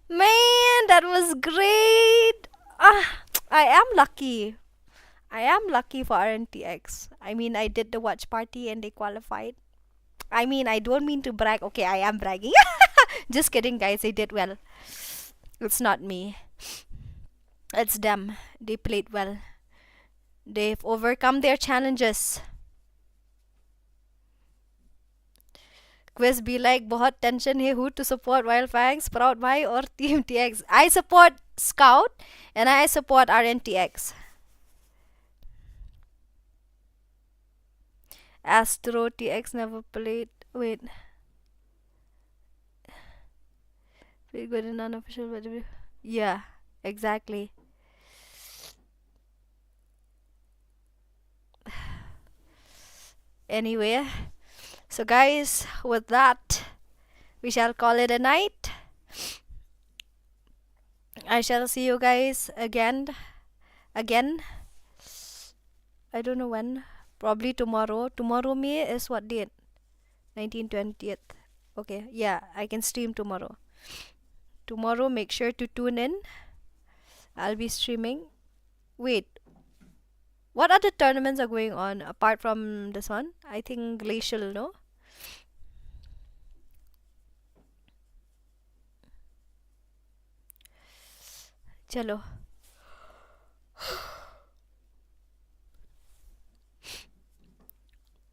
Man, that was great. I am lucky. I am lucky for RNTX. I mean, I did the watch party and they qualified. I mean, I don't mean to brag. Okay, I am bragging. Just kidding, guys. They did well. It's not me. It's them. They played well. They've overcome their challenges. Quiz be like, बहुत tension है who to support Wild Fangs, Sprout Bhai or Team TX. I support Scout and I support RNTX. Astro TX never played. Wait. Played good in unofficial. Yeah, exactly. Anyway, so guys, with that, we shall call it a night. I shall see you guys again. I don't know when. Probably tomorrow. Tomorrow May is what date? 19/20th. Okay, yeah, I can stream tomorrow. Tomorrow, make sure to tune in. I'll be streaming. Wait, what other tournaments are going on apart from this one? I think Glacial, no? Chalo.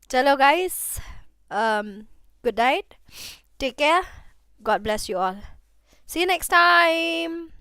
Chalo, guys. Good night. Take care. God bless you all. See you next time.